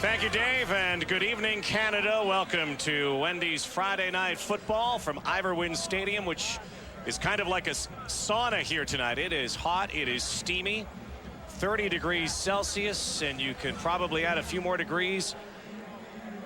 Thank you, Dave, and good evening, Canada. Welcome to Wendy's Friday Night Football from Iverwin Stadium, which is kind of like a sauna here tonight. It is hot, it is steamy, 30 degrees Celsius, and you can probably add a few more degrees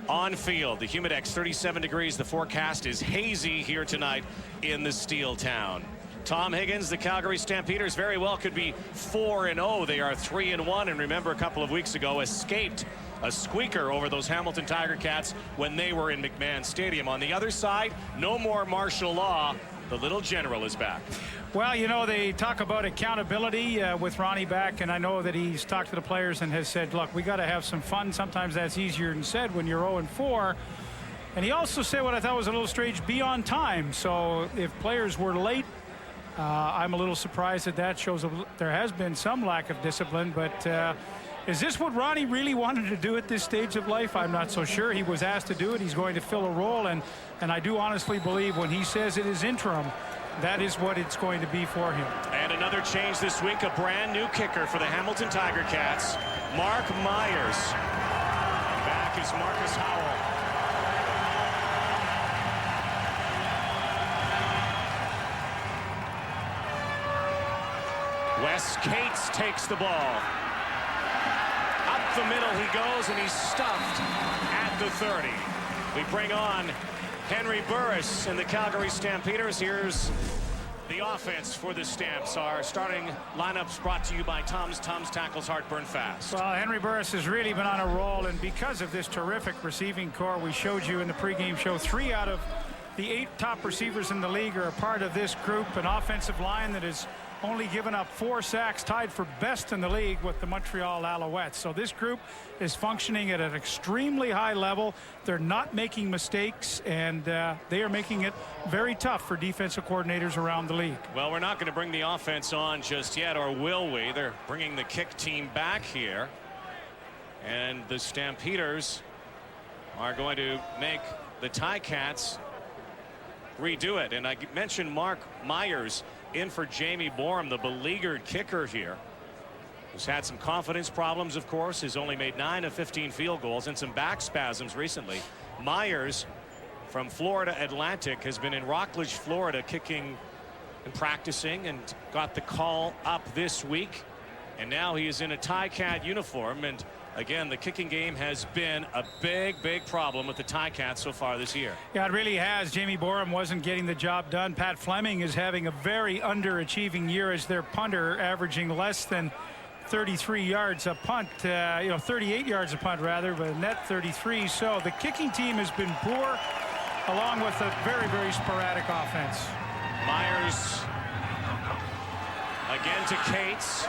on field. The Humidex 37 degrees. The forecast is hazy here tonight in the Steel Town. Tom Higgins, the Calgary Stampeders, very well could be 4-0. They are 3-1, and remember a couple of weeks ago escaped a squeaker over those Hamilton Tiger Cats when they were in McMahon Stadium. On the other side, no more martial law. The little general is back. Well, you know, they talk about accountability with Ronnie back, and I know that he's talked to the players and has said, look, we got to have some fun. Sometimes that's easier than said when you're 0-4. And he also said what I thought was a little strange, be on time. So if players were late, I'm a little surprised that that shows there has been some lack of discipline. But is this what Ronnie really wanted to do at this stage of life? I'm not so sure. He was asked to do it. He's going to fill a role. And I do honestly believe when he says it is interim, that is what it's going to be for him. And another change this week, a brand new kicker for the Hamilton Tiger Cats, Mark Myers. Back is Marcus Howell. Wes Cates takes the ball. Up the middle he goes, and he's stuffed at the 30. We bring on Henry Burris and the Calgary Stampeders. Here's the offense for the Stamps. Our starting lineups brought to you by Tom's Tackles Heartburn Fast. Well, Henry Burris has really been on a roll, and because of this terrific receiving core we showed you in the pregame show, 3 out of the 8 top receivers in the league are a part of this group. An offensive line that has only given up 4 sacks, tied for best in the league with the Montreal Alouettes. So this group is functioning at an extremely high level. They're not making mistakes, and they are making it very tough for defensive coordinators around the league. Well, we're not going to bring the offense on just yet, or will we? They're bringing the kick team back here, and the Stampeders are going to make the Ticats redo it. And I mentioned Mark Myers in for Jamie Borum, the beleaguered kicker here, who's had some confidence problems, of course, has only made 9 of 15 field goals and some back spasms recently. Myers from Florida Atlantic has been in Rockledge, Florida, kicking and practicing, and got the call up this week, and now he is in a Ticat uniform. And again, the kicking game has been a big problem with the Ticats so far this year. Yeah, it really has. Jamie Borum wasn't getting the job done. Pat Fleming is having a very underachieving year as their punter, averaging less than 33 yards a punt, 38 yards a punt rather, but net 33. So the kicking team has been poor, along with a very sporadic offense. Myers again to Cates.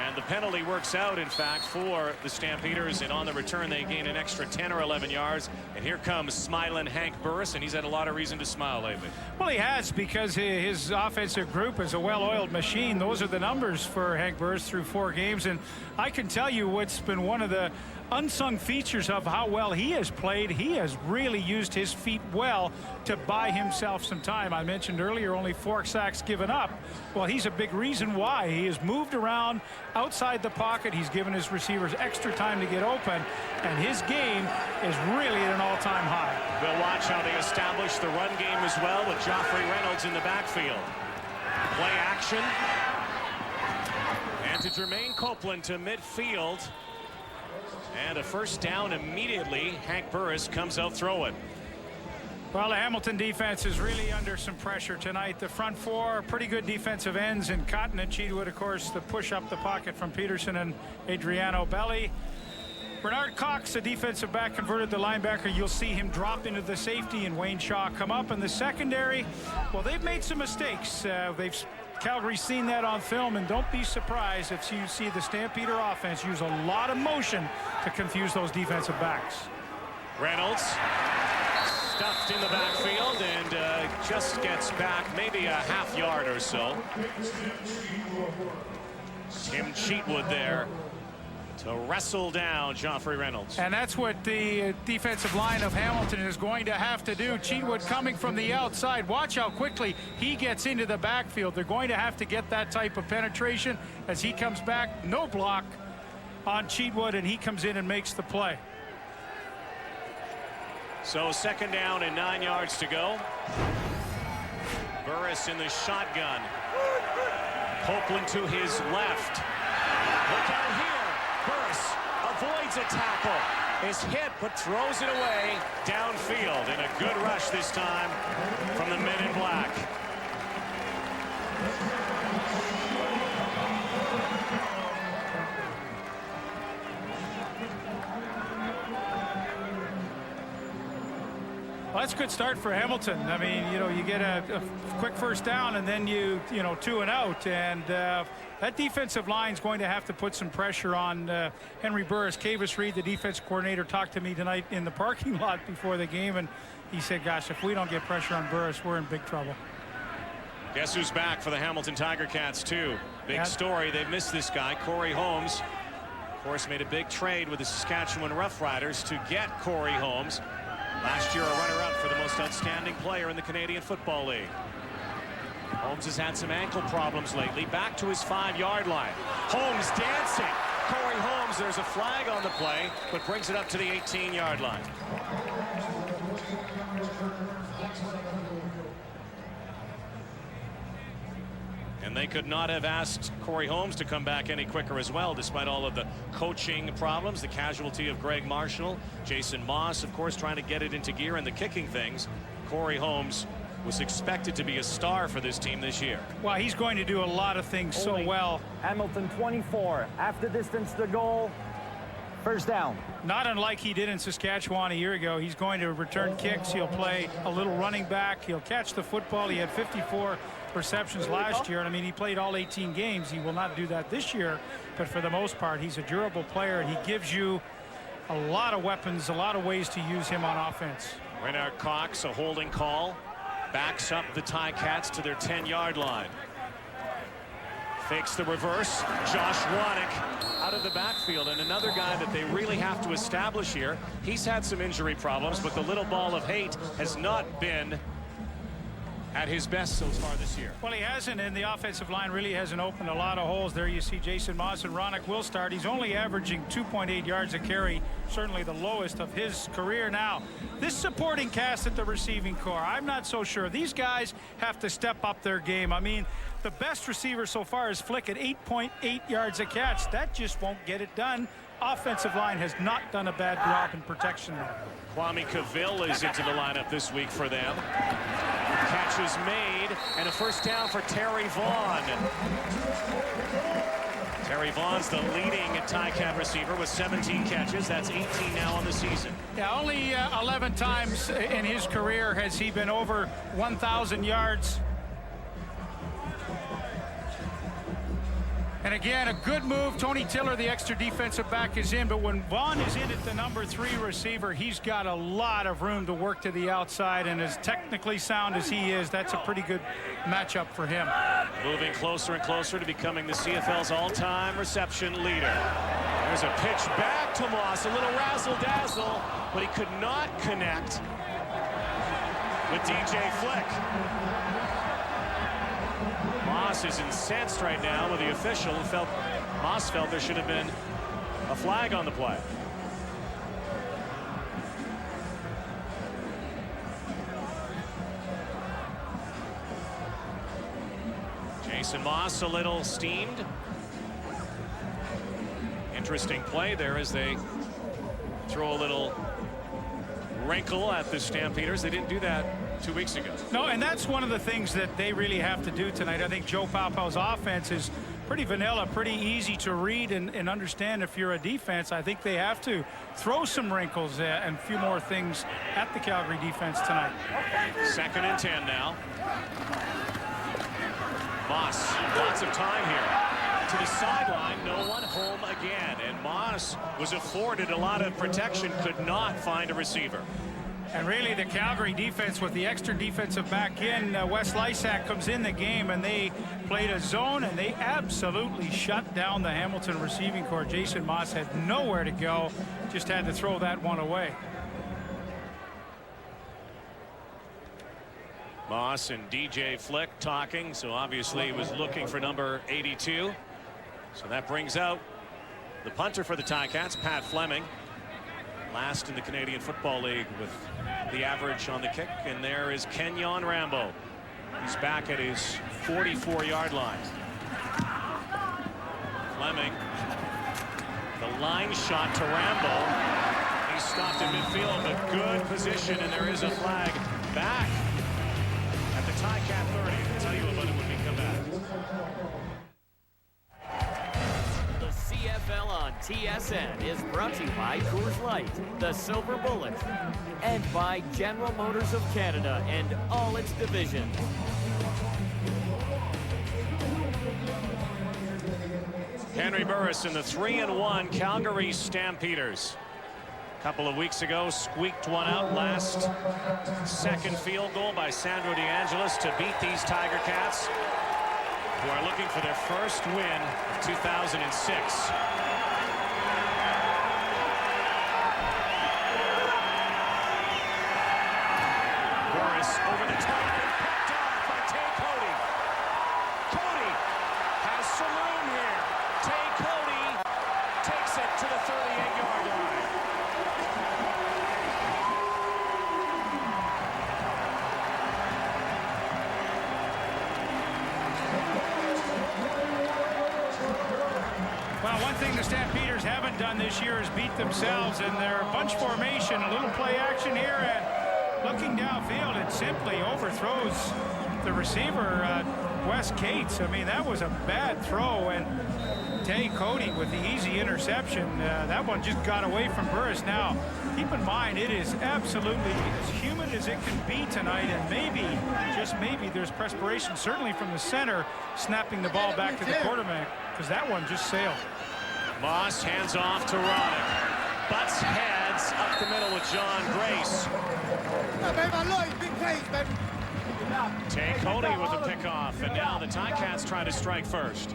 And the penalty works out, in fact, for the Stampeders, and on the return they gain an extra 10 or 11 yards. And here comes smiling Hank Burris, and he's had a lot of reason to smile lately. Well, he has, because his offensive group is a well-oiled machine. Those are the numbers for Hank Burris through 4 games, and I can tell you what's been one of the unsung features of how well he has played. He has really used his feet well to buy himself some time. I mentioned earlier only 4 sacks given up. Well, he's a big reason why. He has moved around outside the pocket. He's given his receivers extra time to get open, and his game is really at an all-time high. We'll watch how they establish the run game as well with Joffrey Reynolds in the backfield. Play action. And to Jermaine Copeland to midfield. And a first down immediately. Hank Burris comes out throwing. Well, the Hamilton defense is really under some pressure tonight. The front 4 pretty good defensive ends, and Cotton and Cheatwood, of course, the push up the pocket from Peterson and Adriano Belli. Bernard Cox, the defensive back, converted the linebacker. You'll see him drop into the safety, and Wayne Shaw come up. In the secondary, well, they've made some mistakes. Calgary's seen that on film, and don't be surprised if you see the Stampeder offense use a lot of motion to confuse those defensive backs. Reynolds stuffed in the backfield, and just gets back maybe a half yard or so. Tim Cheatwood there to wrestle down Joffrey Reynolds. And that's what the defensive line of Hamilton is going to have to do. Cheatwood coming from the outside. Watch how quickly he gets into the backfield. They're going to have to get that type of penetration as he comes back. No block on Cheatwood, and he comes in and makes the play. So 2nd down and 9 yards to go. Burris in the shotgun. Copeland to his left. Look out here. Burris avoids a tackle. Is hit but throws it away downfield, and a good rush this time from the men in black. Well, that's a good start for Hamilton. I mean, you know, you get a quick first down, and then you know, 2 and out, and that defensive line is going to have to put some pressure on Henry Burris. Cavis Reed, the defense coordinator, talked to me tonight in the parking lot before the game, and he said, gosh, if we don't get pressure on Burris, we're in big trouble. Guess who's back for the Hamilton Tiger Cats too? Big story. They've missed this guy, Corey Holmes. Of course, made a big trade with the Saskatchewan Roughriders to get Corey Holmes. Last year, a runner-up for the most outstanding player in the Canadian Football League. Holmes has had some ankle problems lately. Back to his 5-yard line. Holmes dancing. Corey Holmes, there's a flag on the play, but brings it up to the 18-yard line. And they could not have asked Corey Holmes to come back any quicker as well, despite all of the coaching problems, the casualty of Greg Marshall, Jason Moss, of course, trying to get it into gear, and the kicking things. Corey Holmes was expected to be a star for this team this year. Well, he's going to do a lot of things so well. Hamilton 24, after distance to goal, first down. Not unlike he did in Saskatchewan a year ago. He's going to return kicks. He'll play a little running back. He'll catch the football. He had 54 receptions last year, and I mean, he played all 18 games. He will not do that this year, but for the most part, he's a durable player, and he gives you a lot of weapons, a lot of ways to use him on offense. Renard Cox, a holding call, backs up the Ticats to their 10-yard line. Fakes the reverse. Josh Wannick out of the backfield, and another guy that they really have to establish here. He's had some injury problems, but the little ball of hate has not been at his best so far this year. Well, he hasn't, and the offensive line really hasn't opened a lot of holes. There you see Jason Moss, and Ronick will start. He's only averaging 2.8 yards a carry, certainly the lowest of his career. Now, this supporting cast at the receiving core, I'm not so sure. These guys have to step up their game. I mean, the best receiver so far is Flick at 8.8 yards a catch. That just won't get it done. Offensive line has not done a bad job in protection there. Kwame Cavill is into the lineup this week for them. Catch is made, and a first down for Terry Vaughn. Terry Vaughn's the leading Ticat receiver with 17 catches. That's 18 now on the season. Yeah, only 11 times in his career has he been over 1,000 yards. And again, a good move. Tony Tiller, the extra defensive back, is in. But when Vaughn is in at the number 3 receiver, he's got a lot of room to work to the outside. And as technically sound as he is, that's a pretty good matchup for him. Moving closer and closer to becoming the CFL's all-time reception leader. There's a pitch back to Moss. A little razzle-dazzle, but he could not connect with DJ Flick. Moss is incensed right now with the official. Moss felt there should have been a flag on the play. Jason Moss a little steamed. Interesting play there as they throw a little wrinkle at the Stampeders. They didn't do that 2 weeks ago. No, and that's one of the things that they really have to do tonight. I think Joe Paupau's offense is pretty vanilla, pretty easy to read and understand if you're a defense. I think they have to throw some wrinkles and a few more things at the Calgary defense tonight. 2nd and 10 now. Moss, lots of time here. To the sideline, no one, home again. And Moss was afforded a lot of protection, could not find a receiver. And really, the Calgary defense with the extra defensive back in, Wes Lysak comes in the game, and they played a zone, and they absolutely shut down the Hamilton receiving corps. Jason Moss had nowhere to go, just had to throw that one away. Moss and DJ Flick talking, so obviously he was looking for number 82. So that brings out The punter for the Ticats, Pat Fleming, last in the Canadian Football League with the average on the kick. And there is Kenyon Rambo. He's back at his 44-yard line. Fleming, the line shot to Rambo. He's stopped in midfield, but good position, and there is a flag back at the Ticat 30. I'll tell you about it when we come back. The CFL on TSN is brought to you by Coors Light, the Silver Bullet, and by General Motors of Canada and all its divisions. Henry Burris in the 3-1 Calgary Stampeders. A couple of weeks ago, squeaked one out last second field goal by Sandro DeAngelis to beat these Tiger Cats, who are looking for their first win of 2006. Burris over the top, picked off by Tay Cody. Cody has some room here. Tay Cody takes it to the 38-yard line. Well, one thing the Stampeders haven't done this year is beat themselves in their bunch formation. A little play action here, and looking downfield, it simply overthrows the receiver, Wes Cates. I mean, that was a bad throw, and Tay Cody with the easy interception. That one just got away from Burris. Now, keep in mind, it is absolutely as humid as it can be tonight, and maybe, just maybe, there's perspiration, certainly from the center, snapping the ball back to the quarterback, because that one just sailed. Moss hands off to Ronick. Butts heads up the middle with John Grace. Tay Cody with the pickoff, and now the Ticats try to strike first.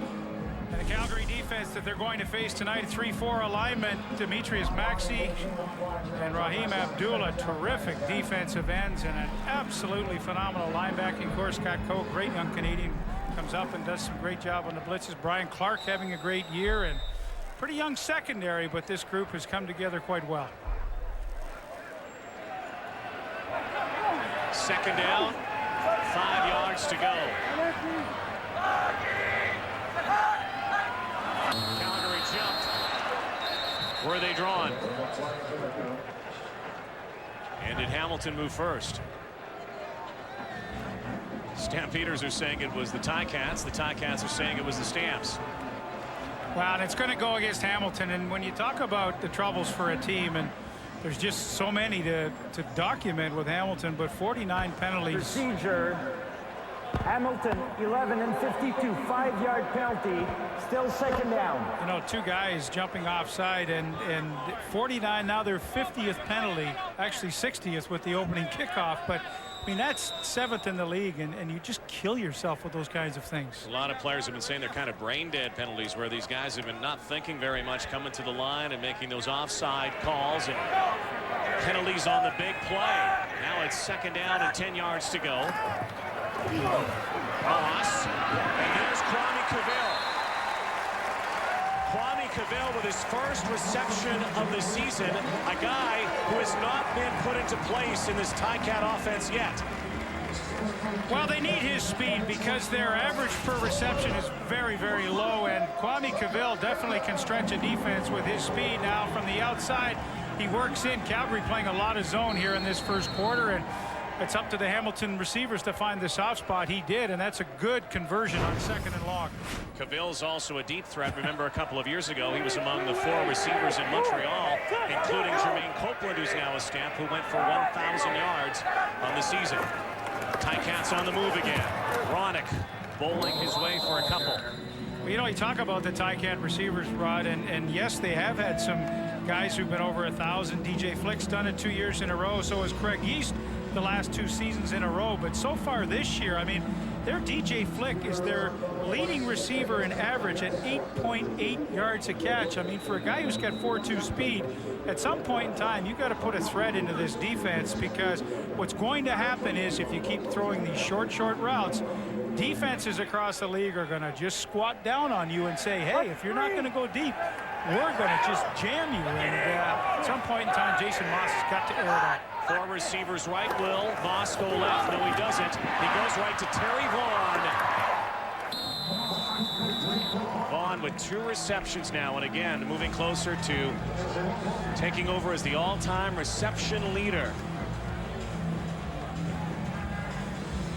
And the Calgary defense that they're going to face tonight, 3-4 alignment, Demetrius Maxey and Raheem Abdullah, terrific defensive ends, and an absolutely phenomenal linebacking course. Scott Coe, great young Canadian, comes up and does some great job on the blitzes. Brian Clark having a great year, and pretty young secondary, but this group has come together quite well. Second down, 5 yards to go. Calgary jumped. Were they drawn? And did Hamilton move first? Stampeders are saying it was the Ticats. The Ticats are saying it was the Stamps. Well, and it's going to go against Hamilton. And when you talk about the troubles for a team, and there's just so many to document with Hamilton, but 49 penalties. Procedure. Hamilton, 11 and 52, 5-yard penalty, still second down. You know, two guys jumping offside, and 49, now their 50th penalty, actually 60th with the opening kickoff, but I mean, that's 7th in the league, and you just kill yourself with those kinds of things. A lot of players have been saying they're kind of brain-dead penalties, where these guys have been not thinking very much, coming to the line and making those offside calls, and penalties on the big play. Now it's second down and 10 yards to go. Moss, and there's Kwame Cavill. Kwame Cavill with his first reception of the season, a guy who has not been put into place in this Ticat offense yet. Well, they need his speed because their average per reception is very, very low, and Kwame Cavill definitely can stretch a defense with his speed. Now from the outside, he works in. Calgary playing a lot of zone here in this first quarter, and it's up to the Hamilton receivers to find the soft spot. He did, and that's a good conversion on second and long. Cavill's also a deep threat. Remember, a couple of years ago, he was among the 4 receivers in Montreal, including Jermaine Copeland, who's now a Stamp, who went for 1,000 yards on the season. Ticats on the move again. Ronick bowling his way for a couple. Well, you know, you talk about the Ticat receivers, Rod, and yes, they have had some guys who've been over 1,000. DJ Flick's done it 2 years in a row. So has Craig East the last 2 seasons in a row. But so far this year, I mean, their DJ Flick is their leading receiver in average at 8.8 yards a catch. I mean, for a guy who's got 4.2 speed, at some point in time, you've got to put a threat into this defense, because what's going to happen is if you keep throwing these short routes, defenses across the league are going to just squat down on you and say, hey, if you're not going to go deep, we're going to just jam you. And at some point in time, Jason Moss has got to air it out. 4 receivers right, Will. Moss go left. No, he doesn't. He goes right to Terry Vaughn. Vaughn with 2 receptions now, and again, moving closer to taking over as the all-time reception leader.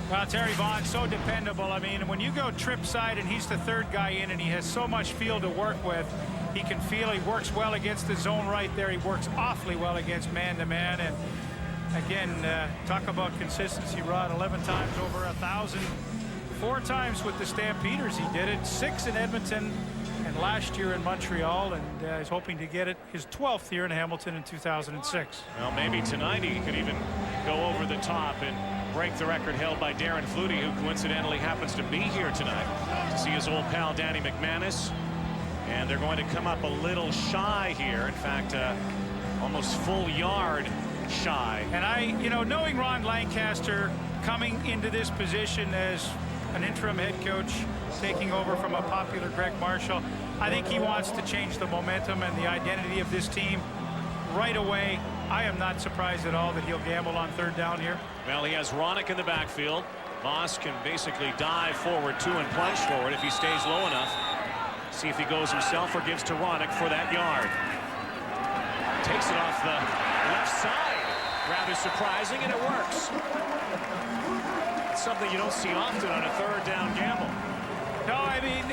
Well, Terry Vaughn, so dependable. I mean, when you go trip side and he's the 3rd guy in and he has so much field to work with, he can feel he works well against the zone right there. He works awfully well against man-to-man. And again, talk about consistency, Rod. 11 times over 1,000. 4 times with the Stampeders he did it. 6 in Edmonton and last year in Montreal, and he's hoping to get it his 12th year in Hamilton in 2006. Well, maybe tonight he could even go over the top and break the record held by Darren Flutie, who coincidentally happens to be here tonight to see his old pal Danny McManus. And they're going to come up a little shy here. In fact, almost full yard shy. And knowing Ron Lancaster coming into this position as an interim head coach, taking over from a popular Greg Marshall, I think he wants to change the momentum and the identity of this team right away. I am not surprised at all that he'll gamble on 3rd down here. Well, he has Ronick in the backfield. Moss can basically dive forward, 2 and plunge forward if he stays low enough. See if he goes himself or gives to Ronick for that yard. Takes it off the left side. Rather surprising, and it works. It's something you don't see often on a 3rd down gamble. No, I mean,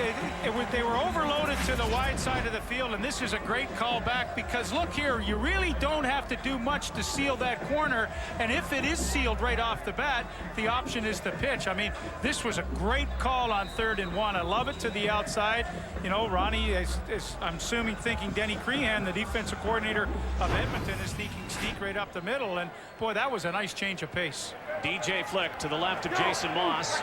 they were overloaded to the wide side of the field, and this is a great call back because, look here, you really don't have to do much to seal that corner, and if it is sealed right off the bat, the option is the pitch. I mean, this was a great call on 3rd and 1. I love it to the outside. You know, Ronnie is I'm assuming, thinking Denny Crehan, the defensive coordinator of Edmonton, is sneak right up the middle, and boy, that was a nice change of pace. DJ Flick to the left of Jason Moss.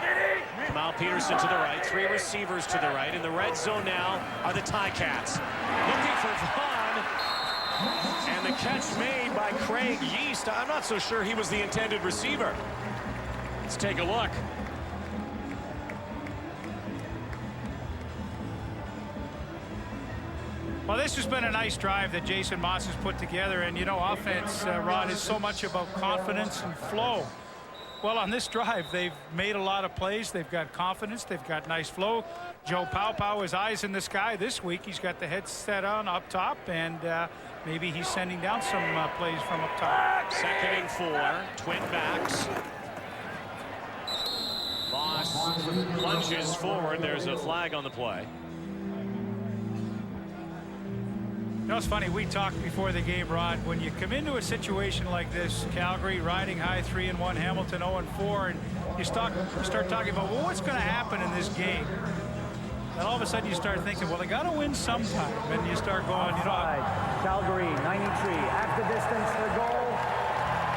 Kamal Peterson to the right. 3 receivers to the right. In the red zone now are the Ticats. Looking for Vaughn. And the catch made by Craig Yeast. I'm not so sure he was the intended receiver. Let's take a look. Well, this has been a nice drive that Jason Moss has put together. And, you know, offense, Rod, is so much about confidence and flow. Well, on this drive, they've made a lot of plays. They've got confidence. They've got nice flow. Joe Pau'Pau, his eyes in the sky this week. He's got the headset on up top, and maybe he's sending down some plays from up top. 2nd and 4, twin backs. Moss plunges forward. There's a flag on the play. You know, it's funny, we talked before the game, Rod, when you come into a situation like this, Calgary riding high 3-1, Hamilton 0-4, and you start talking about, well, what's going to happen in this game? And all of a sudden you start thinking, well, they got to win sometime. And you start going, you know. Calgary, 93, after distance for goal,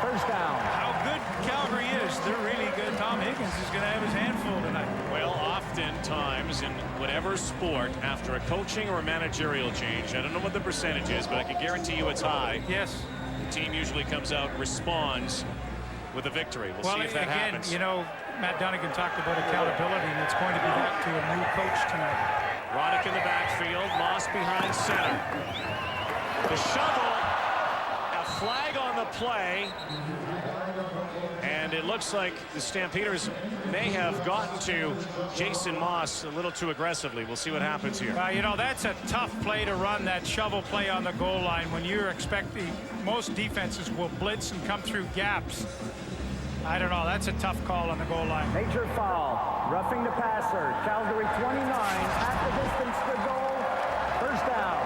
1st down. How good Calgary is. They're really good. Tom Higgins is going to have his handful tonight. Well, oftentimes in whatever sport, after a coaching or a managerial change, I don't know what the percentage is, but I can guarantee you it's high. Yes. The team usually comes out, responds with a victory. We'll see if that happens. You know, Matt Dunnigan talked about accountability, and it's going to be back to a new coach tonight. Ronick in the backfield, Moss behind center. The shovel, a flag on the play. And it looks like the Stampeders may have gotten to Jason Moss a little too aggressively. We'll see what happens here. You know, that's a tough play to run, that shovel play on the goal line, when you're expecting most defenses will blitz and come through gaps. I don't know. That's a tough call on the goal line. Major foul. Roughing the passer. Calgary 29. Half the distance to goal. 1st down.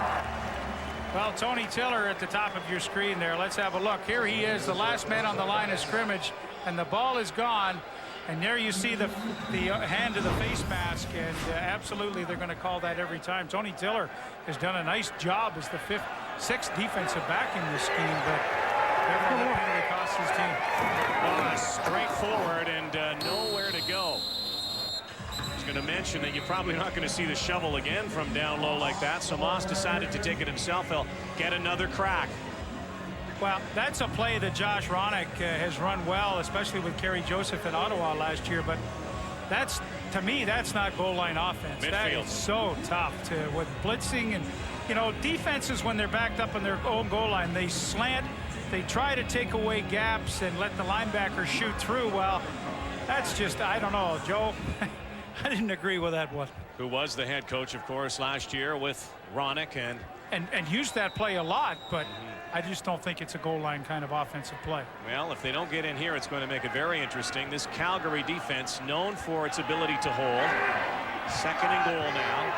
Well, Tony Tiller at the top of your screen there. Let's have a look. Here he is, the last man on the line of scrimmage, and the ball is gone. And there you see the hand to the face mask, and absolutely they're going to call that every time. Tony Tiller has done a nice job as the 6th defensive back in this scheme, but never let penalty cost his team. Straight forward and nowhere to go. I was going to mention that you're probably not going to see the shovel again from down low like that, so Moss decided to take it himself. He'll get another crack. Well, that's a play that Josh Ronick has run well, especially with Kerry Joseph in Ottawa last year, but that's, to me, that's not goal line offense. Midfield. That is so tough with blitzing, and you know, defenses, when they're backed up on their own goal line, they slant, they try to take away gaps and let the linebacker shoot through. Well, that's just, I don't know, Joe. I didn't agree with that one. Who was the head coach, of course, last year with Ronick and used that play a lot, but I just don't think it's a goal line kind of offensive play. Well, if they don't get in here, it's going to make it very interesting. This Calgary defense, known for its ability to hold. Second and goal now.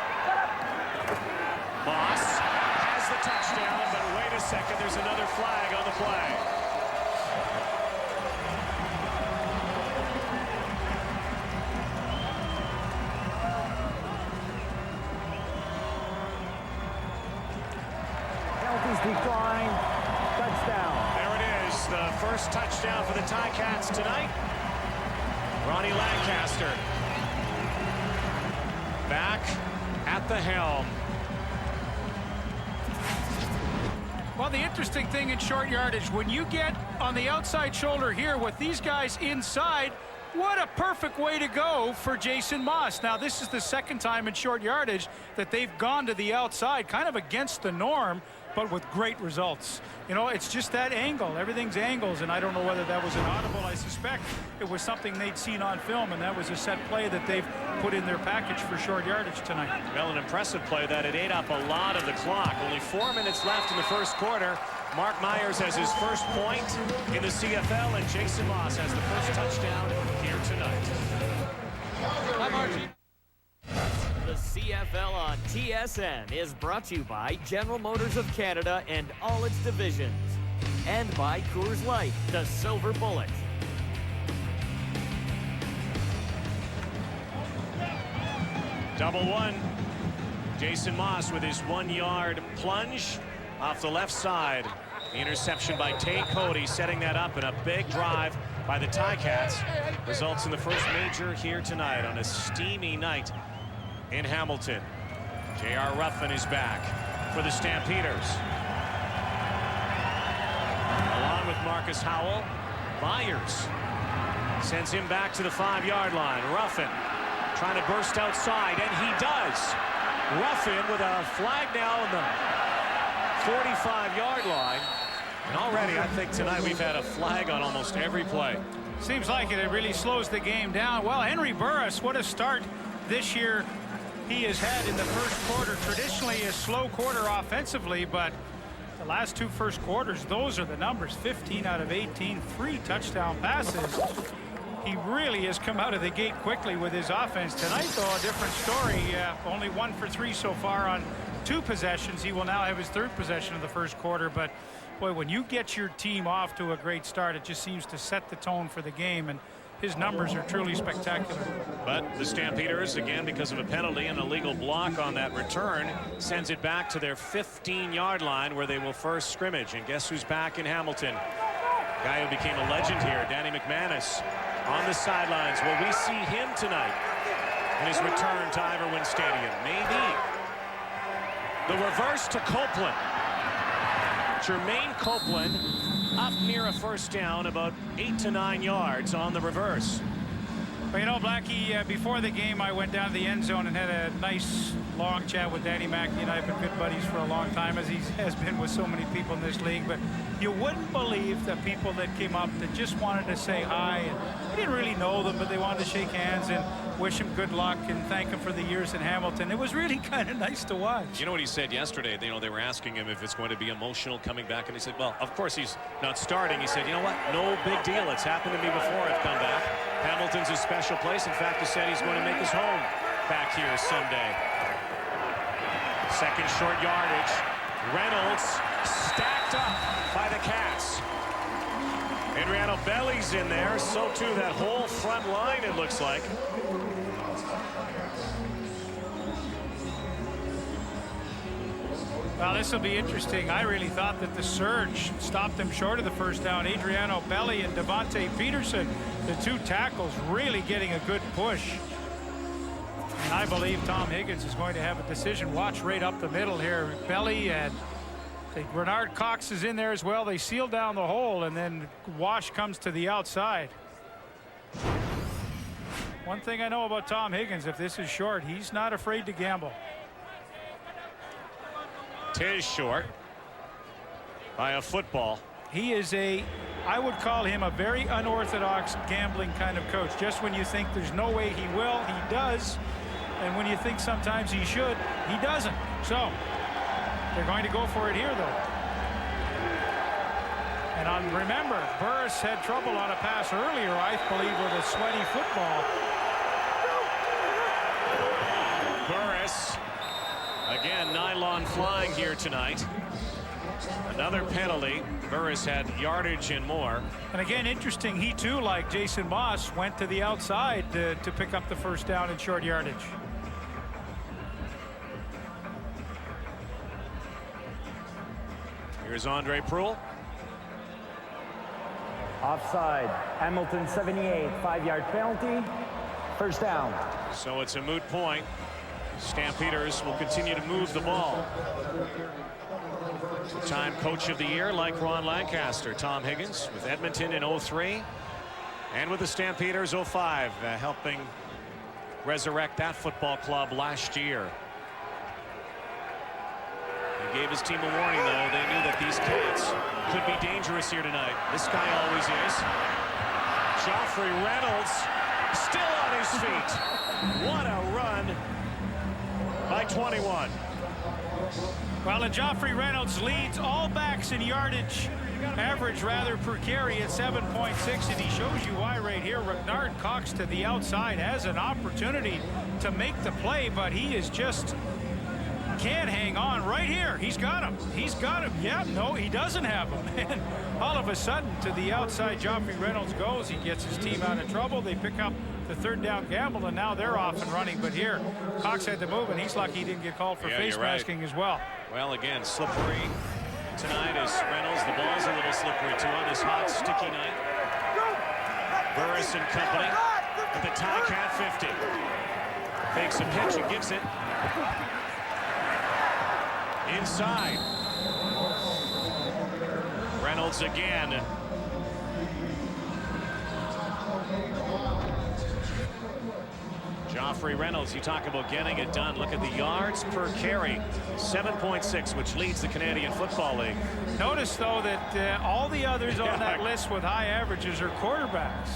Moss has the touchdown, but wait a second, there's another flag on the play. Decline. Touchdown. There it is. The first touchdown for the Ticats tonight. Ronnie Lancaster back at the helm. Well, the interesting thing in short yardage, when you get on the outside shoulder here with these guys inside, what a perfect way to go for Jason Moss. Now, this is the second time in short yardage that they've gone to the outside, kind of against the norm, but with great results. You know, it's just that angle. Everything's angles, and I don't know whether that was an audible. I suspect it was something they'd seen on film, and that was a set play that they've put in their package for short yardage tonight. Well, an impressive play that it ate up a lot of the clock. Only 4 minutes left in the first quarter. Mark Myers has his first point in the CFL, and Jason Moss has the first touchdown here tonight. I'm Archie. The CFL on TSN is brought to you by General Motors of Canada and all its divisions, and by Coors Light, the Silver Bullet. Double one. Jason Moss with his 1-yard plunge off the left side. The interception by Tate Cody, setting that up, and a big drive by the Ticats results in the first major here tonight on a steamy night in Hamilton. J.R. Ruffin is back for the Stampeders. Along with Marcus Howell, Myers sends him back to the 5-yard line. Ruffin trying to burst outside, and he does. Ruffin with a flag now on the 45-yard line. And already, I think tonight we've had a flag on almost every play. Seems like it. It really slows the game down. Well, Henry Burris, what a start this year he has had in the first quarter. Traditionally a slow quarter offensively, but the last two first quarters, those are the numbers. 15 out of 18, 3 touchdown passes. He really has come out of the gate quickly with his offense. Tonight, though, a different story. Only 1 for 3 so far on 2 possessions. He will now have his 3rd possession of the first quarter, but boy, when you get your team off to a great start, it just seems to set the tone for the game, and his numbers are truly spectacular. But the Stampeders, again, because of a penalty and a legal block on that return, sends it back to their 15-yard line where they will first scrimmage. And guess who's back in Hamilton? Guy who became a legend here, Danny McManus, on the sidelines. Will we see him tonight in his return to Iverwin Stadium? Maybe. The reverse to Copeland. Jermaine Copeland up near a first down, about 8 to 9 yards on the reverse. Well, you know, Blackie, before the game, I went down to the end zone and had a nice long chat with Danny Mackey, and I've been good buddies for a long time, as he has been with so many people in this league. But you wouldn't believe the people that came up that just wanted to say hi. And we didn't really know them, but they wanted to shake hands and wish him good luck and thank him for the years in Hamilton. It was really kind of nice to watch. You know what he said yesterday? You know, they were asking him if it's going to be emotional coming back, and he said, well, of course he's not starting. He said, you know what? No big deal. It's happened to me before I've come back. Hamilton's a special place. In fact, he said he's going to make his home back here someday. Second short yardage. Reynolds stacked up by the Cats. Adriano Belli's in there. So too that whole front line, it looks like. Well, this will be interesting. I really thought that the surge stopped them short of the first down. Adriano Belli and Devontae Peterson, the 2 tackles, really getting a good push. And I believe Tom Higgins is going to have a decision. Watch right up the middle here. Belli and Bernard Cox is in there as well. They seal down the hole, and then Wash comes to the outside. One thing I know about Tom Higgins, if this is short, he's not afraid to gamble. is short by a football. He is I would call him a very unorthodox gambling kind of coach. Just when you think there's no way he will, he does. And when you think sometimes he should, he doesn't. So they're going to go for it here, though. And remember, Burris had trouble on a pass earlier, I believe, with a sweaty football. Burris, again, nylon flying here tonight. Another penalty. Burris had yardage and more. And again, interesting, he too, like Jason Moss, went to the outside to pick up the first down in short yardage. Here's Andre Proulx. Offside. Hamilton 78. 5-yard penalty. First down. So it's a moot point. Stampeders will continue to move the ball. Two-time coach of the year like Ron Lancaster. Tom Higgins with Edmonton in 03 and with the Stampeders 05, helping resurrect that football club last year. He gave his team a warning, though. They knew that these Cats could be dangerous here tonight. This guy always is. Joffrey Reynolds still on his feet. What a run by 21. Well, and Joffrey Reynolds leads all backs in yardage, average rather per carry at 7.6, and he shows you why right here. Ragnar Cox to the outside has an opportunity to make the play, but he is just can't hang on right here. He's got him. He's got him. Yeah, no, he doesn't have him. And all of a sudden, to the outside, Joffrey Reynolds goes. He gets his team out of trouble. They pick up the third down gamble, and now they're off and running. But here, Cox had to move, and he's lucky he didn't get called for face masking as well. Well, again, slippery tonight is Reynolds. The ball's a little slippery, too, on this hot, sticky night. Burris and company at the Ticat 50. Fakes a pitch and gives it inside. Reynolds again. Joffrey Reynolds, you talk about getting it done. Look at the yards per carry, 7.6, which leads the Canadian Football League. Notice, though, that all the others on that list with high averages are quarterbacks.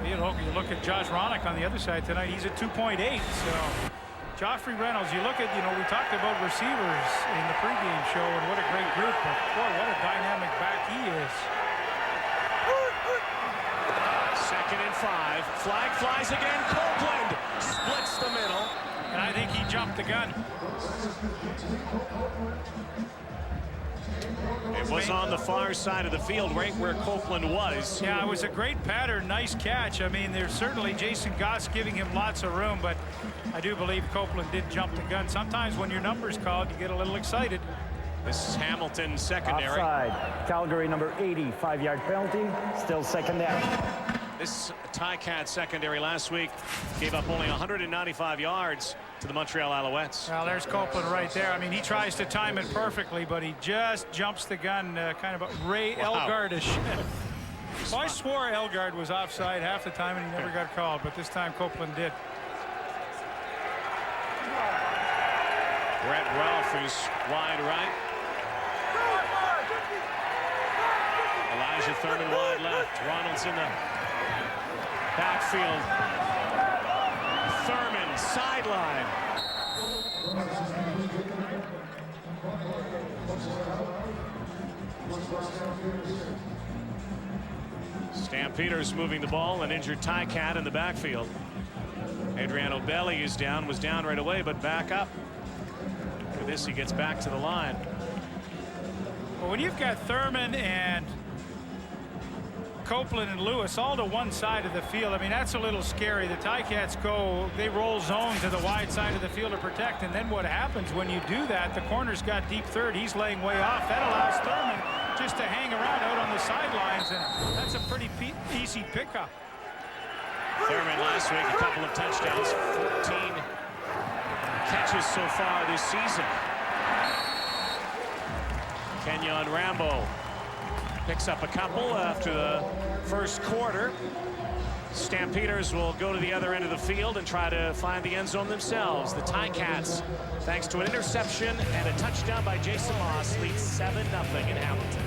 You know, you look at Josh Ronick on the other side tonight, he's at 2.8. So Joffrey Reynolds, you look at, we talked about receivers in the pregame show and what a great group, but boy, what a dynamic back he is. 2nd and 5. Flag flies again. Copeland splits the middle. And I think he jumped the gun. It was on the far side of the field, right where Copeland was. Yeah, it was a great pattern. Nice catch. I mean, there's certainly Jason Goss giving him lots of room, but I do believe Copeland did jump the gun. Sometimes when your number's called, you get a little excited. This is Hamilton secondary. Offside. Calgary number 80. 5-yard penalty. Still second down. This Ticat secondary last week gave up only 195 yards to the Montreal Alouettes. Well, there's Copeland right there. I mean, he tries to time it perfectly, but he just jumps the gun, kind of a Ray Elgard-ish. Well, I swore Elgard was offside half the time and he never got called, but this time Copeland did. Brett Ralph is wide right. Elijah Thurman wide left. Ronald's in the backfield. Thurman sideline. Stampeders moving the ball. An injured Ticat in the backfield. Adriano Belli is down. Was down right away, but back up. For this, he gets back to the line. Well, when you've got Thurman and Copeland and Lewis all to one side of the field, I mean, that's a little scary. The Ticats they roll zone to the wide side of the field to protect, and then what happens when you do that, the corner's got deep third, he's laying way off. That allows Thurman just to hang around out on the sidelines, and that's a pretty easy pickup. Thurman last week, a couple of touchdowns, 14 catches so far this season. Kenyon Rambo Picks up a couple after the first quarter. Stampeders will go to the other end of the field and try to find the end zone themselves. The Ticats, thanks to an interception and a touchdown by Jason Moss, lead 7-0 in Hamilton.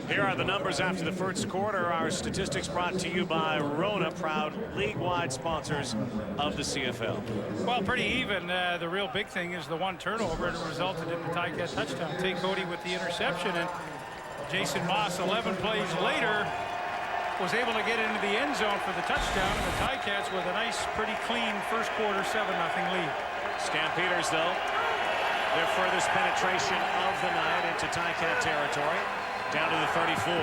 Here are the numbers after the first quarter. Our statistics brought to you by Rona, proud league-wide sponsors of the CFL. Well, pretty even. The real big thing is the one turnover, and it resulted in the Ticat touchdown. Tate Cody with the interception, and Jason Moss, 11 plays later, was able to get into the end zone for the touchdown, and the Ticats with a nice, pretty clean first quarter 7-0 lead. Stampeders, though, their furthest penetration of the night into Ticat territory. Down to the 34.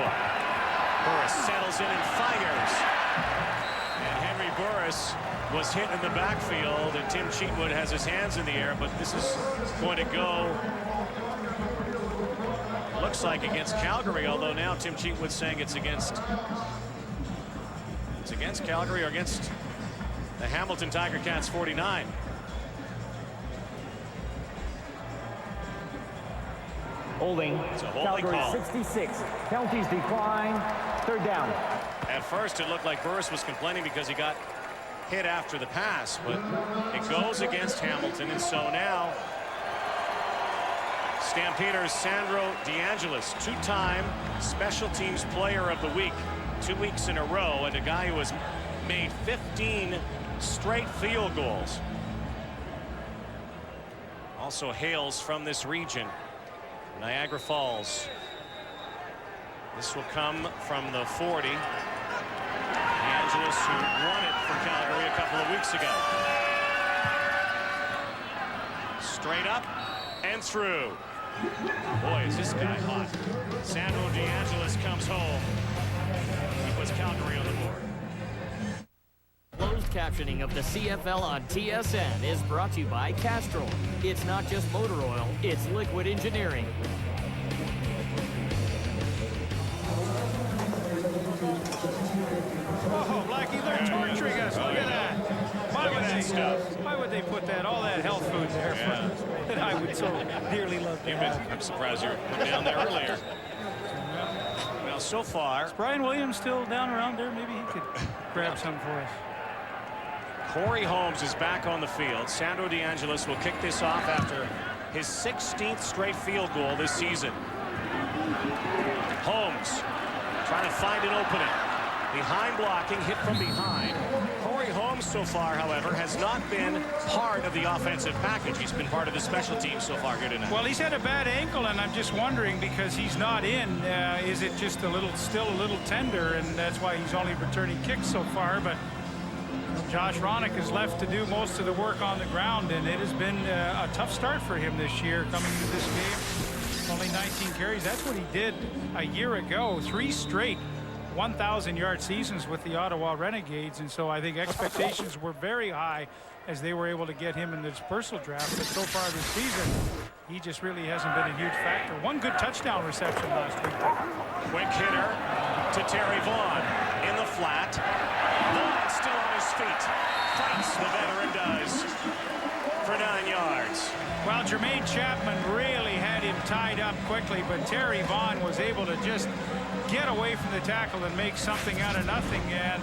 Burris settles in and fires. And Henry Burris was hit in the backfield, and Tim Cheatwood has his hands in the air, but this is going to go, looks like, against Calgary, although now Tim Cheatwood's saying it's against Calgary or against the Hamilton Tiger Cats 49. Holding. It's a holding Calgary call. 66. Penalties decline. Third down. At first, it looked like Burris was complaining because he got hit after the pass, but it goes against Hamilton, and so now Stampeders' Sandro DeAngelis, two-time Special Teams Player of the Week, 2 weeks in a row, and a guy who has made 15 straight field goals. Also hails from this region, Niagara Falls. This will come from the 40. DeAngelis, who won it for Calgary a couple of weeks ago. Straight up and through. Boy, is this guy hot. Sandro DeAngelis comes home. He puts Calgary on the board. Closed captioning of the CFL on TSN is brought to you by Castrol. It's not just motor oil, it's liquid engineering. Oh, Blackie, they're torturing us. Look at that. Why would they put that, all that health food there that I would so dearly love to have? I'm surprised you were down there earlier. Well, so far, Is Brian Williams still down around there? Maybe he could grab some for us. Corey Holmes is back on the field. Sandro DeAngelis will kick this off after his 16th straight field goal this season. Holmes trying to find an opening. Behind blocking, hit from behind. Corey Holmes so far, however, has not been part of the offensive package. He's been part of the special teams so far here tonight. Well, he's had a bad ankle, and I'm just wondering, because he's not in, is it just still a little tender, and that's why he's only returning kicks so far. But Josh Ronick is left to do most of the work on the ground, and it has been a tough start for him this year coming into this game. Only 19 carries. That's what he did a year ago. 3 straight 1,000-yard seasons with the Ottawa Renegades, and so I think expectations were very high as they were able to get him in the dispersal draft. But so far this season, he just really hasn't been a huge factor. One good touchdown reception last week. Quick hitter to Terry Vaughn in the flat. Vaughn still on his feet. Fights, the veteran does, for 9 yards. Well, Jermaine Chapman really had him tied up quickly, but Terry Vaughn was able to just get away from the tackle and make something out of nothing. And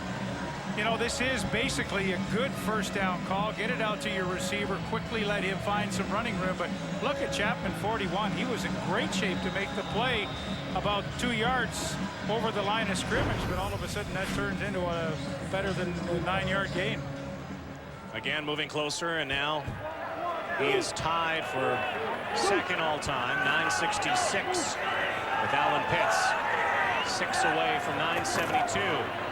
you know, this is basically a good first down call. Get it out to your receiver, quickly let him find some running room. But look at Chapman, 41. He was in great shape to make the play about 2 yards over the line of scrimmage, but all of a sudden that turns into a better than a 9-yard gain. Again, moving closer, and now he is tied for second all-time, 966, with Alan Pitts. 6 away from 972.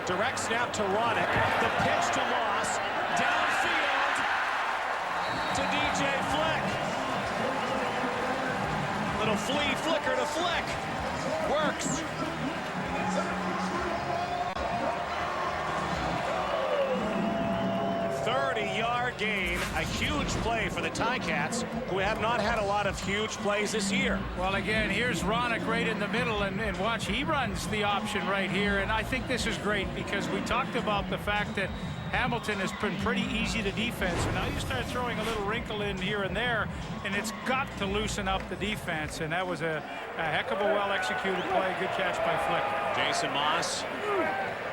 Direct snap to Ronick. The pitch to Moss. Downfield to DJ Flick. Little flea flicker to Flick. Works. Gain, a huge play for the Ticats, who have not had a lot of huge plays this year. Well, again, here's Ronick right in the middle, and watch, he runs the option right here, and I think this is great because we talked about the fact that Hamilton has been pretty easy to defense. So now you start throwing a little wrinkle in here and there, and it's got to loosen up the defense. And that was a heck of a well-executed play. Good catch by Flick. Jason Moss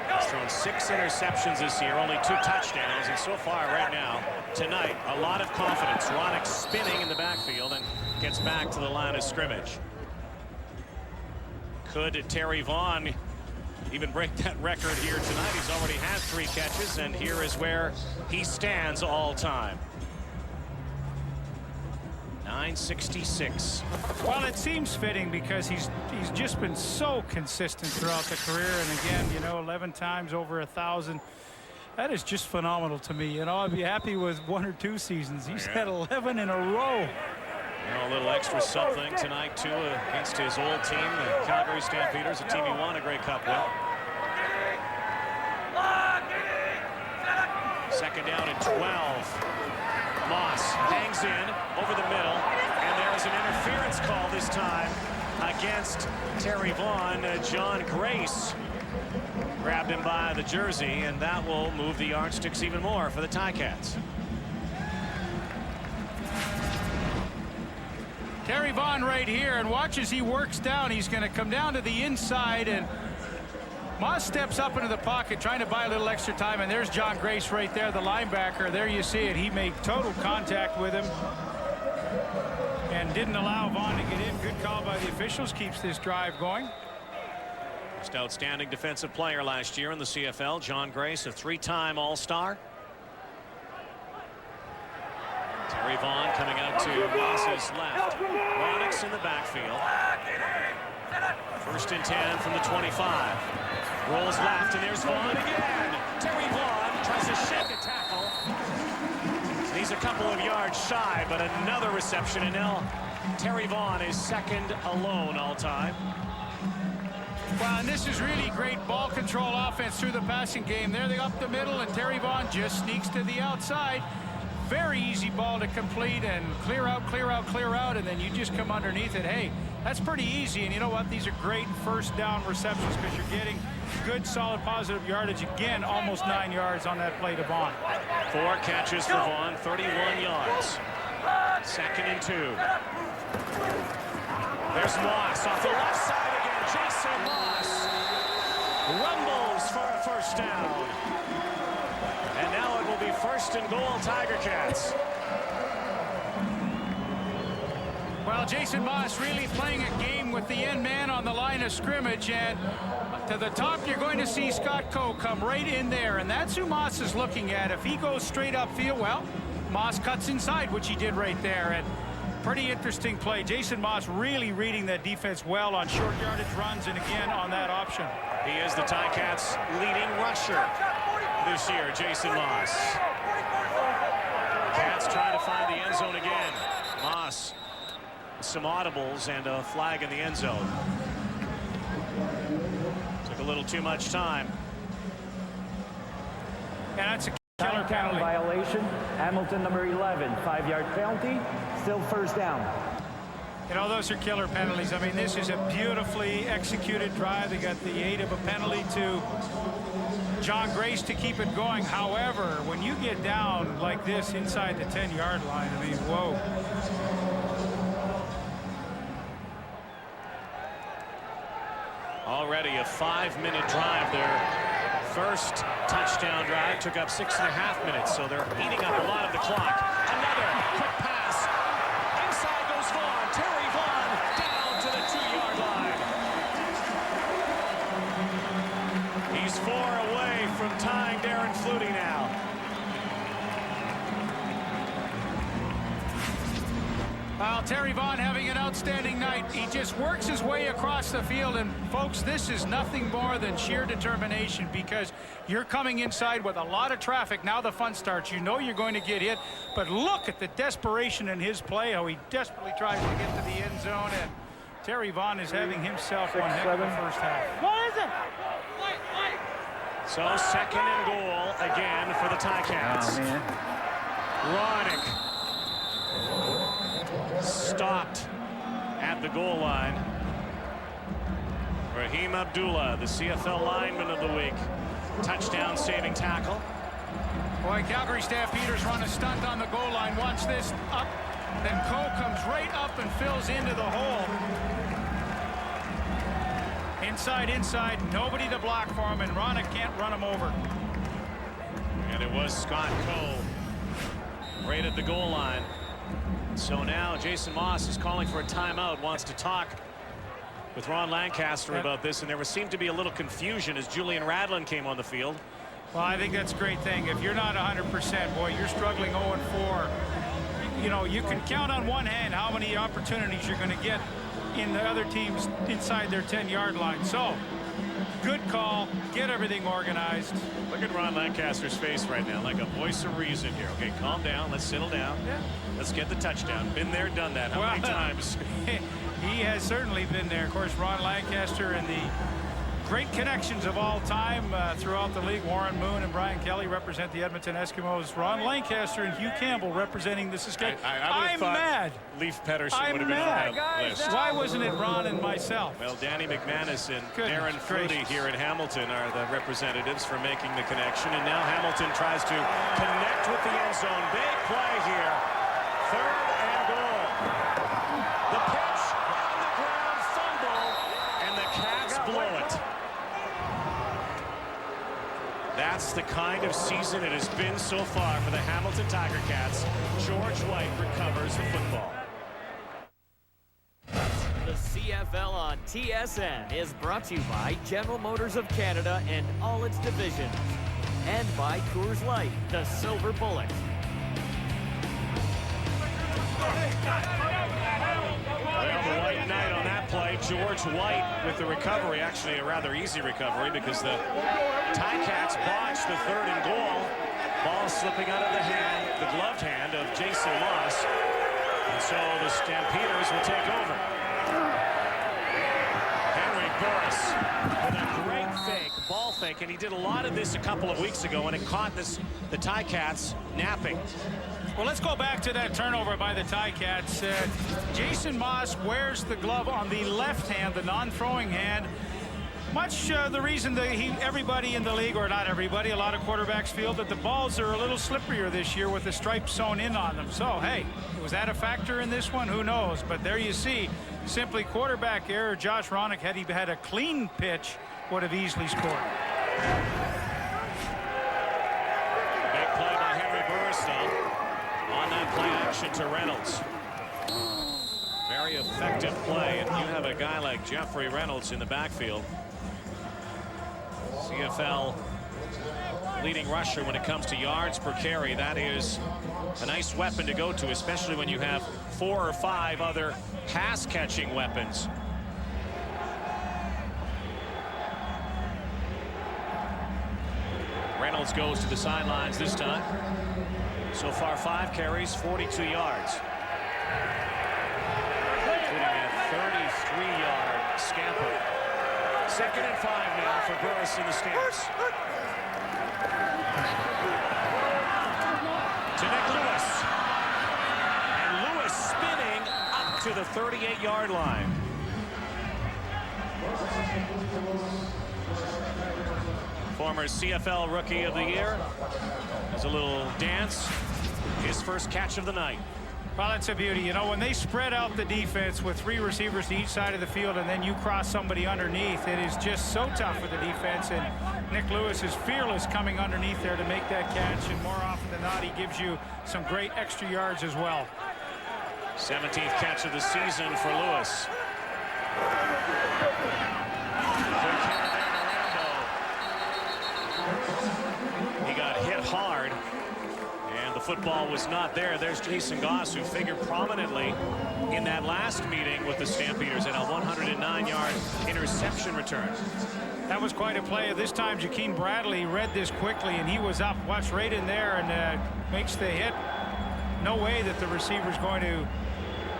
has thrown 6 interceptions this year, only 2 touchdowns, and so far right now, tonight, a lot of confidence. Ronick spinning in the backfield and gets back to the line of scrimmage. Could Terry Vaughn even break that record here tonight? He's already had 3 catches, and here is where he stands all time. 966. Well, it seems fitting because he's just been so consistent throughout the career, and again, you know, 11 times over 1,000. That is just phenomenal to me. You know, I'd be happy with 1 or 2 seasons. He's had 11 in a row. You know, a little extra something tonight too against his old team, the Calgary Stampeders, a team he won a Grey Cup with. 2nd down and 12. Moss hangs in over the middle, and there's an interference call this time against Terry Vaughn. John Grace grabbed him by the jersey, and that will move the yardsticks even more for the Ticats. Terry Vaughn right here, and watch as he works down. He's going to come down to the inside, and Moss steps up into the pocket trying to buy a little extra time, and there's John Grace right there, the linebacker. There you see it. He made total contact with him and didn't allow Vaughn to get in. Good call by the officials. Keeps this drive going. Just outstanding defensive player last year in the CFL. John Grace, a 3-time All-Star. Terry Vaughn coming out to Moss's left. Ronick's in the backfield. 1st and 10 from the 25. Rolls left, and there's Vaughn again. Terry Vaughn tries to shake a tackle. He's a couple of yards shy, but another reception, and now Terry Vaughn is 2nd alone all time. Well, and this is really great ball control offense through the passing game. There they up the middle, and Terry Vaughn just sneaks to the outside. Very easy ball to complete and clear out, clear out, clear out, and then you just come underneath it. Hey, that's pretty easy, and you know what? These are great 1st down receptions because you're getting good, solid, positive yardage. Again, almost 9 yards on that play to Vaughn. 4 catches for Vaughn, 31 yards. 2nd and 2. There's Moss off the left side again. Jason Moss rumbles for a 1st down. And now it will be 1st and goal, Tiger Cats. Well, Jason Moss really playing a game with the end man on the line of scrimmage, and to the top you're going to see Scott Coe come right in there, and that's who Moss is looking at. If he goes straight upfield, well, Moss cuts inside, which he did right there, and pretty interesting play. Jason Moss really reading that defense well on short yardage runs, and again on that option. He is the Ticats' leading rusher this year, Jason Moss. Cats trying to find the end zone again. Moss, some audibles and a flag in the end zone. Took a little too much time. And that's a killer penalty. Violation. Hamilton, number 11, 5-yard penalty. Still 1st down. You know, those are killer penalties. I mean, this is a beautifully executed drive. They got the aid of a penalty to John Grace to keep it going. However, when you get down like this inside the 10-yard line, I mean, whoa. Already a 5-minute drive there. 1st touchdown drive took up 6.5 minutes, so they're eating up a lot of the clock. Another quick pass. Inside goes Vaughn. Terry Vaughn down to the 2-yard line. He's 4 away from tying Darren Flutie now. Well, Terry Vaughn having an outstanding night. He just works his way across the field, and folks, this is nothing more than sheer determination because you're coming inside with a lot of traffic. Now the fun starts. You know you're going to get hit, but look at the desperation in his play, how he desperately tries to get to the end zone, and Terry Vaughn is having himself one heck of a 1st half. What is it? So 2nd and goal again for the Ticats. Ronick stopped at the goal line. Raheem Abdullah, the CFL lineman of the week. Touchdown saving tackle. Boy, Calgary Stampeders run a stunt on the goal line. Watch this. Up. Then Cole comes right up and fills into the hole. Inside. Nobody to block for him, and Ronick can't run him over. And it was Scott Cole right at the goal line. So now Jason Moss is calling for a timeout, wants to talk with Ron Lancaster about this, and there seemed to be a little confusion as Julian Radlin came on the field. Well, I think that's a great thing. If you're not 100%, boy, you're struggling 0-4. You know, you can count on one hand how many opportunities you're going to get in the other teams inside their 10-yard line. So, good call. Get everything organized. Look at Ron Lancaster's face right now, like a voice of reason here. Okay, calm down. Let's settle down. Yeah. Let's get the touchdown. Been there, done that. How many times? He has certainly been there. Of course, Ron Lancaster and the great connections of all time throughout the league. Warren Moon and Brian Kelly represent the Edmonton Eskimos. Ron Lancaster and Hugh Campbell representing the Saskatchewan. I'm mad. Leif Pettersson would have been on that list. Why wasn't it Ron and myself? Well, Danny McManus and Aaron Fruity here in Hamilton are the representatives for making the connection. And now Hamilton tries to connect with the end zone. Big play here. 3rd and goal. The pitch on the ground, fumble, and the Cats blow it. That's the kind of season it has been so far for the Hamilton Tiger Cats. George White recovers the football. The CFL on TSN is brought to you by General Motors of Canada and all its divisions. And by Coors Light, the Silver Bullet. Well, the white knight on that play. George White with the recovery. Actually, a rather easy recovery because the Ticats botched the 3rd and goal. Ball slipping out of the hand, the gloved hand of Jason Moss. And so the Stampeders will take over. Henry Burris with a great fake, ball fake, and he did a lot of this a couple of weeks ago, and it caught the Ticats napping. Well, let's go back to that turnover by the Ticats. Jason Moss wears the glove on the left hand, the non-throwing hand. Much the reason that everybody in the league, or not everybody, a lot of quarterbacks feel that the balls are a little slipperier this year with the stripes sewn in on them. So, hey, was that a factor in this one? Who knows? But there you see, simply quarterback error. Josh Ronick, had he had a clean pitch, would have easily scored. Big play by Henry Burris, though. On that play action to Reynolds. Very effective play, and you have a guy like Jeffrey Reynolds in the backfield. CFL leading rusher when it comes to yards per carry. That is a nice weapon to go to, especially when you have 4 or 5 other pass-catching weapons. Reynolds goes to the sidelines this time. So far, 5 carries, 42 yards. Including a 33-yard scamper. 2nd and 5 now for Burris in the Stamps. To Nick Lewis. And Lewis spinning up to the 38-yard line. Former CFL Rookie of the Year. There's a little dance. His first catch of the night. Well, it's a beauty. You know, when they spread out the defense with 3 receivers to each side of the field and then you cross somebody underneath, it is just so tough for the defense. And Nick Lewis is fearless coming underneath there to make that catch. And more often than not, he gives you some great extra yards as well. 17th catch of the season for Lewis. He got hit hard, and the football was not there. There's Jason Goss, who figured prominently in that last meeting with the Stampeders in a 109-yard interception return. That was quite a play. This time, Jakeem Bradley read this quickly, and he was up, watched right in there, and makes the hit. No way that the receiver's going to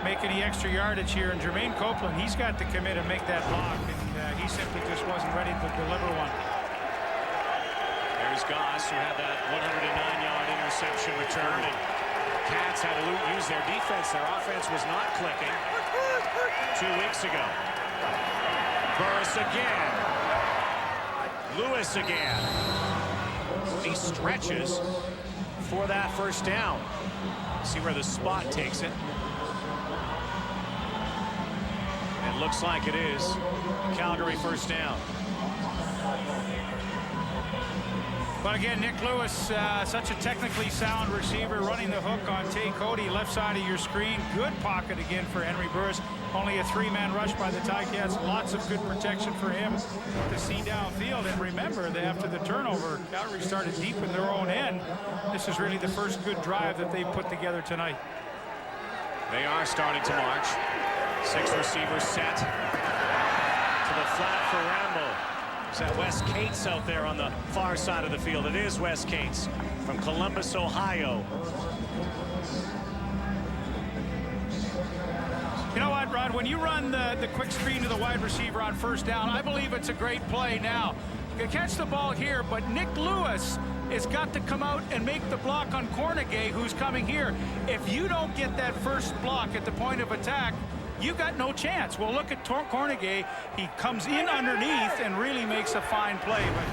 make any extra yardage here. And Jermaine Copeland, he's got to commit and make that block, and he simply just wasn't ready to deliver one. There's Goss, who had that 109-yard interception return, and Cats had to use their defense. Their offense was not clicking 2 weeks ago. Burris again. Lewis again. He stretches for that first down. See where the spot takes it. It looks like it is Calgary first down. But again, Nick Lewis, such a technically sound receiver, running the hook on Tay Cody, left side of your screen. Good pocket again for Henry Burris. Only a three-man rush by the Ticats. Lots of good protection for him to see downfield. And remember, after the turnover, Calgary started deep in their own end. This is really the first good drive that they've put together tonight. They are starting to march. 6 receivers set to the flat for Rambo. Is that Wes Cates out there on the far side of the field? It is Wes Cates from Columbus, Ohio. You know what, Rod? When you run the quick screen to the wide receiver on first down, I believe it's a great play now. You can catch the ball here, but Nick Lewis has got to come out and make the block on Cornegay, who's coming here. If you don't get that first block at the point of attack, you got no chance. Well, look at Cornegay. He comes in underneath and really makes a fine play. But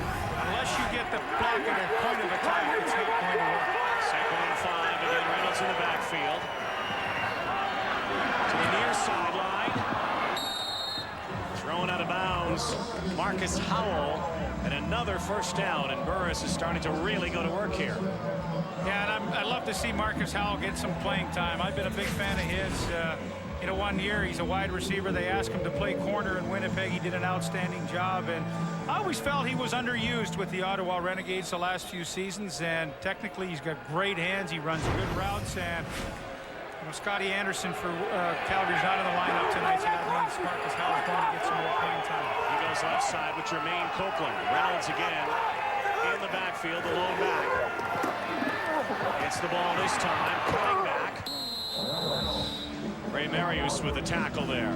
unless you get the block at a point of attack, it's not going to work. 2nd and 5. Again, Reynolds in the backfield. To the near sideline. Thrown out of bounds. Marcus Howell. And another first down. And Burris is starting to really go to work here. Yeah, and I love to see Marcus Howell get some playing time. I've been a big fan of his. You know, 1 year he's a wide receiver. They asked him to play corner in Winnipeg. He did an outstanding job, and I always felt he was underused with the Ottawa Renegades the last few seasons. And technically, he's got great hands. He runs good routes, and you know, Scotty Anderson for Calgary's not in the lineup tonight, so that means Marcus Howell's going to get some more playing time. He goes outside with Jermaine Copeland. Reynolds again in the backfield, the lone back. Gets the ball this time, coming back. Ray Marius with the tackle there.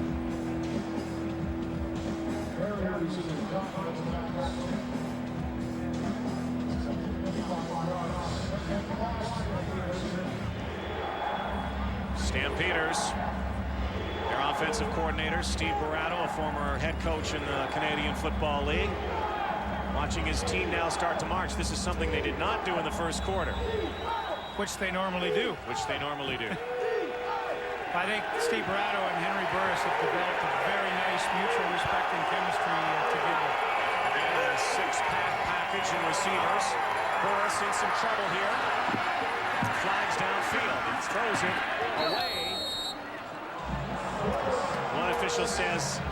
Stampeders, their offensive coordinator, Steve Barato, a former head coach in the Canadian Football League. Watching his team now start to march. This is something they did not do in the first quarter. Which they normally do. I think Steve Barato and Henry Burris have developed a very nice mutual respect and chemistry together. Again, a 6-pack package in receivers. Burris in some trouble here. Flags downfield. He throws it away. One official says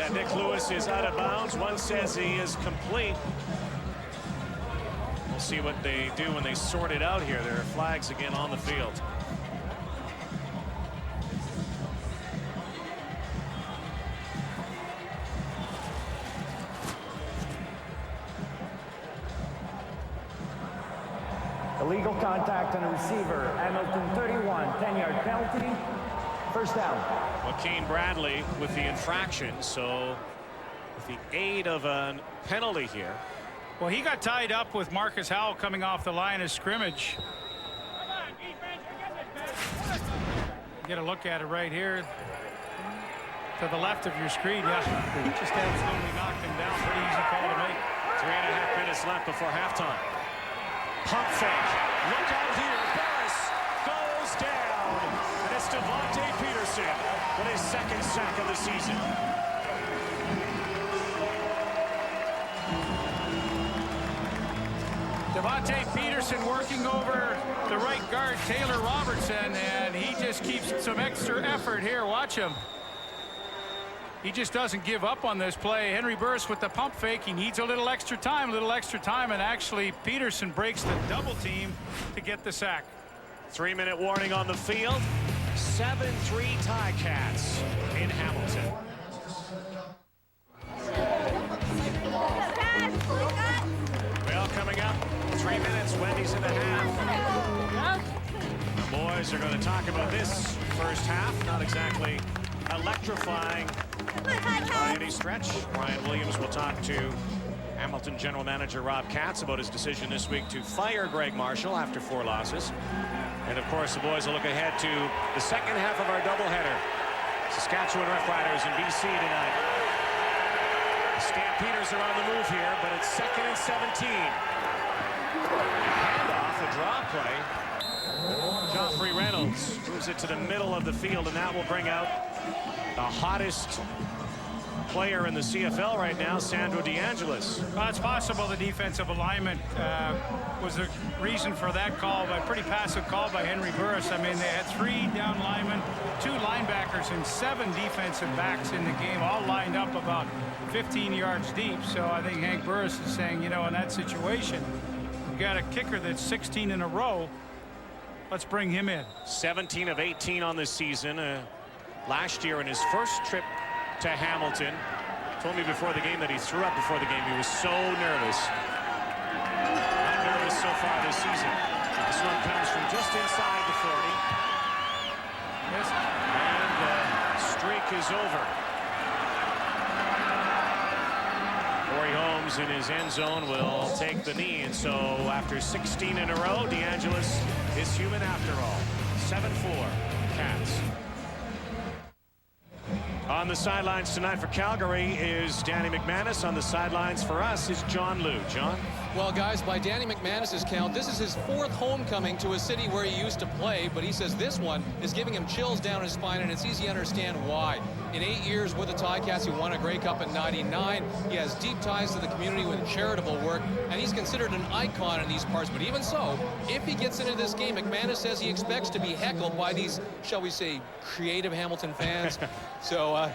that Nick Lewis is out of bounds. One says he is complete. We'll see what they do when they sort it out here. There are flags again on the field. Illegal contact on a receiver. Hamilton 31, 10-yard penalty. First down. Joaquin Bradley with the infraction, so with the aid of a penalty here. Well, he got tied up with Marcus Howell coming off the line of scrimmage. Get a look at it right here. To the left of your screen, yeah. Just absolutely knocked him down. Pretty easy call to make. 3.5 minutes left before halftime. Pump fake. Look out here. Burris goes down. And it's Devontae Peterson with his 2nd sack of the season. Devontae Peterson working over the right guard, Taylor Robertson, and he just keeps some extra effort here. Watch him. He just doesn't give up on this play. Henry Burris with the pump fake. He needs a little extra time, and actually Peterson breaks the double team to get the sack. 3-minute warning on the field. 7-3 Ticats in Hamilton. Well, coming up, 3 minutes. Wendy's in the half. The boys are going to talk about this first half. Not exactly electrifying by any stretch. Ryan Williams will talk to Hamilton general manager Rob Katz about his decision this week to fire Greg Marshall after 4 losses. And of course, the boys will look ahead to the second half of our doubleheader. Saskatchewan Roughriders in BC tonight. The Stampeders are on the move here, but it's 2nd and 17. Handoff, a draw play. Joffrey Reynolds moves it to the middle of the field, and that will bring out the hottest player in the CFL right now, Sandro DeAngelis. Well, it's possible the defensive alignment was the reason for that call, but pretty passive call by Henry Burris. I mean, they had 3 down linemen, 2 linebackers, and 7 defensive backs in the game, all lined up about 15 yards deep. So I think Hank Burris is saying, you know, in that situation, you got a kicker that's 16 in a row. Let's bring him in. 17 of 18 on this season. Last year in his first trip to Hamilton, told me before the game that he threw up before the game. He was so nervous. Not nervous so far this season. This one comes from just inside the 40. Yes. And the streak is over. Corey Holmes in his end zone will take the knee, and so after 16 in a row, DeAngelis is human after all. 7-4 Cats. On the sidelines tonight for Calgary is Danny McManus. On the sidelines for us is John Liu. John? Well, guys, by Danny McManus's count, this is his 4th homecoming to a city where he used to play, but he says this one is giving him chills down his spine, and it's easy to understand why. In 8 years with the Ticats, he won a Grey Cup in '99. He has deep ties to the community with charitable work, and he's considered an icon in these parts. But even so, if he gets into this game, McManus says he expects to be heckled by these, shall we say, creative Hamilton fans. So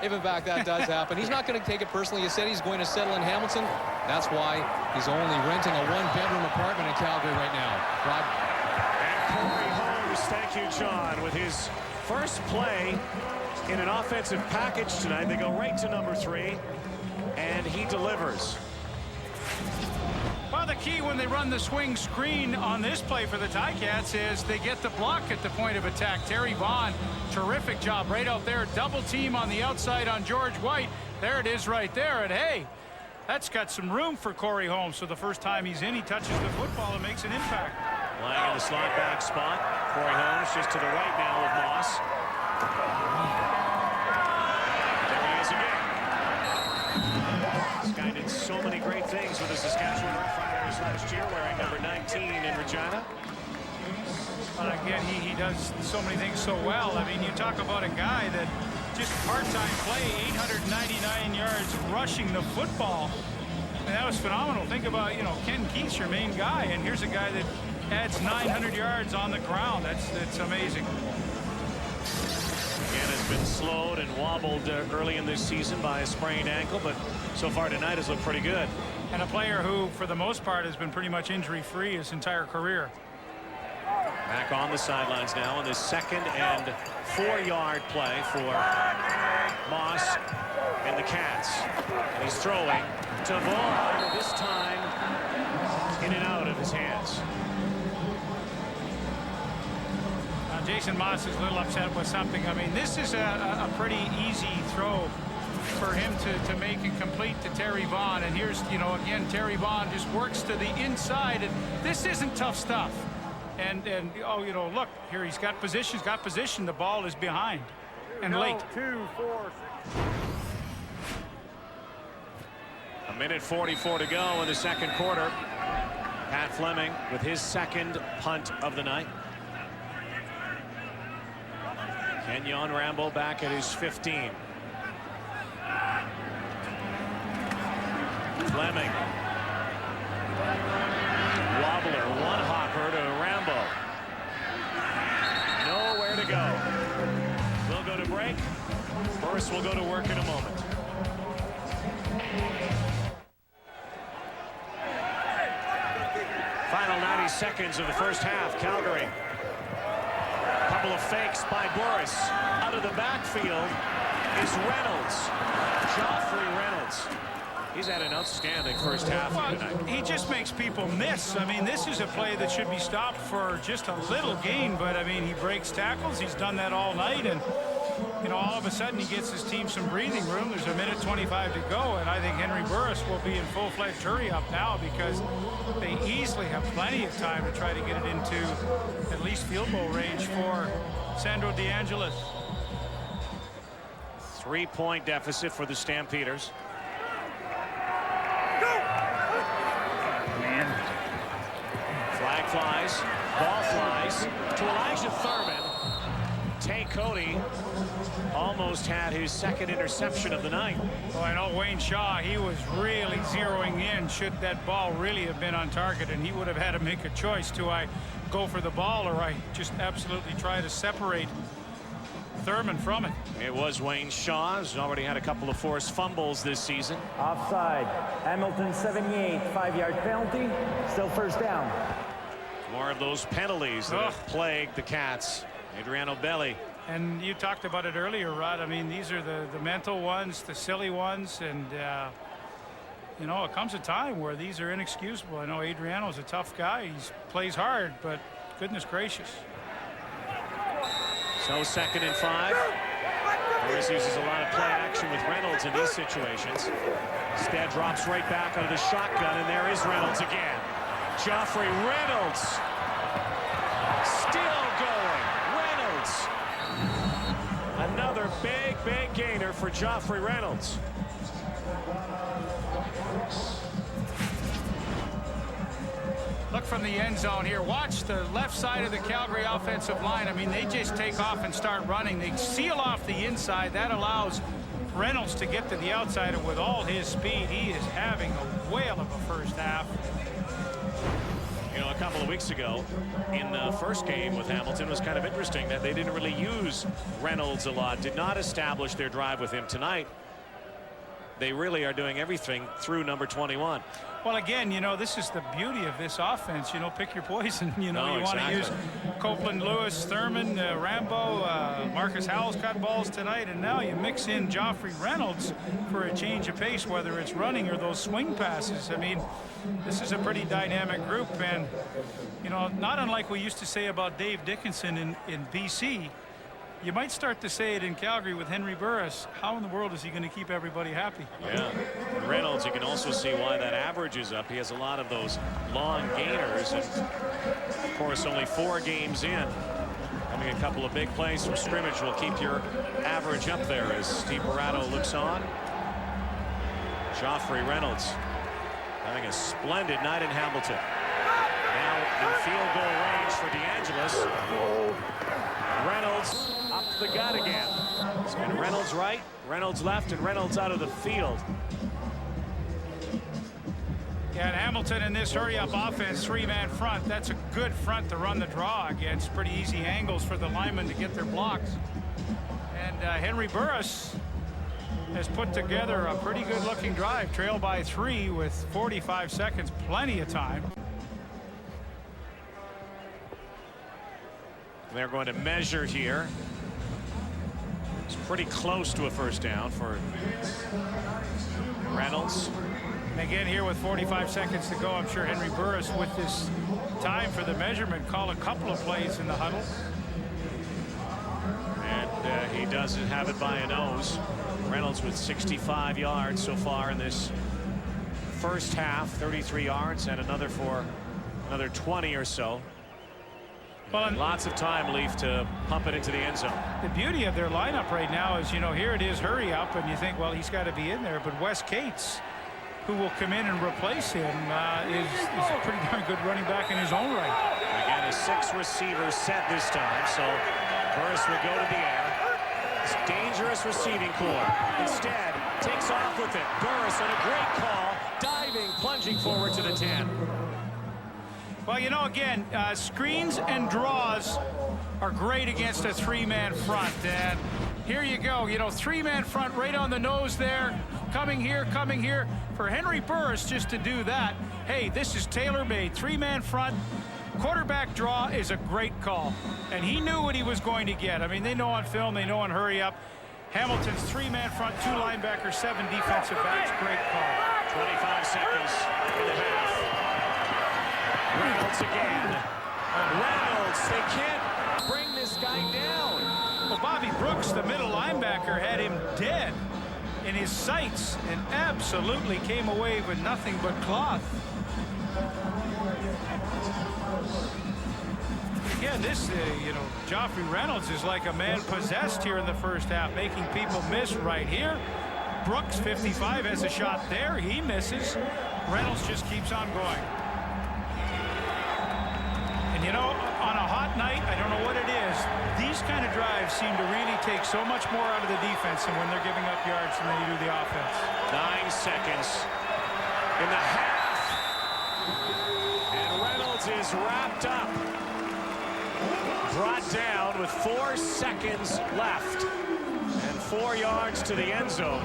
if in fact that does happen, he's not going to take it personally. He said he's going to settle in Hamilton. That's why he's only renting a 1-bedroom apartment in Calgary right now. Rod? And Corey Holmes, thank you, John, with his first play in an offensive package tonight. They go right to number 3, and he delivers. Well, the key when they run the swing screen on this play for the Ticats is they get the block at the point of attack. Terry Vaughn, terrific job right out there. Double team on the outside on George White. There it is right there. And hey, that's got some room for Corey Holmes. So the first time he's in, he touches the football and makes an impact. Lying in the slot back spot. Corey Holmes just to the right now of Moss. There he is again. This guy did so many great things with the Saskatchewan Roughriders last year, wearing number 19 in Regina. But again, he does so many things so well. I mean, you talk about a guy that just part-time play, 899 yards rushing the football. And that was phenomenal. Think about, you know, Ken Keith's your main guy, and here's a guy that adds 900 yards on the ground. That's amazing. Again, has been slowed and wobbled early in this season by a sprained ankle, but so far tonight has looked pretty good. And a player who, for the most part, has been pretty much injury-free his entire career. Back on the sidelines now on this 2nd and 4-yard play for Moss and the Cats. And he's throwing to Vaughn, this time in and out of his hands. Jason Moss is a little upset with something. I mean, this is a pretty easy throw for him to make and complete to Terry Vaughn. And here's, you know, again, Terry Vaughn just works to the inside. And this isn't tough stuff. And oh, you know, look, here he's got position. The ball is behind and late. 2-4. A minute 44 to go in the 2nd quarter. Pat Fleming with his 2nd punt of the night. Kenyon Rambo back at his 15. Fleming. Wobbler, one hopper to Rambo. Nowhere to go. We'll go to break. Burris will go to work in a moment. Final 90 seconds of the first half. Calgary. Couple of fakes by Burris. Out of the backfield is Reynolds. Joffrey Reynolds. He's had an outstanding first half tonight. He just makes people miss. I mean, this is a play that should be stopped for just a little gain, but I mean, he breaks tackles. He's done that all night, and you know, all of a sudden he gets his team some breathing room. There's a minute 25 to go, and I think Henry Burris will be in full-fledged hurry-up now because they easily have plenty of time to try to get it into at least field goal range for Sandro DeAngelis. 3-point deficit for the Stampeders. flies. Ball flies to Elijah Thurman. Tay Cody almost had his second interception of the night. Well, I know Wayne Shaw, he was really zeroing in should that ball really have been on target, and he would have had to make a choice. Do I go for the ball or I just absolutely try to separate Thurman from it? It was Wayne Shaw, who's already had a couple of forced fumbles this season. Offside. Hamilton 78, 5-yard penalty. Still first down. More of those penalties that have plagued the Cats. Adriano Belli. And you talked about it earlier, Rod. I mean, these are the mental ones, the silly ones, and you know, it comes a time where these are inexcusable. I know Adriano's a tough guy. He plays hard, but goodness gracious. So 2nd and 5. Burris uses a lot of play action with Reynolds in these situations. Stead drops right back out of the shotgun, and there is Reynolds again. Joffrey Reynolds still going. Reynolds. Another big gainer for Joffrey Reynolds. Look from the end zone here. Watch the left side of the Calgary offensive line. I mean, they just take off and start running. They seal off the inside. That allows Reynolds to get to the outside, and with all his speed, he is having a whale of a first half. You know, a couple of weeks ago in the first game with Hamilton, it was kind of interesting that they didn't really use Reynolds a lot, did not establish their drive with him. Tonight they really are doing everything through number 21. Well, again, you know, this is the beauty of this offense. You know, pick your poison. You know, you want to use Copeland, Lewis, Thurman, Rambo, Marcus Howell's cut balls tonight, and now you mix in Joffrey Reynolds for a change of pace, whether it's running or those swing passes. I mean, this is a pretty dynamic group, and you know, not unlike we used to say about Dave Dickinson in BC. You might start to say it in Calgary with Henry Burris. How in the world is he going to keep everybody happy? Yeah. And Reynolds, you can also see why that average is up. He has a lot of those long gainers. And of course, only 4 games in. Having a couple of big plays from scrimmage will keep your average up there as Steve Barato looks on. Joffrey Reynolds having a splendid night in Hamilton. Now in field goal range for DeAngelis. Reynolds up the gut again. And Reynolds right, Reynolds left, and Reynolds out of the field. Yeah, and Hamilton in this hurry-up offense, 3-man front. That's a good front to run the draw against. Pretty easy angles for the linemen to get their blocks. And Henry Burris has put together a pretty good-looking drive. Trail by 3 with 45 seconds, plenty of time. They're going to measure here. It's pretty close to a first down for Reynolds. And again, here with 45 seconds to go, I'm sure Henry Burris, with this time for the measurement, called a couple of plays in the huddle. And he doesn't have it by a nose. Reynolds with 65 yards so far in this first half, 33 yards, and another for another 20 or so. Well, and lots of time left to pump it into the end zone. The beauty of their lineup right now is, you know, here it is, hurry up, and you think, well, he's got to be in there. But Wes Cates, who will come in and replace him, is a pretty darn good running back in his own right. Again, a 6-receiver set this time, so Burris will go to the air. It's dangerous receiving core. Instead, takes off with it. Burris on a great call, diving, plunging forward to the 10. Well, you know, again, screens and draws are great against a 3-man front. And here you go, you know, 3-man front right on the nose there. Coming here. For Henry Burris just to do that, hey, this is tailor-made. 3-man front, quarterback draw is a great call. And he knew what he was going to get. I mean, they know on film, they know on hurry up. Hamilton's 3-man front, 2 linebackers, 7 defensive backs. Great call. 25 seconds in the half. Reynolds again. Reynolds, they can't bring this guy down. Well, Bobby Brooks, the middle linebacker, had him dead in his sights and absolutely came away with nothing but cloth. Again, this, you know, Joffrey Reynolds is like a man possessed here in the first half, making people miss right here. Brooks, 55, has a shot there. He misses. Reynolds just keeps on going. And, you know, on a hot night, I don't know what it is, these kind of drives seem to really take so much more out of the defense than when they're giving up yards than they do the offense. 9 seconds in the half. And Reynolds is wrapped up. Brought down with 4 seconds left. And 4 yards to the end zone.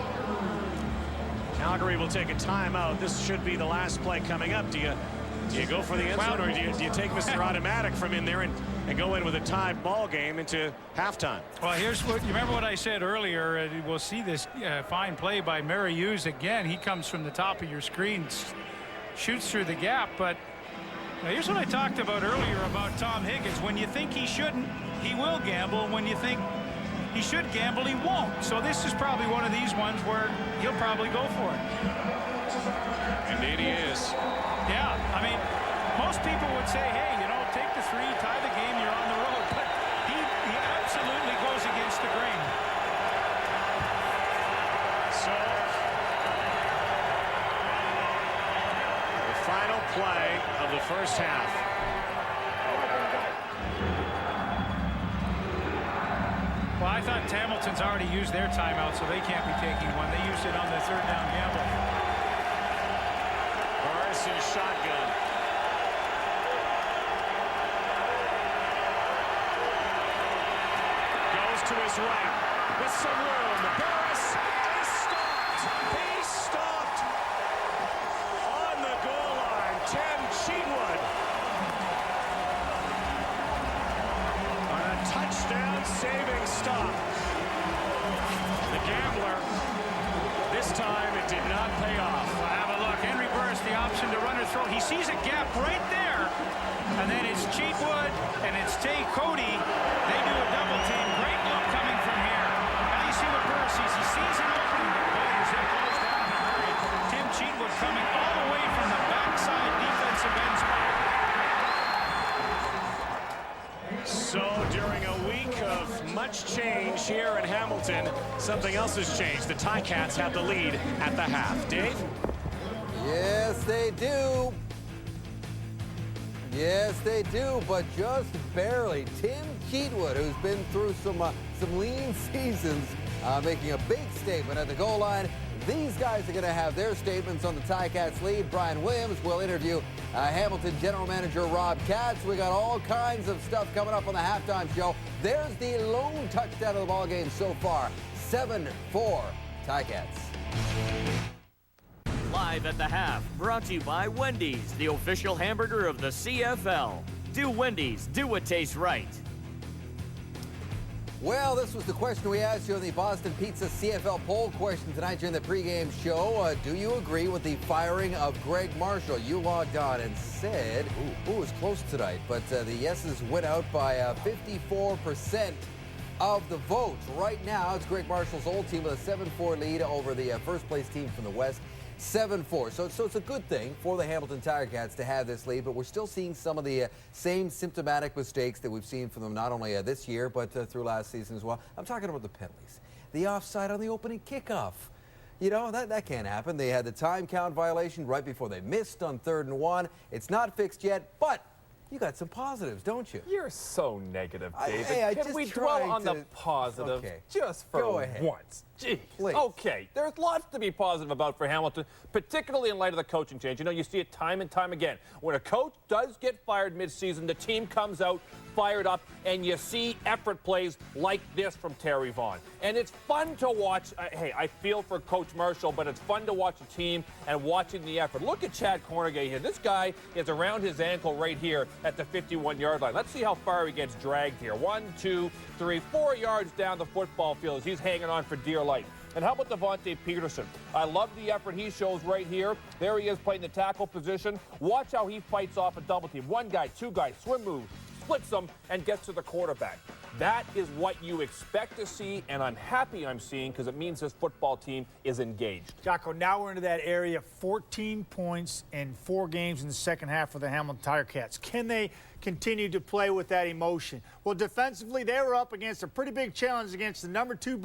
Calgary will take a timeout. This should be the last play coming up. Do you go for the end zone, or do you take Mr. Automatic from in there and go in with a tied ball game into halftime? Well, here's what you remember what I said earlier. We'll see this fine play by Mary Hughes again. He comes from the top of your screen, shoots through the gap. But here's what I talked about earlier about Tom Higgins. When you think he shouldn't, he will gamble. And when you think he should gamble, he won't. So this is probably one of these ones where he'll probably go for it. Indeed he is. Yeah, I mean, most people would say, hey, you know, take the 3, tie the game, you're on the road. But he absolutely goes against the grain. So, the final play of the first half. Well, I thought Hamilton's already used their timeout, so they can't be taking one. They used it on the 3rd down gamble. Burris in shotgun. Goes to his right with some room. Burris is stopped. He's stopped on the goal line. Tim Cheatwood on a touchdown-saving stop. The gambler, this time it did not pay off. Well, have a look. Henry Burris, the option to run or throw. He sees a gap right there. And then it's Cheatwood and it's Tay Cody. They do a double team. Great look coming from here. Now you see what Burris sees. He sees an opening. Boy, his head goes down in a hurry. Tim Cheatwood coming all the way from the backside defensive end spot. So during a week of much change here in Hamilton, something else has changed. The Ticats have the lead at the half. Dave? Yes, they do. Yes, they do, but just barely. Tim Cheatwood, who's been through some lean seasons, making a big statement at the goal line. These guys are going to have their statements on the Ticats lead. Brian Williams will interview Hamilton General Manager Rob Katz. We got all kinds of stuff coming up on the halftime show. There's the lone touchdown of the ball game so far. 7-4 Ticats. Live at the half, brought to you by Wendy's, the official hamburger of the CFL. Do Wendy's, do what tastes right. Well, this was the question we asked you on the Boston Pizza CFL poll question tonight during the pregame show. Do you agree with the firing of Greg Marshall? You logged on and said, ooh, it was close tonight, but the yeses went out by 54% of the vote. Right now, it's Greg Marshall's old team with a 7-4 lead over the first-place team from the West. 7-4. So it's a good thing for the Hamilton Ticats to have this lead, but we're still seeing some of the same symptomatic mistakes that we've seen from them not only this year, but through last season as well. I'm talking about the penalties. The offside on the opening kickoff. You know, that can't happen. They had the time count violation right before they missed on 3rd and 1. It's not fixed yet, but you got some positives, don't you? You're so negative, David. Can we just dwell tried on the to- positive Okay. just for Go ahead. once? Jeez. Please. Okay, there's lots to be positive about for Hamilton, particularly in light of the coaching change. You know, you see it time and time again. When a coach does get fired midseason, the team comes out fired up, and you see effort plays like this from Terry Vaughn. And it's fun to watch. Hey, I feel for Coach Marshall, but it's fun to watch a team and watching the effort. Look at Chad Cornegay here. This guy is around his ankle right here at the 51-yard line. Let's see how far he gets dragged here. 1, 2, 3, 4 yards down the football field as he's hanging on for dear life. And how about Devontae Peterson? I love the effort he shows right here. There he is playing the tackle position. Watch how he fights off a double team. One guy, two guys, swim move, splits them, and gets to the quarterback. That is what you expect to see, and I'm happy I'm seeing because it means this football team is engaged. Jocko, now we're into that area. 14 points in 4 games in the second half for the Hamilton Ticats. Can they continue to play with that emotion? Well, defensively, they were up against a pretty big challenge against the number 2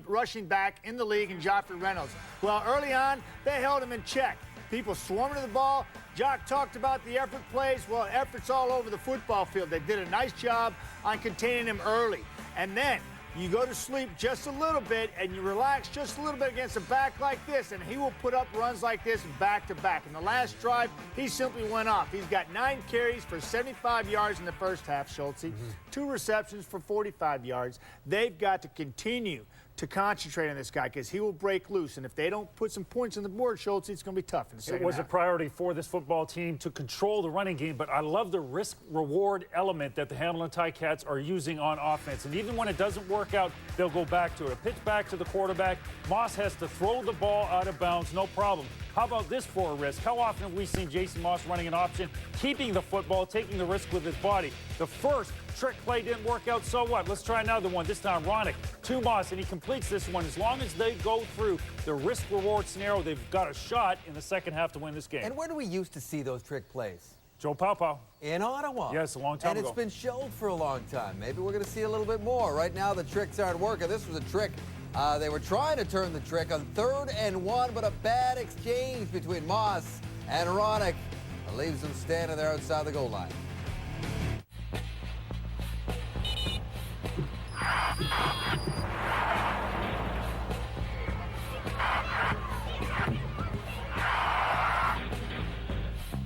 rushing back in the league in Joffrey Reynolds. Well, early on, they held him in check. People swarming to the ball. Jock talked about the effort plays. Well, effort's all over the football field. They did a nice job on containing him early. And then you go to sleep just a little bit and you relax just a little bit against a back like this, and he will put up runs like this back to back. In the last drive, he simply went off. He's got 9 carries for 75 yards in the first half, Schultz. 2 receptions for 45 yards. They've got to continue to concentrate on this guy because he will break loose. And if they don't put some points on the board, Schultz, it's going to be tough in the second half. It was a priority for this football team to control the running game, but I love the risk-reward element that the Hamilton Ticats are using on offense. And even when it doesn't work out, they'll go back to it. A pitch back to the quarterback. Moss has to throw the ball out of bounds, no problem. How about this for a risk? How often have we seen Jason Moss running an option, keeping the football, taking the risk with his body? The first trick play didn't work out, so what? Let's try another one. This time, Ronick to Moss, and he completes this one. As long as they go through the risk-reward scenario, they've got a shot in the second half to win this game. And where do we used to see those trick plays? Joe Paupaou. In Ottawa. Yes, a long time ago. And it's been showed for a long time. Maybe we're going to see a little bit more. Right now, the tricks aren't working. This was a trick. They were trying to turn the trick on 3rd and 1, but a bad exchange between Moss and Ronick leaves them standing there outside the goal line.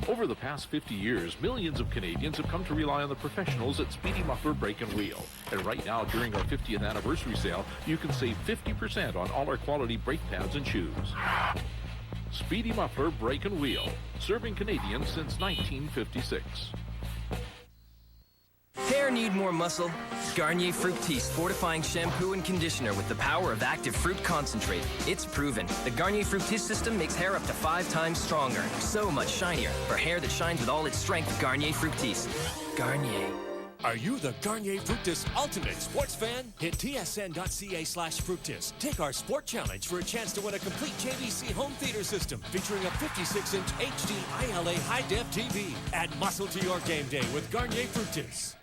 Over the past 50 years, millions of Canadians have come to rely on the professionals at Speedy Muffler Brake and Wheel. And right now, during our 50th anniversary sale, you can save 50% on all our quality brake pads and shoes. Speedy Muffler Brake and Wheel, serving Canadians since 1956. Hair need more muscle? Garnier Fructis fortifying shampoo and conditioner with the power of active fruit concentrate. It's proven. The Garnier Fructis system makes hair up to 5 times stronger. So much shinier. For hair that shines with all its strength, Garnier Fructis. Garnier. Are you the Garnier Fructis Ultimate Sports fan? Hit tsn.ca/Fructis. Take our Sport Challenge for a chance to win a complete JVC home theater system featuring a 56-inch HD ILA high-def TV. Add muscle to your game day with Garnier Fructis.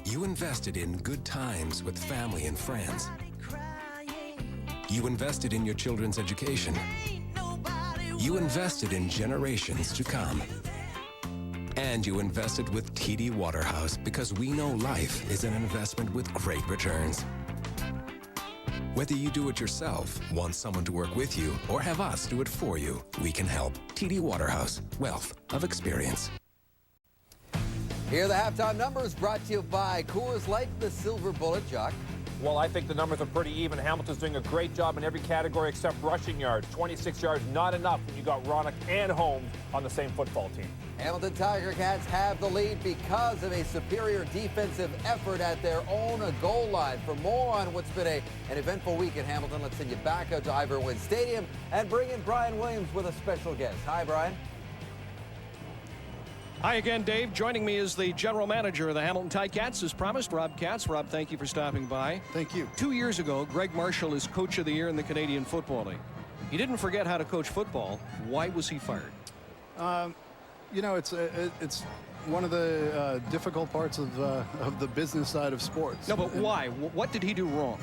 You invested in good times with family and friends. You invested in your children's education. You invested in generations to come. And you invested with TD Waterhouse because we know life is an investment with great returns. Whether you do it yourself, want someone to work with you, or have us do it for you, we can help. TD Waterhouse, wealth of experience. Here are the halftime numbers brought to you by Coors Light, the Silver Bullet. Jock. Well, I think the numbers are pretty even. Hamilton's doing a great job in every category except rushing yards. 26 yards, not enough when you got Ronick and Holmes on the same football team. Hamilton Tiger Cats have the lead because of a superior defensive effort at their own goal line. For more on what's been an eventful week in Hamilton, let's send you back out to Ivor Wynne Stadium and bring in Brian Williams with a special guest. Hi, Brian. Hi again, Dave. Joining me is the general manager of the Hamilton Ticats, as promised, Rob Katz. Rob, thank you for stopping by. Thank you. 2 years ago, Greg Marshall is Coach of the Year in the Canadian Football League. He didn't forget how to coach football. Why was he fired? You know, it's one of the difficult parts of the business side of sports. No, but why? What did he do wrong?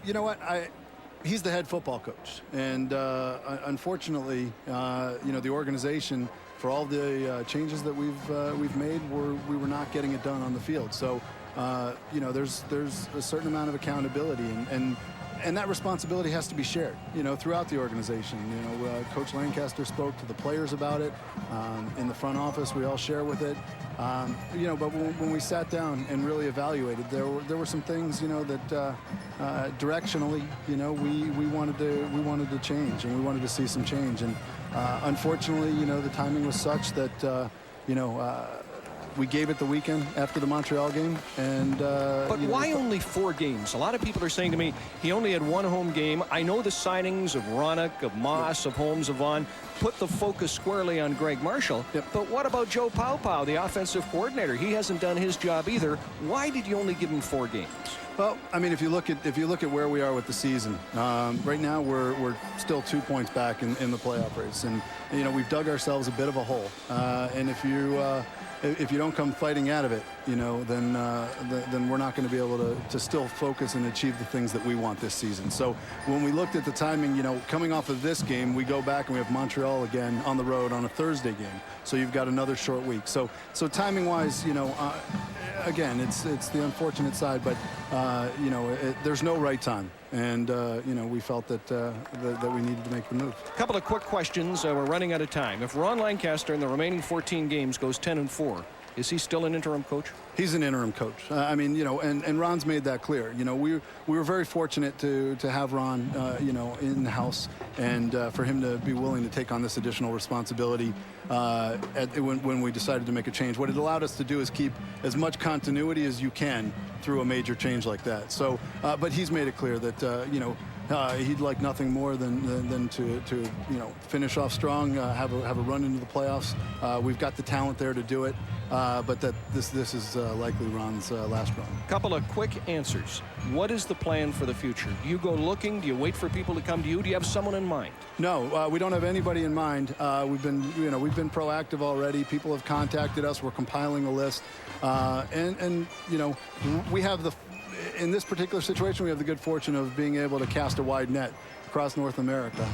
You know what? He's the head football coach, and unfortunately, you know, the organization, for all the changes that we've made, we were not getting it done on the field. So, you know, there's a certain amount of accountability, and that responsibility has to be shared, you know, throughout the organization. You know, Coach Lancaster spoke to the players about it. In the front office, we all share with it. You know, but when we sat down and really evaluated, there were some things, you know, that directionally, you know, we wanted to change, and we wanted to see some change. And unfortunately, you know, the timing was such that, you know, we gave it the weekend after the Montreal game. And but why only 4 games? A lot of people are saying to me he only had 1 home game. I know the signings of Ronick, of Moss, of Holmes, of Vaughn put the focus squarely on Greg Marshall. But what about Joe Paopao, the offensive coordinator? He hasn't done his job either. Why did you only give him 4 games? Well, I mean, if you look at where we are with the season, right now we're still 2 points back in the playoff race, and we've dug ourselves a bit of a hole. And if you don't come fighting out of it, then we're not going to be able to still focus and achieve the things that we want this season. So when we looked at the timing, coming off of this game, we go back and we have Montreal again on the road on a Thursday game. So you've got another short week. So timing-wise, again, it's the unfortunate side, but there's no right time, and we felt that we needed to make the move. A couple of quick questions. We're running out of time. If Ron Lancaster in the remaining 14 games goes 10-4, is he still an interim coach? He's an interim coach. And Ron's made that clear. We were very fortunate to have Ron, in the house, and for him to be willing to take on this additional responsibility when we decided to make a change. What it allowed us to do is keep as much continuity as you can through a major change like that. So, but he's made it clear that he'd like nothing more than to finish off strong, have a run into the playoffs. We've got the talent there to do it, but that this is likely Ron's last run. Couple of quick answers. What is the plan for the future? Do you go looking? Do you wait for people to come to you? Do you have someone in mind? No, we don't have anybody in mind. We've been proactive already. People have contacted us. We're compiling a list, and we have in this particular situation, we have the good fortune of being able to cast a wide net across North America,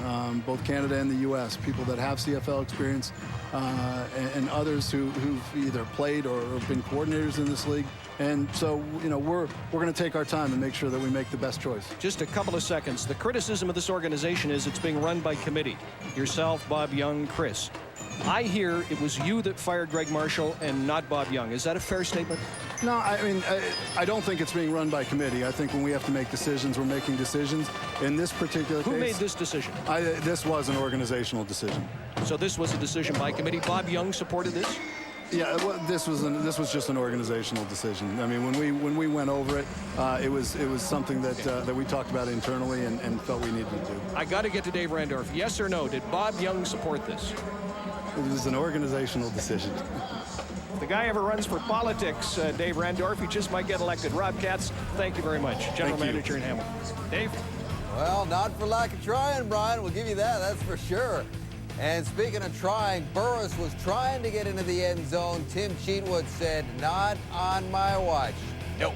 both Canada and the U.S., people that have CFL experience and others who've either played or have been coordinators in this league. And so, we're going to take our time and make sure that we make the best choice. Just a couple of seconds. The criticism of this organization is it's being run by committee. Yourself, Bob Young, Chris. I hear it was you that fired Greg Marshall and not Bob Young. Is that a fair statement? No, I don't think it's being run by committee. I think when we have to make decisions, we're making decisions. In this particular case... Who made this decision? This was an organizational decision. So this was a decision by committee. Bob Young supported this? Yeah, well, this was just an organizational decision. I mean, when we went over it, it was something that we talked about internally and felt we needed to do. I got to get to Dave Randorf. Yes or no? Did Bob Young support this? It was an organizational decision. If the guy ever runs for politics, Dave Randorf, he just might get elected. Rob Katz, thank you very much. General Manager in Hamilton. Dave? Well, not for lack of trying, Brian. We'll give you that's for sure. And speaking of trying, Burris was trying to get into the end zone. Tim Cheatwood said, not on my watch. Nope.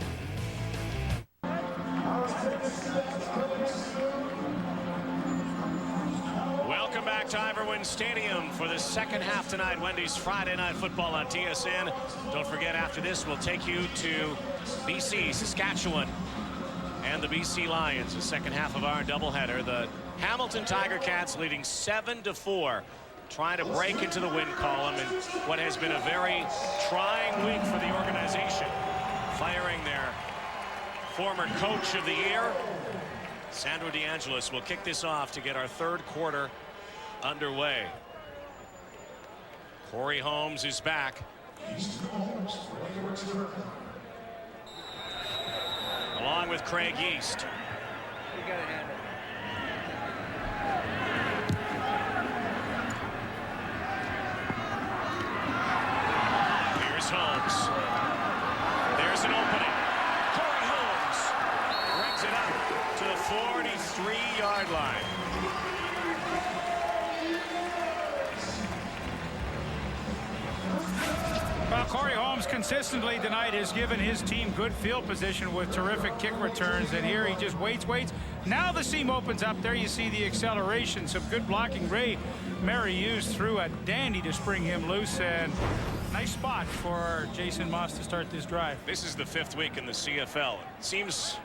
Welcome back to Iverwin Stadium for the second half tonight. Wendy's Friday Night Football on TSN. Don't forget, after this, we'll take you to BC, Saskatchewan, and the BC Lions, the second half of our doubleheader. The Hamilton Tiger Cats leading 7-4, trying to break into the win column in what has been a very trying week for the organization. Firing their former coach of the year. Sandro DeAngelis will kick this off to get our third quarter underway. Corey Holmes is back. Along with Craig Yeast. You got to handle it. Here's Holmes. There's an opening. Corey Holmes brings it up to the 43-yard line. Well, Corey Holmes consistently tonight has given his team good field position with terrific kick returns, and here he just waits. Now the seam opens up. There you see the acceleration. Some good blocking. Ray Mary used through a dandy to spring him loose, and nice spot for Jason Moss to start this drive. This is the 5th week in the CFL. It seems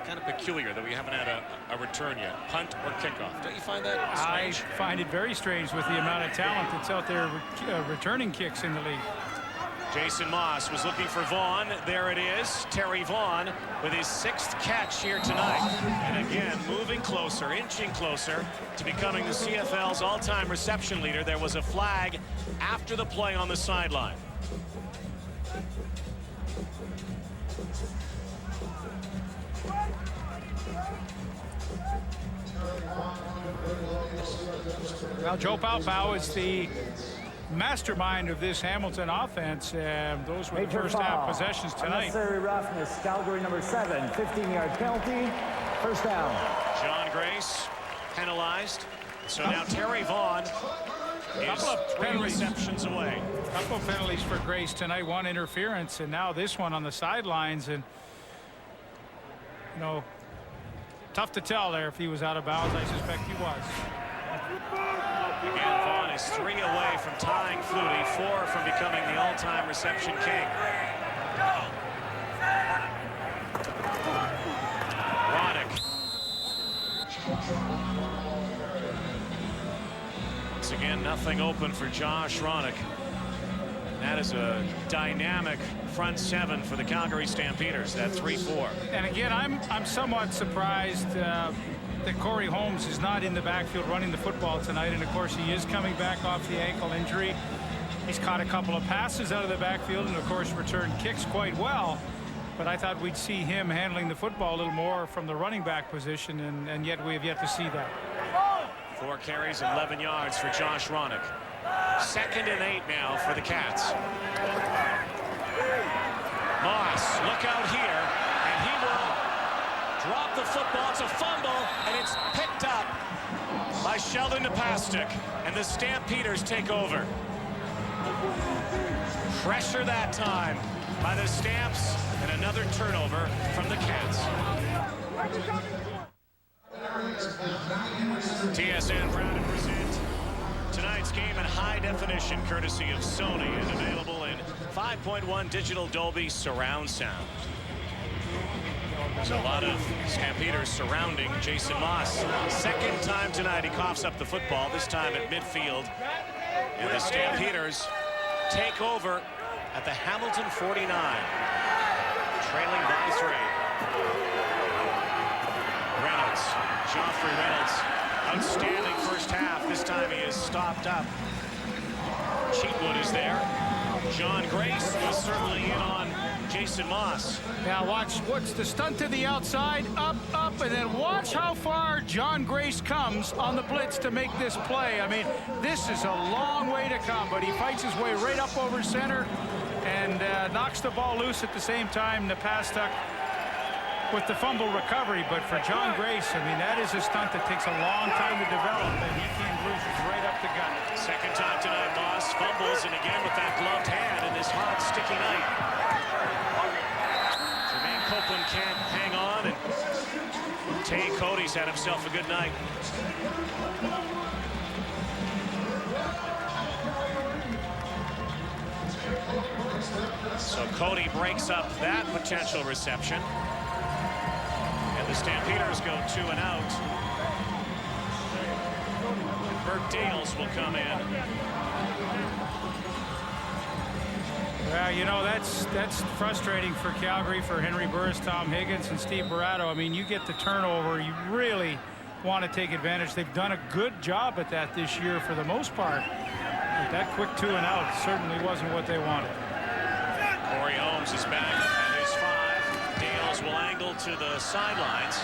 kind of peculiar that we haven't had a return yet, punt or kickoff. Don't you find that strange? I find it very strange with the amount of talent that's out there returning kicks in the league. Jason Moss was looking for Vaughn. There it is. Terry Vaughn with his 6th catch here tonight. And again, moving closer, inching closer to becoming the CFL's all-time reception leader. There was a flag after the play on the sideline. Well, Joe Paopao is the mastermind of this Hamilton offense. Those were the first half possessions tonight. Unnecessary roughness. Calgary number 7, 15-yard penalty. First down. John Grace penalized. So now Terry Vaughn is 3 receptions away. A couple of penalties for Grace tonight. One interference, and now this one on the sidelines. And you know, tough to tell there if he was out of bounds. I suspect he was. Again, Vaughn is 3 away from tying Flutie, 4 from becoming the all-time reception king. Ronick. Once again, nothing open for Josh Ronick. That is a dynamic front 7 for the Calgary Stampeders. That 3-4. And again, I'm somewhat surprised that Corey Holmes is not in the backfield running the football tonight. And of course, he is coming back off the ankle injury. He's caught a couple of passes out of the backfield and of course returned kicks quite well. But I thought we'd see him handling the football a little more from the running back position, and yet we have yet to see that. 4 carries, 11 yards for Josh Ronick. 2nd and 8 now for the Cats. Moss, look out here, and he will drop the football. It's a fumble, and it's picked up by Sheldon Napastuk, and the Stampeders take over. Pressure that time by the Stamps, and another turnover from the Cats. TSN proud to present tonight's game in high definition, courtesy of Sony, and available in 5.1 digital Dolby surround sound. There's a lot of Stampeders surrounding Jason Moss. 2nd time tonight he coughs up the football, this time at midfield. And the Stampeders take over at the Hamilton 49, trailing by 3. Reynolds, Joffrey Reynolds, outstanding first half. This time he is stopped up. Cheatwood is there. John Grace is certainly in on Jason Moss. Now watch the stunt to the outside, up, and then watch how far John Grace comes on the blitz to make this play. I mean, this is a long way to come, but he fights his way right up over center and knocks the ball loose at the same time. Napastuk with the fumble recovery, but for John Grace, I mean, that is a stunt that takes a long time to develop, and he came loose right up the gut. 2nd time tonight, Moss fumbles, and again with that gloved hand in this hot, sticky night. Jermaine Copeland can't hang on, and Tay Cody's had himself a good night. So Cody breaks up that potential reception. And the Stampeders go 2 and out. Bert Dales will come in. Well, you know, that's frustrating for Calgary, for Henry Burris, Tom Higgins, and Steve Barato. I mean, you get the turnover, you really want to take advantage. They've done a good job at that this year for the most part. But that quick 2 and out certainly wasn't what they wanted. Corey Holmes is back at his 5. Dales will angle to the sidelines.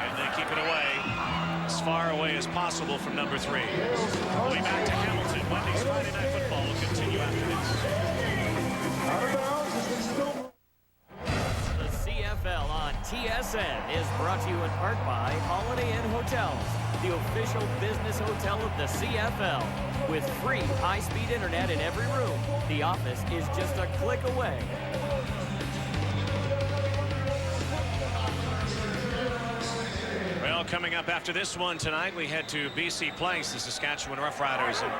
And they keep it away, as far away as possible from number 3. We'll be back to Hamilton. Monday's Friday Night Football will continue after this. The CFL on TSN is brought to you in part by Holiday Inn Hotels, the official business hotel of the CFL. With free high-speed internet in every room, the office is just a click away. Well, coming up after this one tonight, we head to BC Place. The Saskatchewan Roughriders and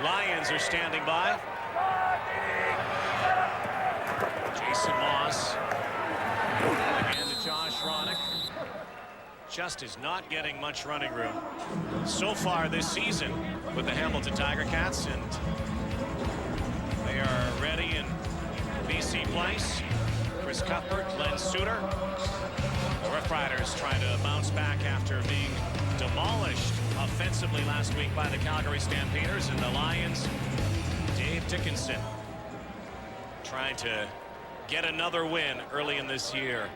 Lions are standing by. Jason Moss. Again to Josh Ronick. Just is not getting much running room so far this season with the Hamilton Tiger Cats, and they are ready in BC Place. Chris Cuthbert, Glenn Suter. The Rough Riders trying to bounce back after being demolished offensively last week by the Calgary Stampeders, and the Lions Dickinson trying to get another win early in this year.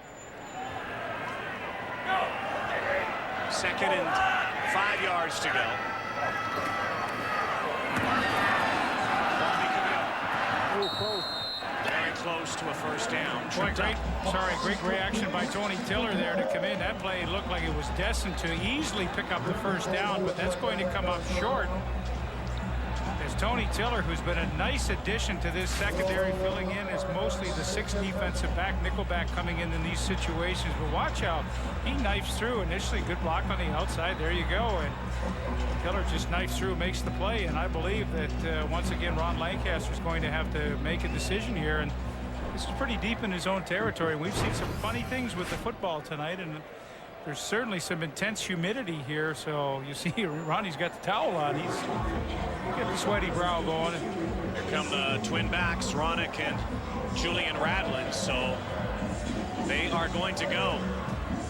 2nd and 5 yards to go. Very close to a first down. Boy, great reaction by Tony Tiller there to come in. That play looked like it was destined to easily pick up the first down, but that's going to come up short. As Tony Tiller, who's been a nice addition to this secondary, filling in as mostly the 6th defensive back, nickelback coming in these situations. But watch out, he knifes through initially. Good block on the outside. There you go. And Tiller just knifes through, makes the play. And I believe that once again, Ron Lancaster's going to have to make a decision here. And this is pretty deep in his own territory. We've seen some funny things with the football tonight, and there's certainly some intense humidity here. So you see Ronnie's got the towel on. He's getting the sweaty brow going. Here come the twin backs, Ronick and Julian Radlin. So they are going to go.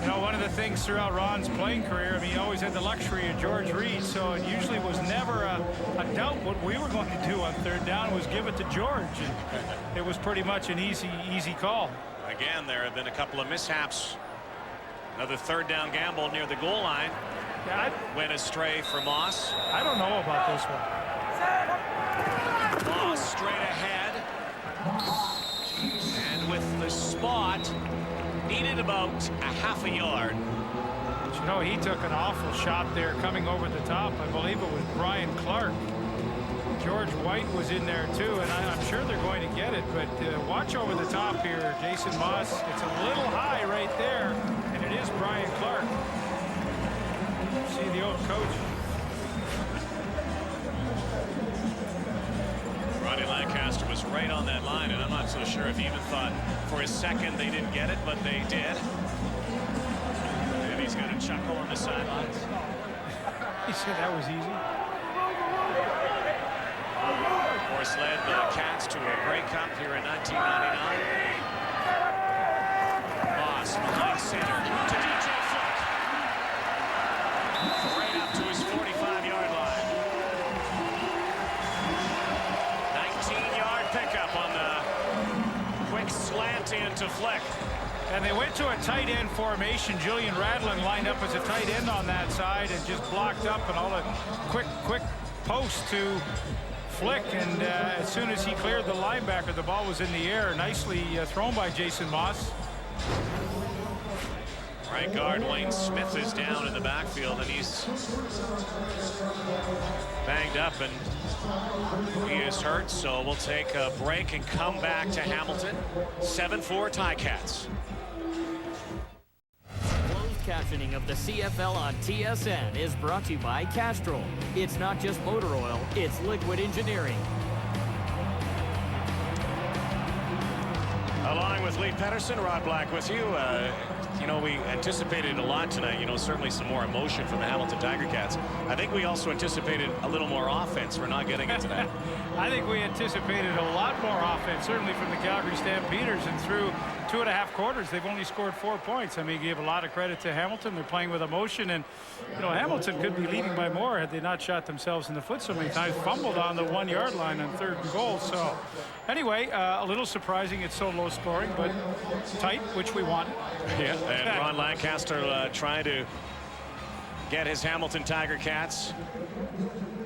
You know, one of the things throughout Ron's playing career, I mean, he always had the luxury of George Reed, so it usually was never a doubt what we were going to do on 3rd down was give it to George. And it was pretty much an easy call. Again, there have been a couple of mishaps. Another 3rd down gamble near the goal line. Yeah, went astray for Moss. I don't know about this one. Moss straight ahead. And with the spot, needed about a half a yard. But you know, he took an awful shot there coming over the top. I believe it was Brian Clark. George White was in there too, and I'm sure they're going to get it, but watch over the top here. Jason Moss, it's a little high right there, and it is Brian Clark. See the old coach. Ronnie Lancaster was right on that line, and I'm not so sure if he even thought for a second they didn't get it, but they did. And he's got a chuckle on the sidelines. He said that was easy. Of course, led the Cats to a Grey Cup here in 1999. Moss behind center to DJ Flick. Right up to his 45-yard line. 19-yard pickup on the quick slant into Flick. And they went to a tight end formation. Julian Radlin lined up as a tight end on that side and just blocked up, and all the quick post to Flick, and as soon as he cleared the linebacker, the ball was in the air. Nicely thrown by Jason Moss. Right guard Wayne Smith is down in the backfield, and he's banged up, and he is hurt. So we'll take a break and come back to Hamilton. 7-4 Ticats. Captioning of the CFL on TSN is brought to you by Castrol. It's not just motor oil, it's liquid engineering. Along with Lee Pedersen, Rod Black with you. You know, we anticipated a lot tonight. You know, certainly some more emotion from the Hamilton Tiger Cats. I think we also anticipated a little more offense. We're not getting it tonight. I think we anticipated a lot more offense, certainly from the Calgary Stampeders, and through 2.5 quarters, they've only scored 4 points. I mean, give a lot of credit to Hamilton. They're playing with emotion, and, you know, Hamilton could be leading by more had they not shot themselves in the foot so many times. Fumbled on the 1-yard line on 3rd and goal. So, anyway, a little surprising it's so low scoring, but tight, which we want. Yeah, and Ron Lancaster trying to get his Hamilton Tiger Cats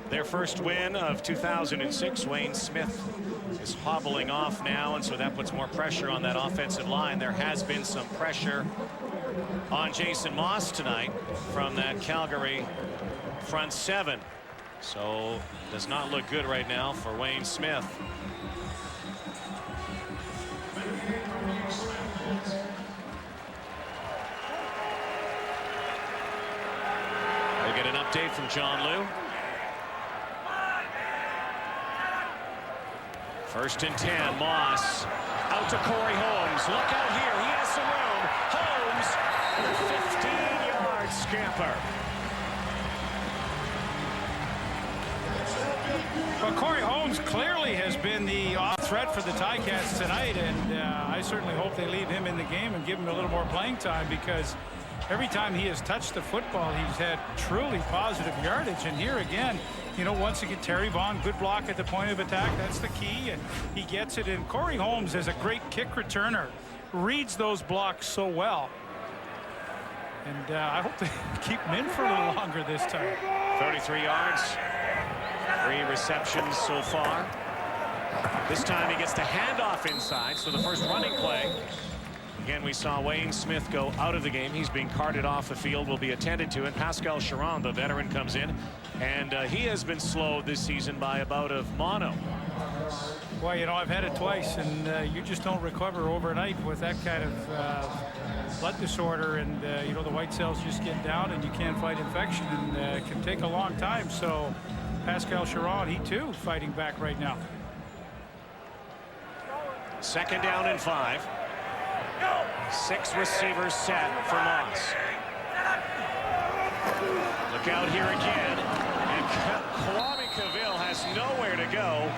their first win of 2006. Wayne Smith is hobbling off now, and so that puts more pressure on that offensive line. There has been some pressure on Jason Moss tonight from that Calgary front 7. So does not look good right now for Wayne Smith. We'll get an update from John Liu. 1st and 10, Moss out to Corey Holmes. Look out here, he has some room. Holmes, the 15-yard scamper. Well, Corey Holmes clearly has been the threat for the Ticats tonight, and I certainly hope they leave him in the game and give him a little more playing time, because every time he has touched the football, he's had truly positive yardage. And here again, you know, once again, Terry Vaughn, good block at the point of attack. That's the key, and he gets it in. Corey Holmes is a great kick returner, reads those blocks so well. And I hope they keep him in for a little longer this time. 33 yards, 3 receptions so far. This time he gets the handoff inside, so the first running play. Again, we saw Wayne Smith go out of the game. He's being carted off the field, will be attended to. And Pascal Charron, the veteran, comes in. And he has been slowed this season by a bout of mono. Well, you know, I've had it twice, and you just don't recover overnight with that kind of blood disorder. And, you know, the white cells just get down and you can't fight infection. And it can take a long time. So Pascal Charron, he too, fighting back right now. 2nd down and 5. 6 receivers set for Moss. Look out here again. And Kwame Cavill has nowhere to go.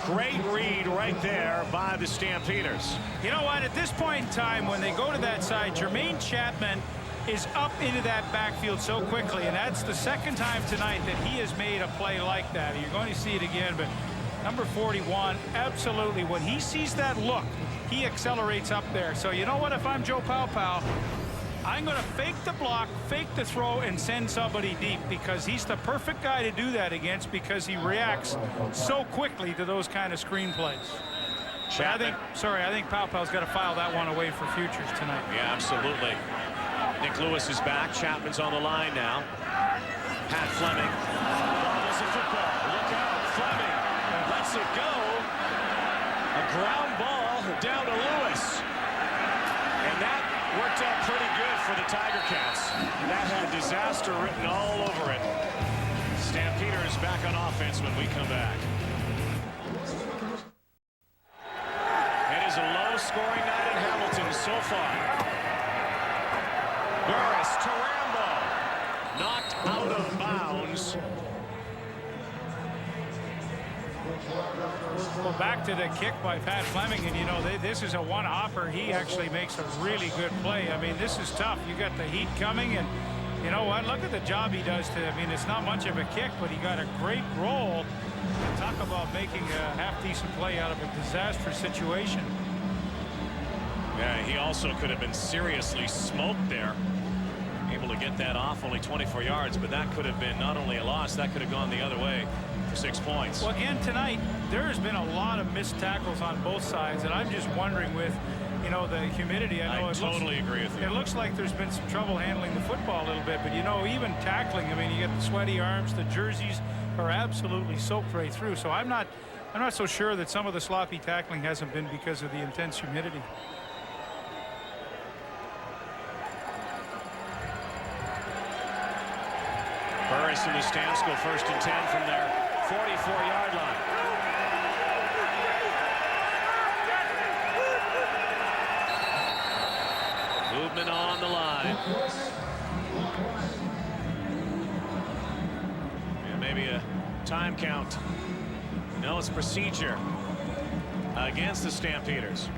Great read right there by the Stampeders. You know what? At this point in time, when they go to that side, Jermaine Chapman is up into that backfield so quickly. And that's the 2nd time tonight that he has made a play like that. You're going to see it again, but number 41, absolutely. When he sees that look, he accelerates up there. So you know what? If I'm Joe Paopao, I'm going to fake the block, fake the throw, and send somebody deep, because he's the perfect guy to do that against, because he reacts so quickly to those kind of screen plays. I think Paopau's got to file that one away for futures tonight. Yeah, absolutely. Nick Lewis is back. Chapman's on the line now. Pat Fleming. Ball is a football. Look out. Fleming lets it go. A ground ball down to Lewis. And that worked out pretty good for the Tiger Cats. That had disaster written all over it. Stampeders back on offense when we come back. It is a low-scoring night in Hamilton so far. Burris to Rambo. Knocked out of bounds. Well, back to the kick by Pat Fleming, and you know, this is a one-hopper. He actually makes a really good play. I mean, this is tough. You got the heat coming, and you know what? Look at the job he does to. I mean, it's not much of a kick, but he got a great roll. Talk about making a half-decent play out of a disastrous situation. Yeah, he also could have been seriously smoked there. Able to get that off, only 24 yards, but that could have been not only a loss, that could have gone the other way. 6 points. Well, again, tonight, there has been a lot of missed tackles on both sides, and I'm just wondering with, you know, the humidity. I totally agree with you. It looks like there's been some trouble handling the football a little bit, but, you know, even tackling, I mean, you get the sweaty arms, the jerseys are absolutely soaked right through. So I'm not so sure that some of the sloppy tackling hasn't been because of the intense humidity. Burris and the Stamps go 1st and 10 from their 44-yard line. Movement on the line. And maybe a time count. No, it's procedure against the Stampeders.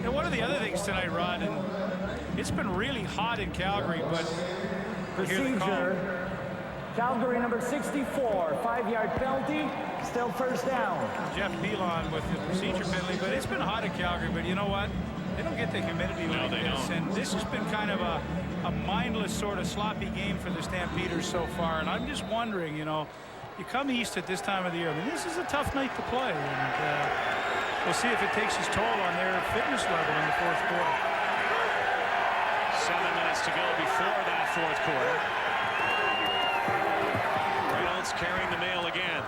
And one of the other things tonight, Rod, and it's been really hot in Calgary, but procedure. Calgary number 64, 5-yard penalty, still 1st down. Jeff Belon with the procedure penalty, but it's been hot in Calgary, but you know what? They don't get the humidity like this, and this has been kind of a mindless sort of sloppy game for the Stampeders so far, and I'm just wondering, you know, you come east at this time of the year, I mean, this is a tough night to play, and we'll see if it takes its toll on their fitness level in the 4th quarter. 7 minutes to go before that 4th quarter. Reynolds carrying the mail again.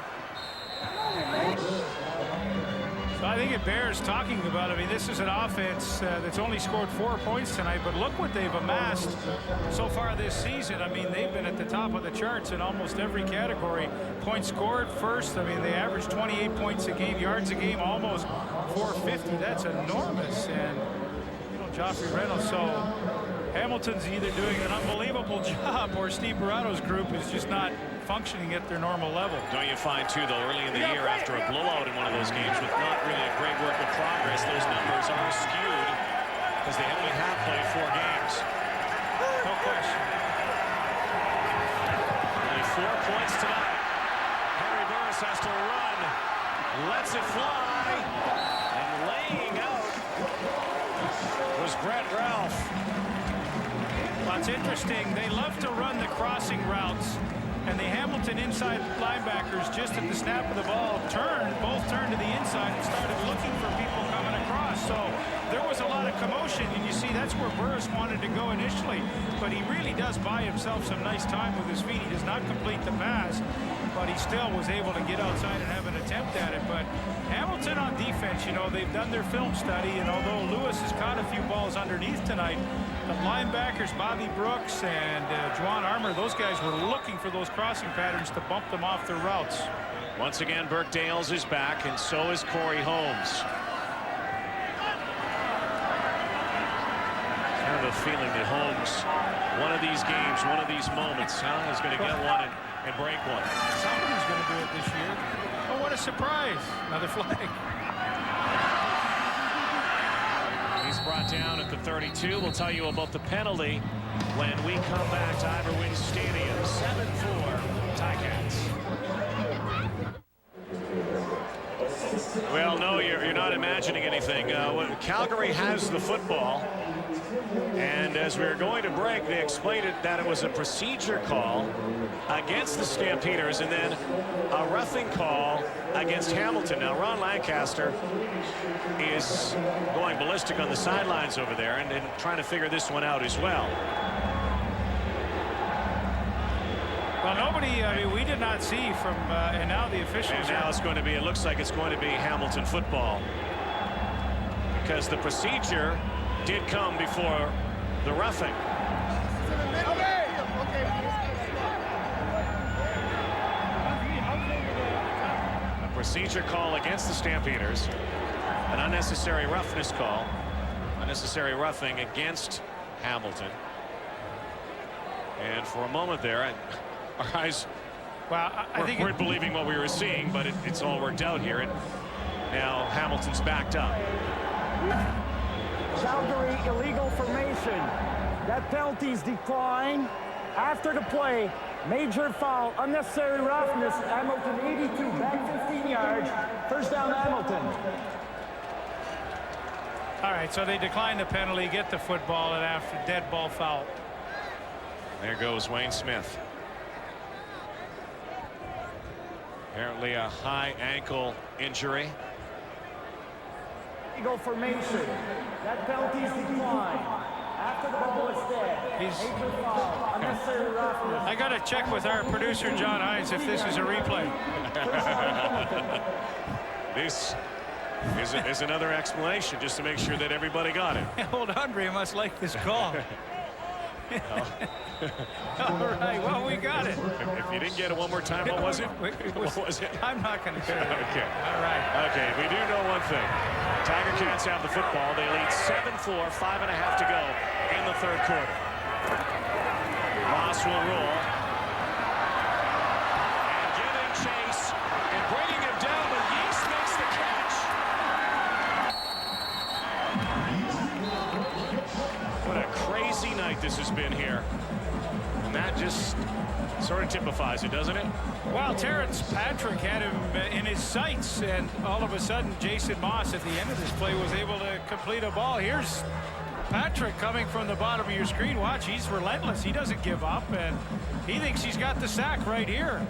So I think it bears talking about. I mean, this is an offense that's only scored 4 points tonight, but look what they've amassed so far this season. I mean, they've been at the top of the charts in almost every category. Points scored first. I mean, they average 28 points a game, yards a game, almost 450. That's enormous. And, you know, Joffrey Reynolds, so Hamilton's either doing an unbelievable job or Steve Barato's group is just not functioning at their normal level. Don't you find, too, though, early in the year after a blowout in one of those games with not really a great work of progress, those numbers are skewed because they only have played 4 games. No question. Only 4 points tonight. Harry Burris has to run. Lets it fly. And laying out was Brett Ralph. Well, it's interesting. They love to run the crossing routes. And the Hamilton inside linebackers, just at the snap of the ball, both turned to the inside and started looking for people coming across. So there was a lot of commotion, and you see that's where Burris wanted to go initially. But he really does buy himself some nice time with his feet. He does not complete the pass, but he still was able to get outside and have an attempt at it. But Hamilton on defense, you know, they've done their film study, and although Lewis has caught a few balls underneath tonight, the linebackers, Bobby Brooks and Juwan Armour, those guys were looking for those crossing patterns to bump them off their routes. Once again, Burke Dales is back, and so is Corey Holmes. Kind of a feeling that Holmes, one of these games, one of these moments, is going to get one and break one. Somebody's going to do it this year. Oh, what a surprise. Another flag. He's brought down at the 32. We'll tell you about the penalty when we come back to Iberwin Stadium. 7-4 Ticats. Well, no, you're not imagining anything. Calgary has the football. And as we were going to break, they explained that it was a procedure call against the Stampeders and then a roughing call against Hamilton. Now, Ron Lancaster is going ballistic on the sidelines over there and trying to figure this one out as well. Well, nobody, I mean, we did not see from, and now the officials. And now it's going to be, it looks like it's going to be Hamilton football. Because the procedure did come before the roughing. A procedure call against the Stampeders. An unnecessary roughness call. Unnecessary roughing against Hamilton. And for a moment there, our eyes weren't believing what we were seeing, but it's all worked out here. And now Hamilton's backed up. Calgary illegal formation. That penalty's declined. After the play, major foul, unnecessary roughness. Hamilton 82, back 15 yards. First down Hamilton. All right, so they decline the penalty, get the football, and after dead ball foul. There goes Wayne Smith. Apparently a high ankle injury. Illegal formation. That penalty's declined. After the ball is dead. Major foul, unnecessary roughness. I got to check with our producer, John Hines, if this is a replay. This is another explanation just to make sure that everybody got it. Old Andre must like this call. All right, well, we got it. If you didn't get it one more time, what was it? What was it? I'm not going to say it. Okay. All right. Okay, we do know one thing. Tiger Cats have the football. They lead 7-4, 5.5 to go in the third quarter. Moss will roll. And giving chase and bringing him down, but Yeast makes the catch. What a crazy night this has been here. And that just sort of typifies it, doesn't it? Well, Terrence Patrick had him in his sights, and all of a sudden, Jason Moss at the end of this play was able to complete a ball. Here's Patrick coming from the bottom of your screen. Watch, he's relentless. He doesn't give up, and he thinks he's got the sack right here.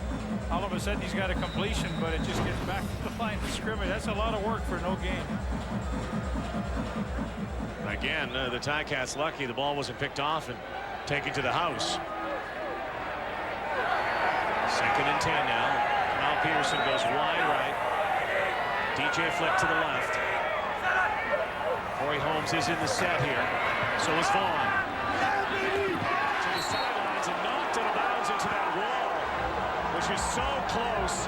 All of a sudden, he's got a completion, but it just gets back to the line of scrimmage. That's a lot of work for no gain. Again, the Ticats lucky the ball wasn't picked off and taken to the house. 2nd and 10 now. Kyle Peterson goes wide right. DJ Flick to the left. Corey Holmes is in the set here. So is Vaughn. To the sidelines and knocked out of bounds into that wall, which is so close.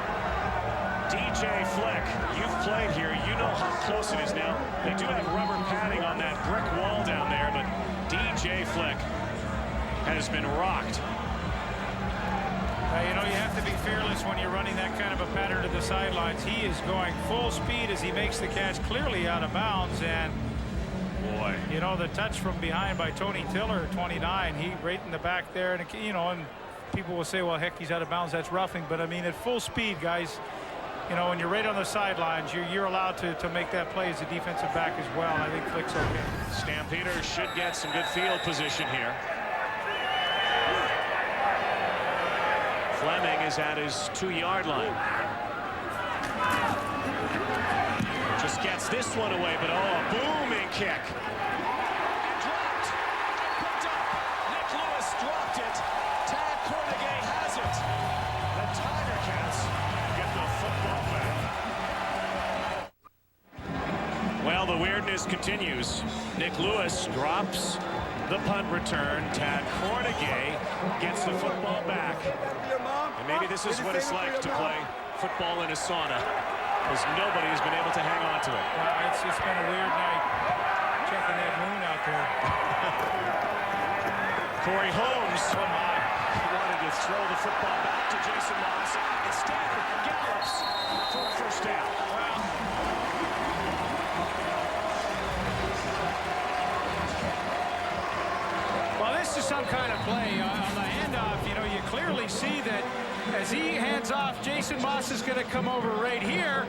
DJ Flick, you've played here. You know how close it is now. They do have rubber padding on that brick wall down there, but DJ Flick has been rocked. You know, you have to be fearless when you're running that kind of a pattern to the sidelines. He is going full speed as he makes the catch clearly out of bounds. And, boy, you know, the touch from behind by Tony Tiller, 29, he right in the back there. And, you know, and people will say, well, heck, he's out of bounds. That's roughing. But, I mean, at full speed, guys, you know, when you're right on the sidelines, you're allowed to make that play as a defensive back as well. And I think Flick's okay. Stampeders should get some good field position here. Fleming is at his 2-yard line. Just gets this one away, but oh, a booming kick. And dropped. And picked up. Nick Lewis dropped it. Tad Cornegay has it. The Tiger Cats get the football back. Well, the weirdness continues. Nick Lewis drops the punt return. Tad Cornegay gets the football back. And maybe this is what it's like to play football in a sauna, because nobody has been able to hang on to it. Well, it's been a weird night checking that moon out there. Corey Holmes wanted to throw the football back to Jason Moss. Instead, gallops for a first down. Well, this is some kind of play. On the handoff, you know, you clearly see that as he hands off, Jason Moss is going to come over right here,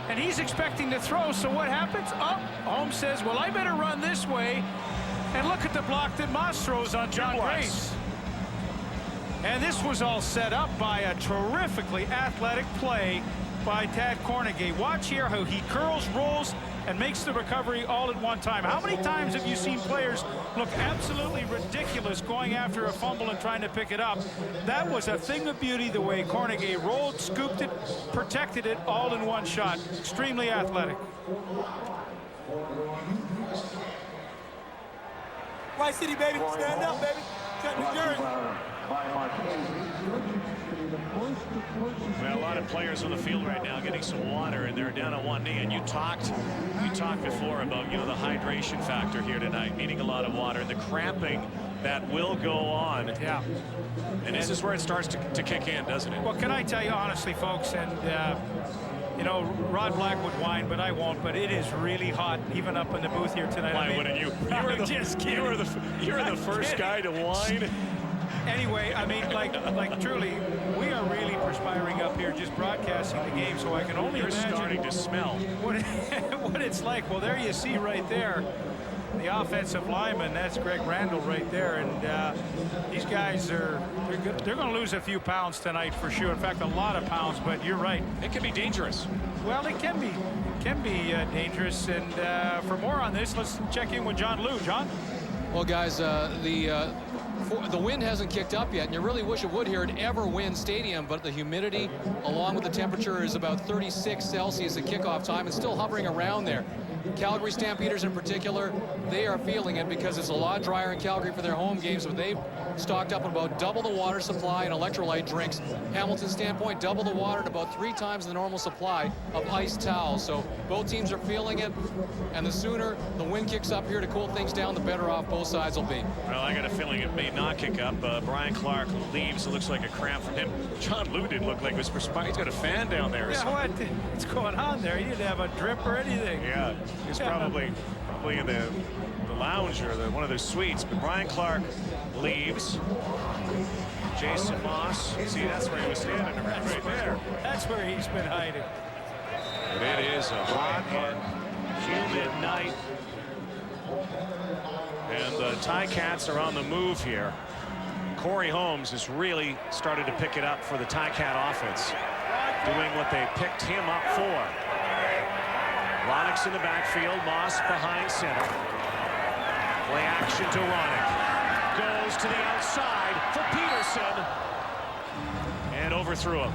and he's expecting to throw. So what happens? Oh, Holmes says, well, I better run this way. And look at the block that Moss throws on John Grace. And this was all set up by a terrifically athletic play by Tad Cornegay. Watch here how he curls, rolls, and makes the recovery all at one time. How many times have you seen players look absolutely ridiculous going after a fumble and trying to pick it up? That was a thing of beauty, the way Cornegay rolled, scooped it, protected it all in one shot. Extremely athletic. White City, baby. Stand up, baby. Cut the jersey. Well, a lot of players on the field right now getting some water, and they're down on one knee. And you talked before about, you know, the hydration factor here tonight, needing a lot of water, and the cramping that will go on. Yeah. And this is where it starts to kick in, doesn't it? Well, can I tell you honestly, folks, and you know, Rod Black would whine, but I won't. But it is really hot, even up in the booth here tonight. Why wouldn't you? You were the first guy to whine. Anyway, I mean, like truly, we are really perspiring up here just broadcasting the game, so I can only imagine starting to smell what it's like. Well, there you see right there the offensive lineman. That's Greg Randall right there, and these guys they're going to lose a few pounds tonight for sure. In fact, a lot of pounds. But you're right, it can be dangerous. Well, it can be dangerous. And for more on this, let's check in with John Liu. John. Well, guys, the wind hasn't kicked up yet, and you really wish it would here at Everwind Stadium, but the humidity along with the temperature is about 36 Celsius at kickoff time and still hovering around there. Calgary Stampeders in particular, they are feeling it because it's a lot drier in Calgary for their home games, but they've stocked up on about double the water supply and electrolyte drinks. Hamilton's standpoint, double the water and about 3 times the normal supply of ice towels. So both teams are feeling it, and the sooner the wind kicks up here to cool things down, the better off both sides will be. Well, I got a feeling it may not kick up. Brian Clark leaves. It looks like a cramp from him. John Liu didn't look like he was perspiring. He's got a fan down there. Yeah, what's going on there? He didn't have a drip or anything. Yeah, he's probably in the lounge or one of the suites. But Brian Clark leaves. Jason Moss. See, that's where he was standing right there. That's where he's been hiding. But it is a hot and humid night. And the Ticats are on the move here. Corey Holmes has really started to pick it up for the Ticat offense, doing what they picked him up for. Ronick's in the backfield, Moss behind center. Play action to Ronick. Goes to the outside for Peterson. And overthrew him.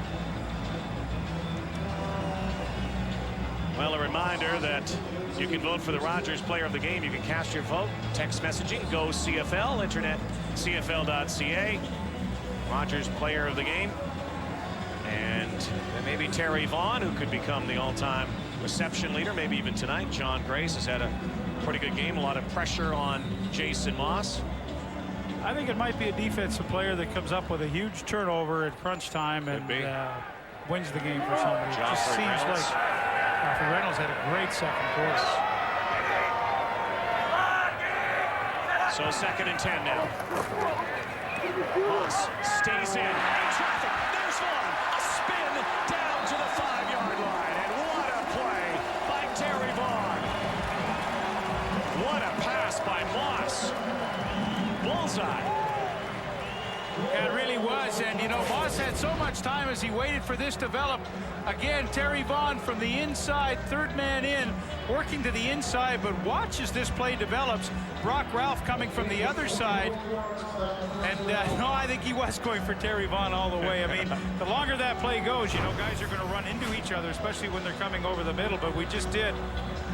Well, a reminder that you can vote for the Rogers Player of the Game. You can cast your vote. Text messaging, go CFL, internet, CFL.ca. Rogers Player of the Game. And then maybe Terry Vaughn, who could become the all-time reception leader, maybe even tonight. John Grace has had a pretty good game. A lot of pressure on Jason Moss. I think it might be a defensive player that comes up with a huge turnover at crunch time and wins the game for somebody. It just seems like Reynolds had a great second quarter. So 2nd and 10 now. Moss stays in traffic. There's Vaughn. A spin down to the 5-yard line. And what a play by Terry Vaughn. What a pass by Moss. Bullseye. Yeah, it really was. And, you know, Moss had so much time as he waited for this to develop. Again, Terry Vaughn from the inside, third man in, working to the inside. But watch as this play develops. Brock Ralph coming from the other side. And, no, I think he was going for Terry Vaughn all the way. I mean, the longer that play goes, you know, guys are going to run into each other, especially when they're coming over the middle. But we just did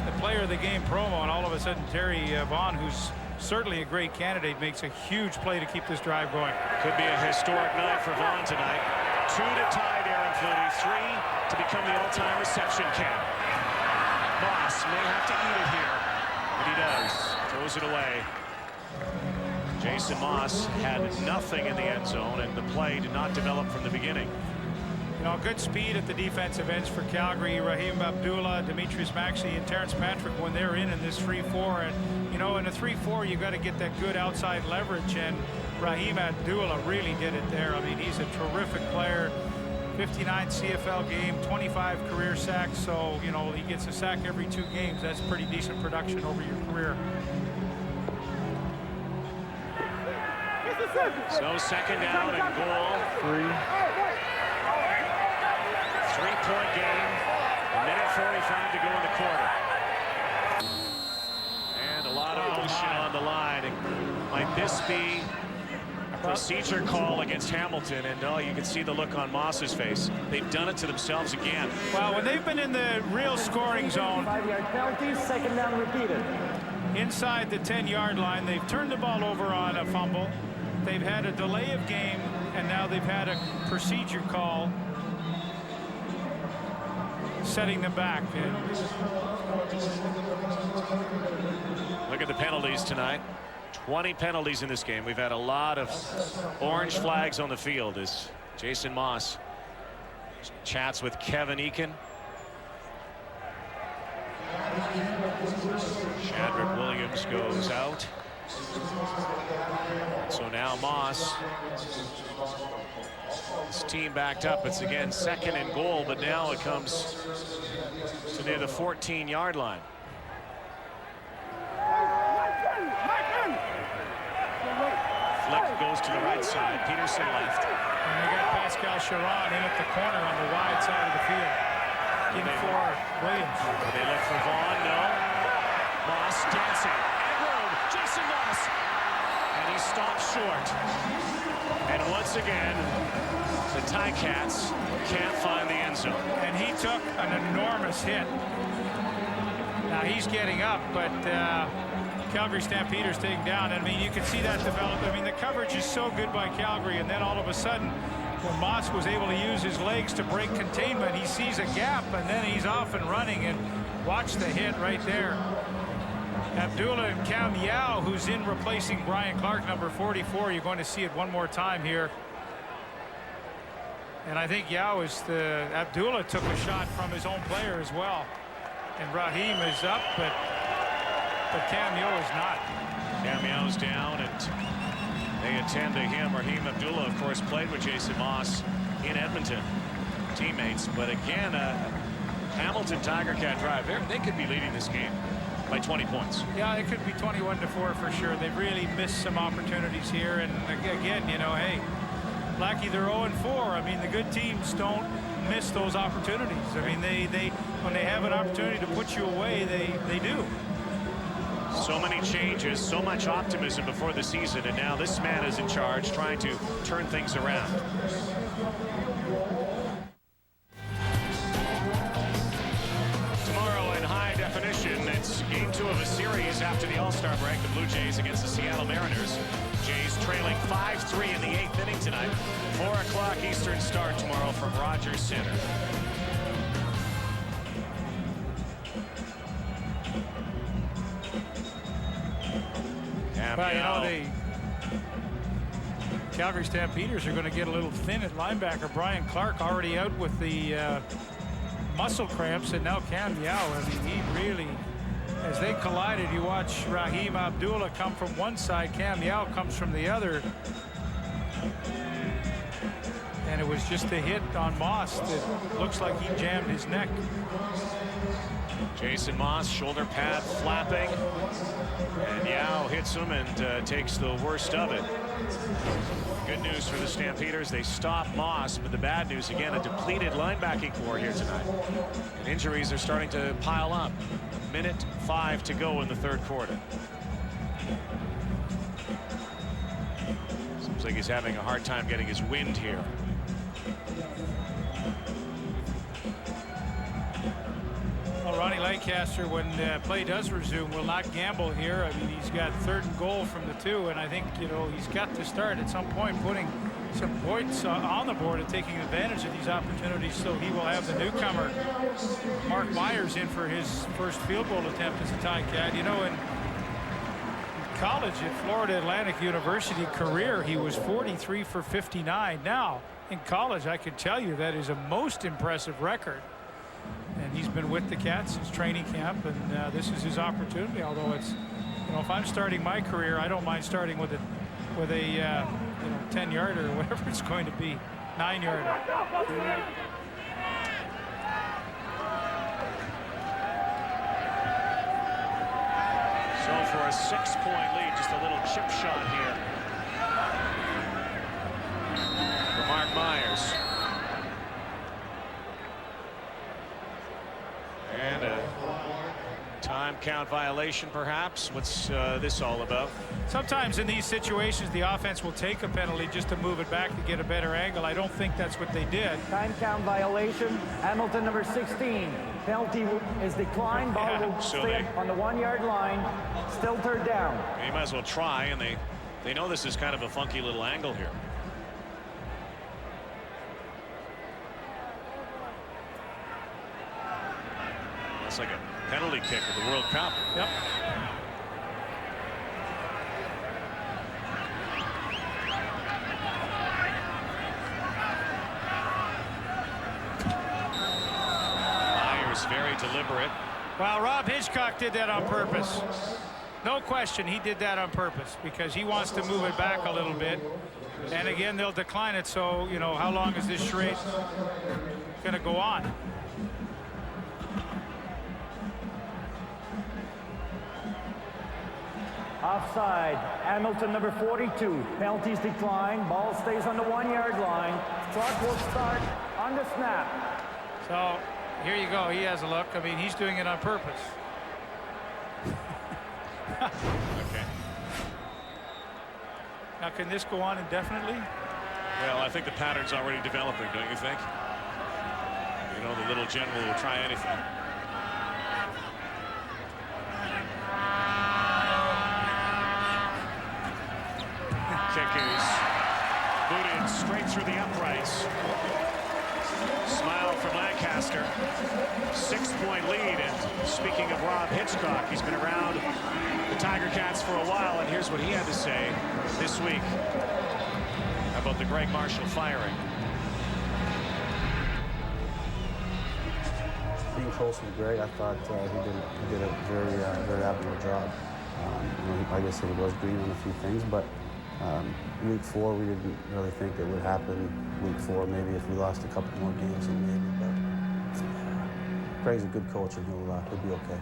the player of the game promo, and all of a sudden Terry Vaughn, who's certainly a great candidate, makes a huge play to keep this drive going. Could be a historic night for Vaughn tonight. 2 to tie Darren Flutie, 3 to become the all-time reception cap. Moss may have to eat it here, but he does. Throws it away. Jason Moss had nothing in the end zone, and the play did not develop from the beginning. You know, good speed at the defensive ends for Calgary. Raheem Abdullah, Demetrius Maxey, and Terrence Patrick when they're in this 3-4. And, you know, in a 3-4, you got to get that good outside leverage. And Raheem Abdullah really did it there. I mean, he's a terrific player. 59 CFL game, 25 career sacks. So, you know, he gets a sack every 2 games. That's pretty decent production over your career. So second down and goal. 3-point game. 1:45 to go in the quarter. And a lot of motion on the line. And might this be a procedure call against Hamilton? And oh, you can see the look on Moss's face. They've done it to themselves again. Well, when they've been in the real scoring zone, 5-yard penalty, second down repeated. Inside the 10-yard line, they've turned the ball over on a fumble. They've had a delay of game, and now they've had a procedure call setting them back. And look at the penalties tonight. 20 penalties in this game. We've had a lot of orange flags on the field as Jason Moss chats with Kevin Eakin. Chadrick Williams goes out. So now Moss, his team backed up. It's again second and goal, but now it comes to near the 14-yard line. Flick goes to the right side. Peterson left. And they got Pascal Charon in at the corner on the wide side of the field. In for Williams. They look for Vaughn. No. Moss dancing. And room. Jason Moss. And he stopped short. And once again, the Ticats can't find the end zone. And he took an enormous hit. Now he's getting up, but Calgary Stampeders taking down. I mean, you can see that develop. I mean, the coverage is so good by Calgary, and then all of a sudden, when Moss was able to use his legs to break containment, he sees a gap, and then he's off and running. And watch the hit right there. Abdullah and Cam Yao, who's in replacing Brian Clark, number 44. You're going to see it one more time here. And I think Yao is the Abdullah took a shot from his own player as well. And Raheem is up, but Cam Yao is not. Cam Yao's down, and they attend to him. Raheem Abdullah, of course, played with Jason Moss in Edmonton, teammates. But again, Hamilton Tiger Cat drive. They could be leading this game by 20 points. Yeah, it could be 21-4 for sure. They've really missed some opportunities here. And again, you know, hey, Blackie, they're 0-4. I mean, the good teams don't miss those opportunities. I mean, they when they have an opportunity to put you away, they do. So many changes, so much optimism before the season, and now this man is in charge, trying to turn things around. Tomorrow in high definition, it's game 2 of a series after the All-Star break. The Blue Jays against the Seattle Mariners. Jays trailing 5-3 in the 8th inning tonight. 4 o'clock Eastern start tomorrow from Rogers Center. Well, you know, the Calgary Stampeders are going to get a little thin at linebacker. Brian Clark already out with the muscle cramps, and now Cam Yao. I mean, he really, as they collided, you watch Raheem Abdullah come from one side, Cam Yao comes from the other. And it was just a hit on Moss that looks like he jammed his neck. Jason Moss, shoulder pad flapping. And Yao hits him and takes the worst of it. Good news for the Stampeders. They stop Moss, but the bad news, again, a depleted linebacking core here tonight. And injuries are starting to pile up. 1:05 to go in the third quarter. Seems like he's having a hard time getting his wind here. Well, Ronnie Lancaster, when play does resume, will not gamble here. I mean, he's got 3rd and goal from the 2, and I think, you know, he's got to start at some point putting some points on the board and taking advantage of these opportunities. So he will have the newcomer, Mark Myers, in for his first field goal attempt as a Ticat. You know, in college at Florida Atlantic University career, he was 43 for 59. Now, in college, I could tell you that is a most impressive record. And he's been with the Cats since training camp, and this is his opportunity. Although it's, you know, if I'm starting my career, I don't mind starting with a 10-yarder or whatever it's going to be, 9-yarder. So for a 6-point lead, just a little chip shot here for Mark Myers. And a time count violation, perhaps. What's this all about? Sometimes in these situations, the offense will take a penalty just to move it back to get a better angle. I don't think that's what they did. Time count violation. Hamilton, number 16. Penalty is declined. Ball will stay on the 1-yard line. Still 3rd down. You might as well try, and they know this is kind of a funky little angle here. It's like a penalty kick of the World Cup. Yep. Myers very deliberate. Well, Rob Hitchcock did that on purpose. No question, he did that on purpose because he wants to move it back a little bit. And again, they'll decline it. So, you know, how long is this charade going to go on? Offside. Hamilton, number 42. Penalties decline. Ball stays on the 1-yard line. Clock will start on the snap. So here you go. He has a look. I mean, he's doing it on purpose. Okay. Now, can this go on indefinitely? Well, I think the pattern's already developing, don't you think? You know, the little general will try anything. Kick is booted straight through the uprights. Smile from Lancaster. 6-point lead. And speaking of Rob Hitchcock, he's been around the Tiger Cats for a while, and here's what he had to say this week about the Greg Marshall firing. Being close with Greg, I thought he did a very admirable job. You know, like I said, he was green on a few things, but week 4, we didn't really think it would happen. Week 4, maybe if we lost a couple more games, and maybe. But Greg's a good coach, and he'll be okay.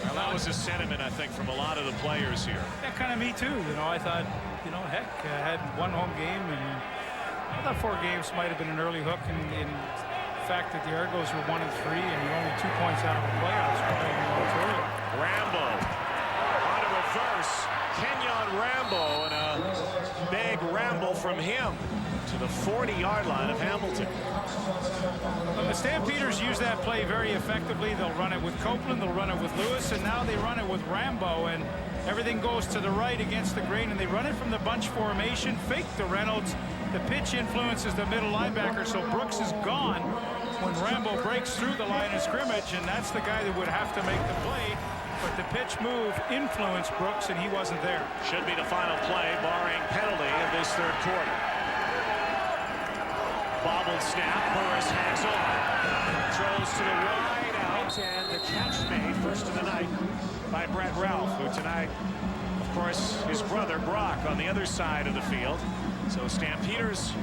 Well, that was a sentiment, I think, from a lot of the players here. Yeah, kind of me too. You know, I thought, you know, heck, had one home game, and I thought 4 games might have been an early hook. And in fact that the Argos were 1-3, and you're only 2 points out of the playoffs. Rambo on a reverse. Kenyon Rambo, and a big ramble from him to the 40-yard line of Hamilton. Well, the Stampeders use that play very effectively. They'll run it with Copeland, they'll run it with Lewis, and now they run it with Rambo, and everything goes to the right against the grain, and they run it from the bunch formation, fake to Reynolds. The pitch influences the middle linebacker, so Brooks is gone when Rambo breaks through the line of scrimmage, and that's the guy that would have to make the play. But the pitch move influenced Brooks, and he wasn't there. Should be the final play, barring penalty of this third quarter. Bobbled snap, Burris hangs on. Throws to the wide out, and the catch made first of the night. by Brett Ralph, who tonight, of course, his brother Brock on the other side of the field. So Stampeders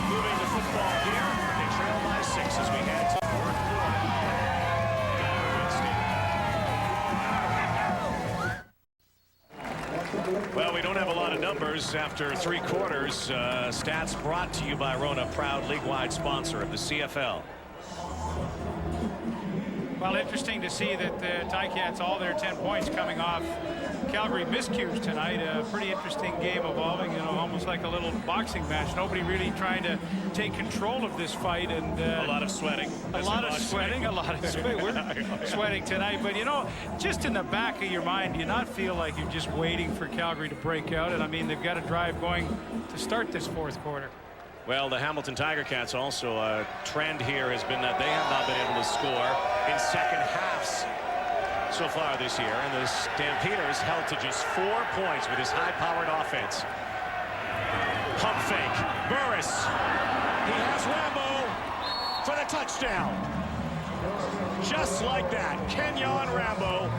moving the football here. They trail by 6 as we head to the fourth quarter. Well, we don't have a lot of numbers after 3 quarters. Stats brought to you by Rona, proud league-wide sponsor of the CFL. Well, interesting to see that the Ticats, all their 10 points coming off Calgary miscues tonight. A pretty interesting game evolving, almost like a little boxing match. Nobody really trying to take control of this fight, and a lot of sweating. A lot of sweating. We're sweating tonight, but just in the back of your mind, do you not feel like you're just waiting for Calgary to break out? And I mean, they've got a drive going to start this fourth quarter. Well, the Hamilton Tiger Cats also, a trend here has been that they have not been able to score in second halves so far this year, and the Stampeders held to just 4 points with his high-powered offense. Pump fake. Burris. He has Rambo for the touchdown. Just like that, Kenyon Rambo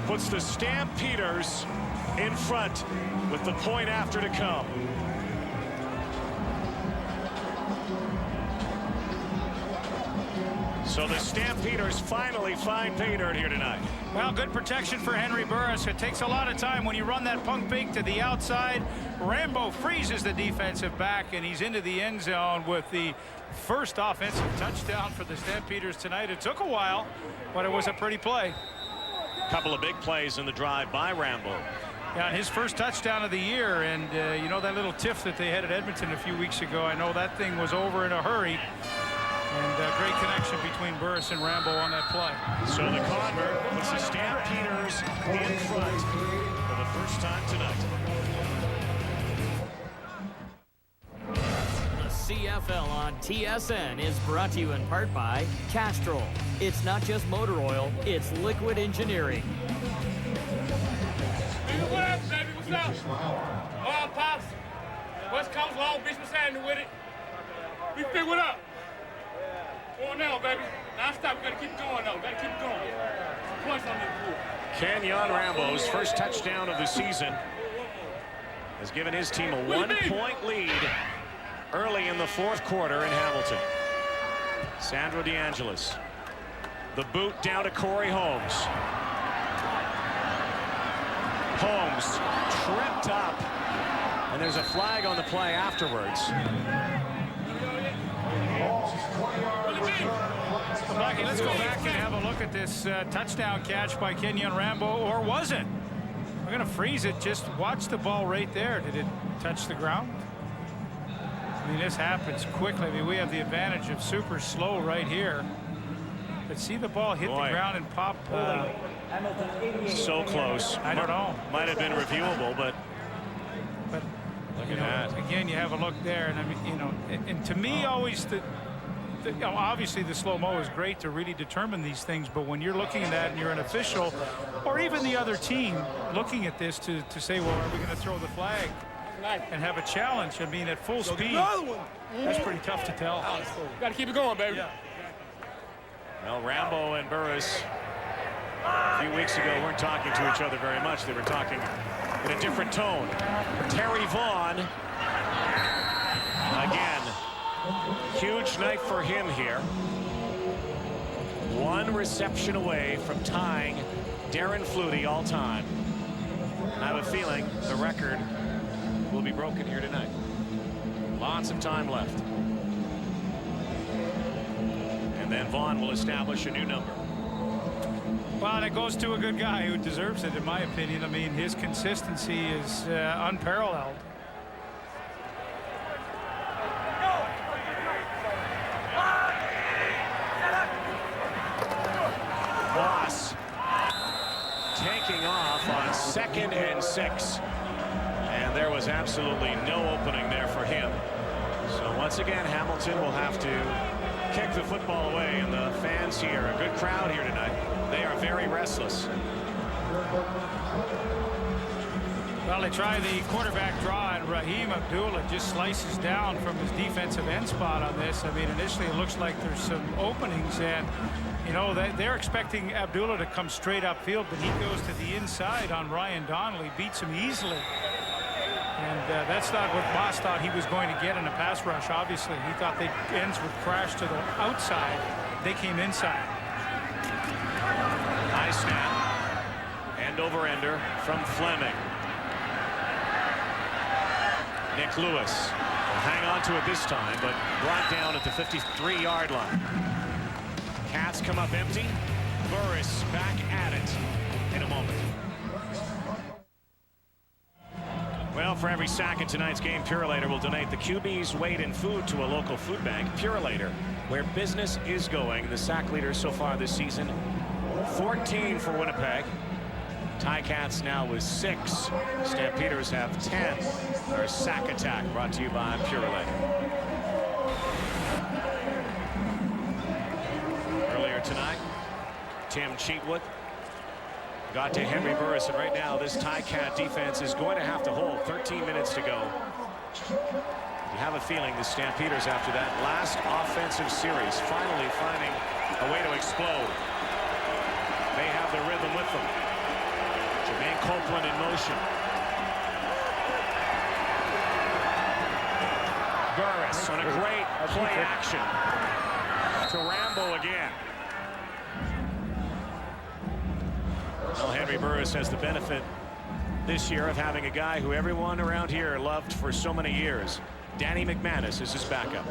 puts the Stampeders in front with the point after to come. So the Stampeders finally find pay dirt here tonight. Well, good protection for Henry Burris. It takes a lot of time when you run that punk fake to the outside. Rambo freezes the defensive back, and he's into the end zone with the first offensive touchdown for the Stampeders tonight. It took a while, but it was a pretty play. Couple of big plays in the drive by Rambo. Yeah, his first touchdown of the year, and that little tiff that they had at Edmonton a few weeks ago, I know that thing was over in a hurry. And great connection between Burris and Rambo on that play. So the convert puts the Stampeders in front for the first time tonight. The CFL on TSN is brought to you in part by Castrol. It's not just motor oil, it's liquid engineering. What up, baby? What's up? Oh, Pops. West Coast Long Beach was standing with it. We pick what up. On now, baby. Now stop. We gotta keep going, though. Gotta keep going. Points on the board. Kenyon Rambo's first touchdown of the season has given his team a 1-point lead early in the fourth quarter in Hamilton. Sandro DeAngelis. The boot down to Corey Holmes. Holmes tripped up, and there's a flag on the play afterwards. Blackie, let's go back and have a look at this touchdown catch by Kenyon Rambo, or was it? We're going to freeze it. Just watch the ball right there. Did it touch the ground? I mean, this happens quickly. I mean, we have the advantage of super slow right here. But see the ball hit the ground and pop. So close. I don't know. Might have been reviewable, but look at that. Again, you have a look there, and I mean, and to me, always obviously the slow-mo is great to really determine these things, but when you're looking at that and you're an official, or even the other team looking at this to say, well, are we going to throw the flag and have a challenge? I mean, at full speed, that's pretty tough to tell. Got to keep it going, baby. Yeah. Well, Rambo and Burris a few weeks ago weren't talking to each other very much. They were talking in a different tone. Terry Vaughn, again, huge night for him here. One reception away from tying Darren Flutie all time. I have a feeling the record will be broken here tonight. Lots of time left. And then Vaughn will establish a new number. Well, and it goes to a good guy who deserves it, in my opinion. I mean, his consistency is unparalleled. Moss taking off on 2nd and 6. And there was absolutely no opening there for him. So once again, Hamilton will have to kick the football away, and the fans here, a good crowd here tonight. They are very restless. Well, they try the quarterback draw, and Raheem Abdullah just slices down from his defensive end spot on this. I mean, initially it looks like there's some openings, and You know, they're expecting Abdullah to come straight upfield, but he goes to the inside on Ryan Donnelly, beats him easily. And that's not what Moss thought he was going to get in a pass rush, obviously. He thought the ends would crash to the outside. They came inside. High snap. End over ender from Fleming. Nick Lewis will hang on to it this time, but brought down at the 53-yard line. Cats come up empty. Burris back at it in a moment. Well, for every sack in tonight's game, Purolator will donate the QB's weight in food to a local food bank. Purolator, where business is going. The sack leaders so far this season, 14 for Winnipeg. Ticats now with 6. Stampeders have 10. Our sack attack brought to you by Purolator. Earlier tonight, Tim Cheatwood got to Henry Burris, and right now this Ticat defense is going to have to hold. 13 minutes to go. You have a feeling the Stampeders, after that last offensive series, finally finding a way to explode. They have the rhythm with them. Jermaine Copeland in motion. Burris on a great play action to Rambo again. Well, Henry Burris has the benefit this year of having a guy who everyone around here loved for so many years. Danny McManus is his backup.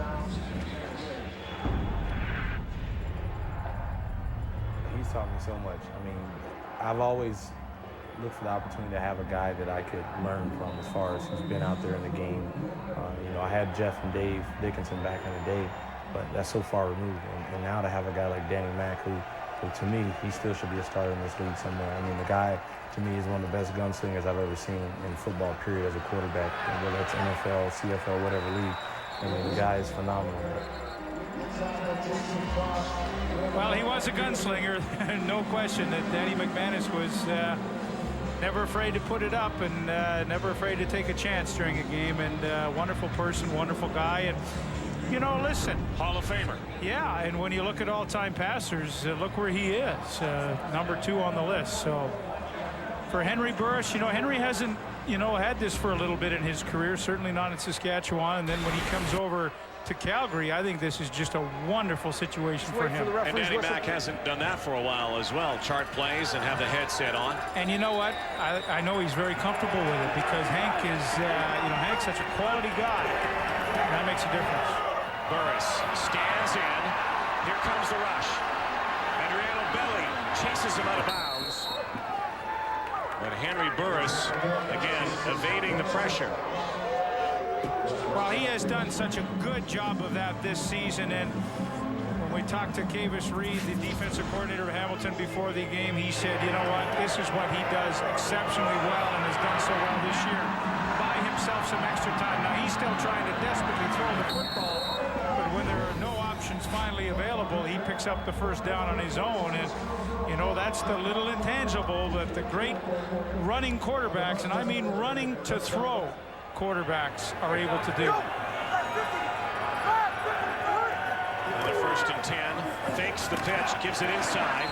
He's taught me so much. I mean, I've always looked for the opportunity to have a guy that I could learn from as far as who's been out there in the game. You know, I had Jeff and Dave Dickinson back in the day, but that's so far removed. And now to have a guy like Danny Mac, who to me, he still should be a starter in this league somewhere. I mean, the guy, to me, is one of the best gunslingers I've ever seen in football, period, as a quarterback. And whether it's NFL, CFL, whatever league, I mean, the guy is phenomenal. Well, he was a gunslinger. No question that Danny McManus was never afraid to put it up and never afraid to take a chance during a game. And wonderful person, wonderful guy. And you know, listen. Hall of Famer. Yeah, and when you look at all-time passers, look where he is. Number 2 on the list. So for Henry Burris, you know, Henry hasn't, you know, had this for a little bit in his career, certainly not in Saskatchewan. And then when he comes over to Calgary, I think this is just a wonderful situation for him. And Danny Mac hasn't done that for a while as well. Chart plays and have the headset on. And you know what? I know he's very comfortable with it because Hank is, you know, Hank's such a quality guy. That makes a difference. Burris stands in. Here comes the rush. Adriano Belli chases him out of bounds. But Henry Burris, again, evading the pressure. Well, he has done such a good job of that this season. And when we talked to Kavis Reed, the defensive coordinator of Hamilton, before the game, he said, you know what, this is what he does exceptionally well and has done so well this year. Buy himself some extra time. Now, he's still trying to desperately throw the football. When there are no options finally available, he picks up the first down on his own. And, you know, that's the little intangible that the great running quarterbacks, and I mean running to throw quarterbacks, are able to do. And the 1st and 10. Fakes the pitch, gives it inside.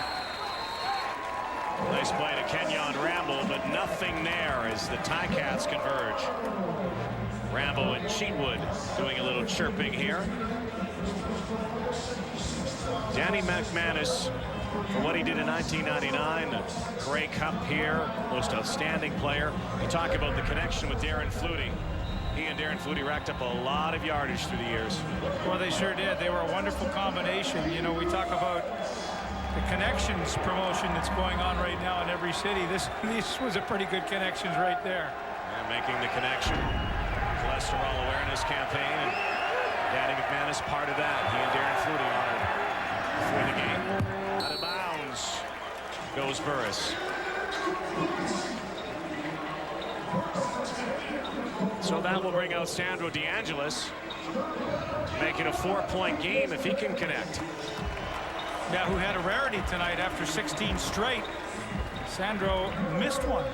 Nice play to Kenyon Rambo, but nothing there as the Ticats converge. Rambo and Cheatwood doing a little chirping here. Danny McManus, for what he did in 1999, the Grey Cup here, most outstanding player. You talk about the connection with Darren Flutie. He and Darren Flutie racked up a lot of yardage through the years. Well, they sure did. They were a wonderful combination. You know, we talk about the connections promotion that's going on right now in every city. This was a pretty good connections right there. And making the connection. Cholesterol awareness campaign, and Danny McManus part of that. He and Darren Flutie honored before the game. Out of bounds goes Burris. So that will bring out Sandro DeAngelis, make it a 4-point game if he can connect. Yeah, who had a rarity tonight after 16 straight. Sandro missed one.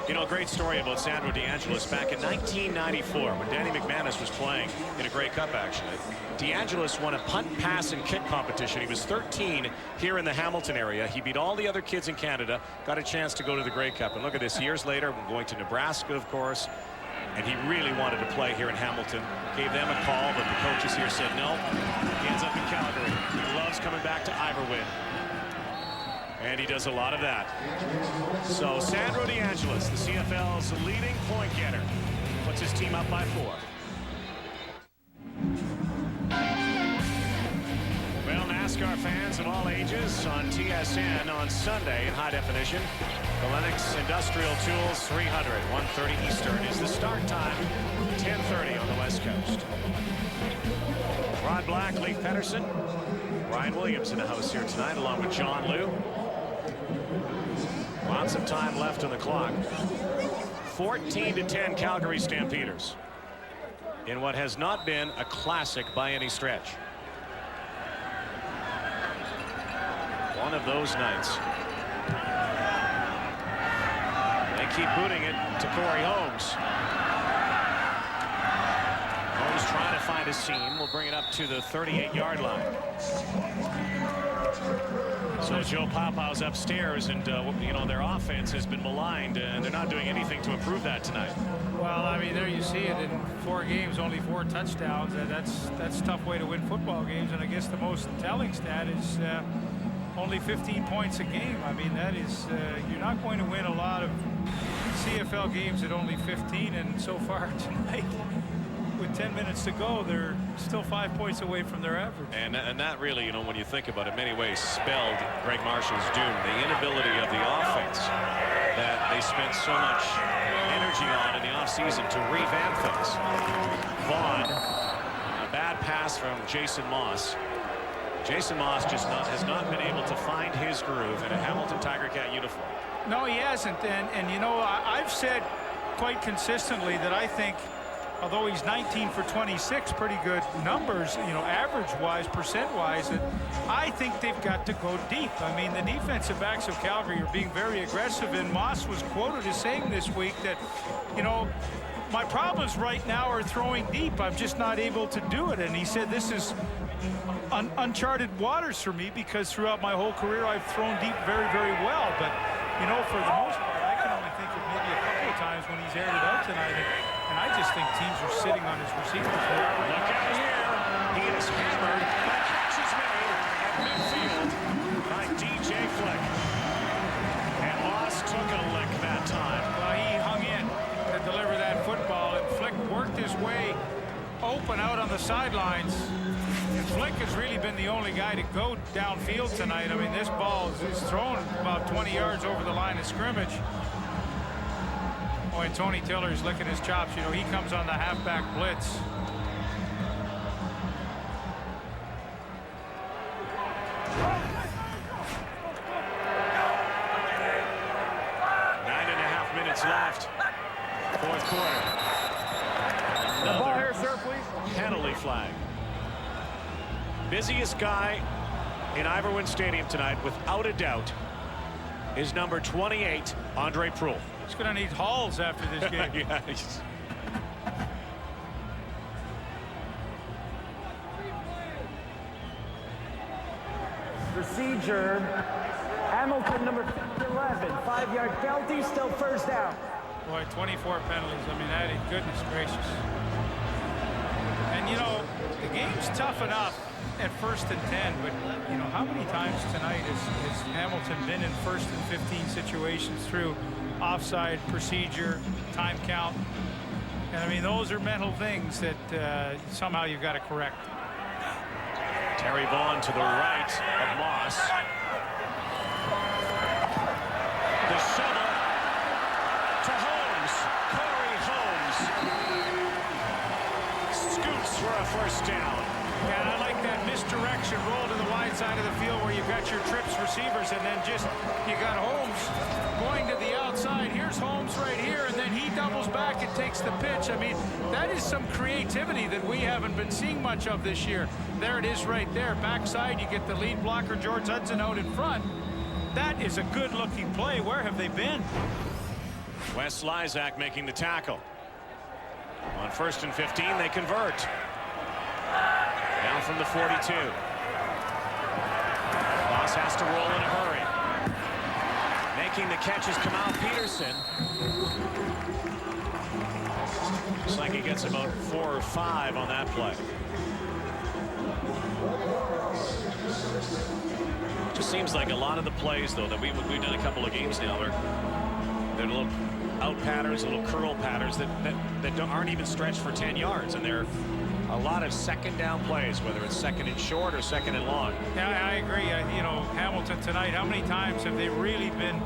You know, a great story about Sandro DeAngelis back in 1994 when Danny McManus was playing in a Grey Cup, actually. DeAngelis won a punt, pass, and kick competition. He was 13 here in the Hamilton area. He beat all the other kids in Canada, got a chance to go to the Grey Cup. And look at this, years later, going to Nebraska, of course. And he really wanted to play here in Hamilton. Gave them a call, but the coaches here said no. He ends up in Calgary. He loves coming back to Iverwood. And he does a lot of that. So Sandro DeAngelis, the CFL's leading point getter, puts his team up by 4. Well, NASCAR fans of all ages on TSN on Sunday in high definition. The Lennox Industrial Tools 300, 1:30 Eastern is the start time, 10:30 on the West Coast. Rod Black, Leif Pedersen, Ryan Williams in the house here tonight, along with John Liu. Lots of time left on the clock. 14-10 Calgary Stampeders in what has not been a classic by any stretch. One of those nights. They keep booting it to Corey Holmes. Holmes trying to find a seam. Will bring it up to the 38-yard line. So Joe Paupau's upstairs, and you know, their offense has been maligned, and they're not doing anything to improve that tonight. Well, I mean, there you see it. In 4 games, only 4 touchdowns. That's a tough way to win football games. And I guess the most telling stat is only 15 points a game. I mean, that is you're not going to win a lot of CFL games at only 15. And so far tonight, with 10 minutes to go, they're still 5 points away from their average. And that really, you know, when you think about it, in many ways spelled Greg Marshall's doom. The inability of the offense that they spent so much energy on in the offseason to revamp things. Vaughn, a bad pass from Jason Moss. Jason Moss has not been able to find his groove in a Hamilton Tiger Cat uniform. No, he hasn't. And you know, I've said quite consistently that I think, although he's 19 for 26, pretty good numbers, you know, average-wise, percent-wise, I think they've got to go deep. I mean, the defensive backs of Calgary are being very aggressive, and Moss was quoted as saying this week that, you know, my problems right now are throwing deep. I'm just not able to do it. And he said this is uncharted waters for me because throughout my whole career I've thrown deep very, very well. But, you know, for the most part, I can only think of maybe a couple of times when he's aired it out tonight. And I just think teams are sitting on his receivers. Look out here. He is hammered. The catch is made at midfield by DJ Flick. And Moss took a lick that time. Well, he hung in to deliver that football, and Flick worked his way open out on the sidelines. And Flick has really been the only guy to go downfield tonight. I mean, this ball is thrown about 20 yards over the line of scrimmage. Oh, and Tony Tiller's licking his chops. You know, he comes on the halfback blitz. Nine and a half minutes left. Fourth quarter. The ball here, sir, please. Penalty flag. Busiest guy in Iverwood Stadium tonight, without a doubt, is number 28, Andre Proulx. He's going to need hauls after this game. Yes. Procedure. Hamilton, number 11. 5-yard penalty, still first down. Boy, 24 penalties. I mean, that is goodness gracious. And, you know, the game's tough enough at 1st and 10, but, you know, how many times tonight has Hamilton been in 1st and 15 situations through offside procedure, time count? And, I mean, those are mental things that somehow you've got to correct. Terry Vaughn to the right of Moss. The shovel to Holmes. Corey Holmes scoots for a first down. Yeah, and I like that misdirection roll to the wide side of the field where you've got your trips receivers, and then just you got Holmes going to the outside. Here's Holmes right here, and then he doubles back and takes the pitch. I mean, that is some creativity that we haven't been seeing much of this year. There it is right there. Backside, you get the lead blocker, George Hudson, out in front. that is a good-looking play. Where have they been? Wes Lysak making the tackle. On 1st and 15, they convert. Down from the 42. Moss has to roll in a hurry. Making the catch is Kamal Peterson. Looks like he gets about 4 or 5 on that play. Just seems like a lot of the plays, though, that we've done a couple of games now, they're little out patterns, little curl patterns that aren't even stretched for 10 yards, and they're a lot of second down plays, whether it's second and short or second and long. Yeah, I agree. You know, Hamilton tonight, how many times have they really been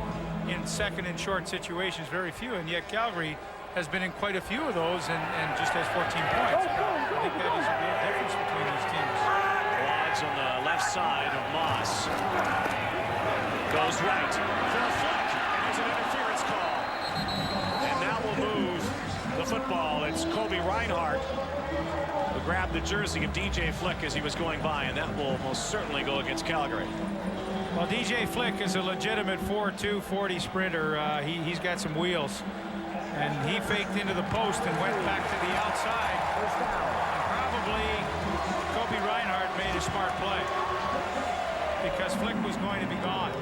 in second and short situations? Very few, and yet Calgary has been in quite a few of those and just has 14 points. I think that is a real difference between these teams. Quads on the left side of Moss. Goes right for a flick, and there's an interference call. And now we'll move the football. It's Kobe Reinhardt who grabbed the jersey of DJ Flick as he was going by, and that will most certainly go against Calgary. Well, DJ Flick is a legitimate 4'2", 40 sprinter. He's got some wheels. And he faked into the post and went back to the outside. And probably Kobe Reinhardt made a smart play because Flick was going to be gone.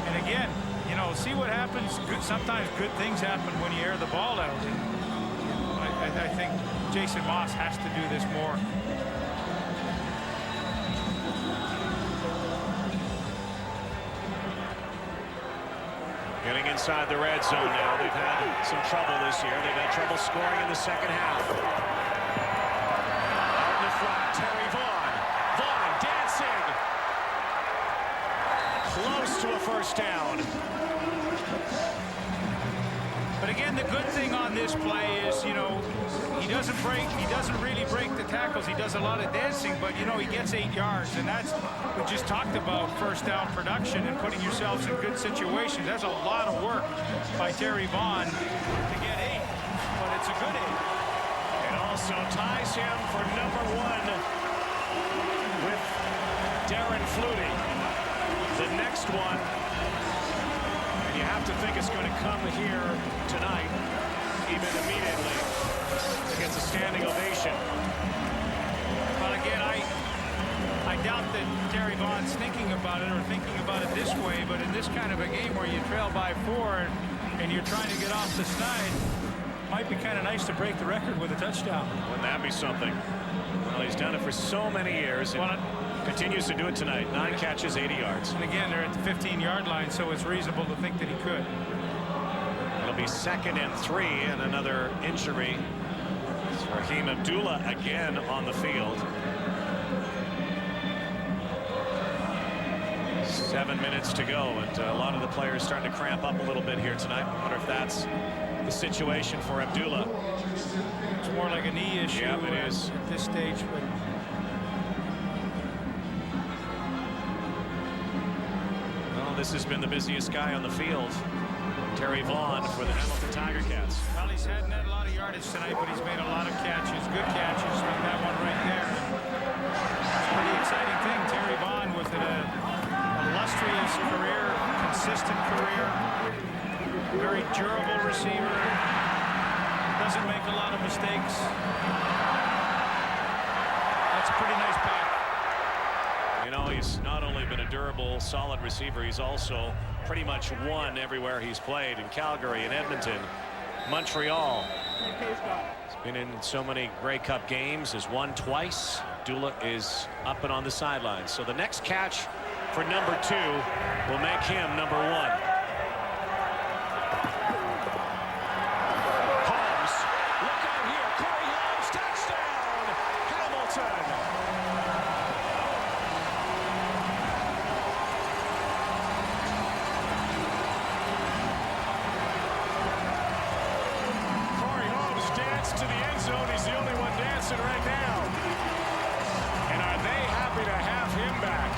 And again, you know, see what happens. Sometimes good things happen when you air the ball out. And I think Jason Moss has to do this more. Getting inside the red zone now. They've had some trouble this year. They've had trouble scoring in the second half. Out in the front, Terry Vaughn. Vaughn dancing. Close to a first down. But again, the good thing on this play is, you know, he doesn't really break the tackles. He does a lot of dancing, but, you know, he gets 8 yards. And that's, we just talked about first down production and putting yourselves in good situations. That's a lot of work by Terry Vaughn to get 8, but it's a good 8. It also ties him for number 1 with Darren Flutie. The next one, and you have to think it's going to come here tonight, even immediately. Gets a standing ovation. But again, I doubt that Terry Vaughn's thinking about it or thinking about it this way, but in this kind of a game where you trail by 4 and you're trying to get off the snide, might be kind of nice to break the record with a touchdown. Wouldn't that be something? Well, he's done it for so many years and continues to do it tonight. 9 catches, 80 yards. And again, they're at the 15-yard line, so it's reasonable to think that he could. It'll be 2nd and 3 and another injury. Raheem Abdullah again on the field. 7 minutes to go, and a lot of the players starting to cramp up a little bit here tonight. I wonder if that's the situation for Abdullah. It's more like a knee issue. Yeah, it is at this stage. But well, this has been the busiest guy on the field. Terry Vaughn for the Hamilton Tiger Cats. Well, he's hadn't had a lot of yardage tonight, but he's made a lot of catches, good catches, like that one right there. It's a pretty exciting thing. Terry Vaughn with an illustrious career, consistent career, very durable receiver, doesn't make a lot of mistakes. That's a pretty nice pack. You know, he's not only been a durable, solid receiver, he's also pretty much won everywhere he's played in Calgary and Edmonton, Montreal. He's been in so many Grey Cup games, has won twice. Abdullah is up and on the sidelines. So the next catch for number 2 will make him number 1. Holmes, look out here. Corey Holmes, touchdown, Hamilton. To the end zone. He's the only one dancing right now. And are they happy to have him back?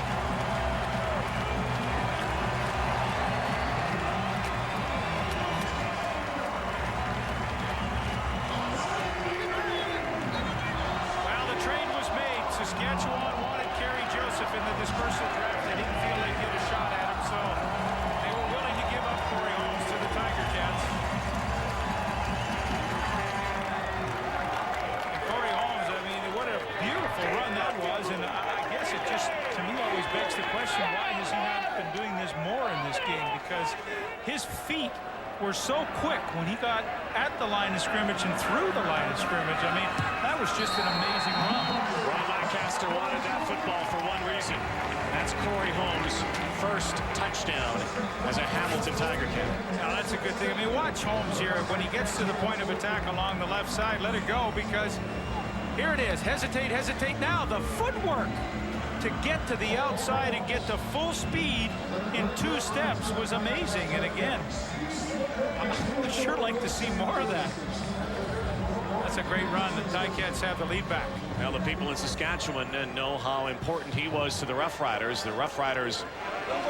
Well, the trade was made. Saskatchewan wanted Kerry Joseph in the dispersal draft. They didn't feel they because his feet were so quick when he got at the line of scrimmage and through the line of scrimmage. I mean, that was just an amazing run. Ron Lancaster wanted that football for one reason. That's Corey Holmes' first touchdown as a Hamilton Tiger Cat. Now, that's a good thing. I mean, watch Holmes here. When he gets to the point of attack along the left side, let it go, because here it is. Hesitate, hesitate. Now, the footwork to get to the outside and get to full speed in 2 steps was amazing. And again, I'd sure like to see more of that. That's a great run. The Ticats have the lead back. Well, the people in Saskatchewan know how important he was to the Rough Riders. The Rough Riders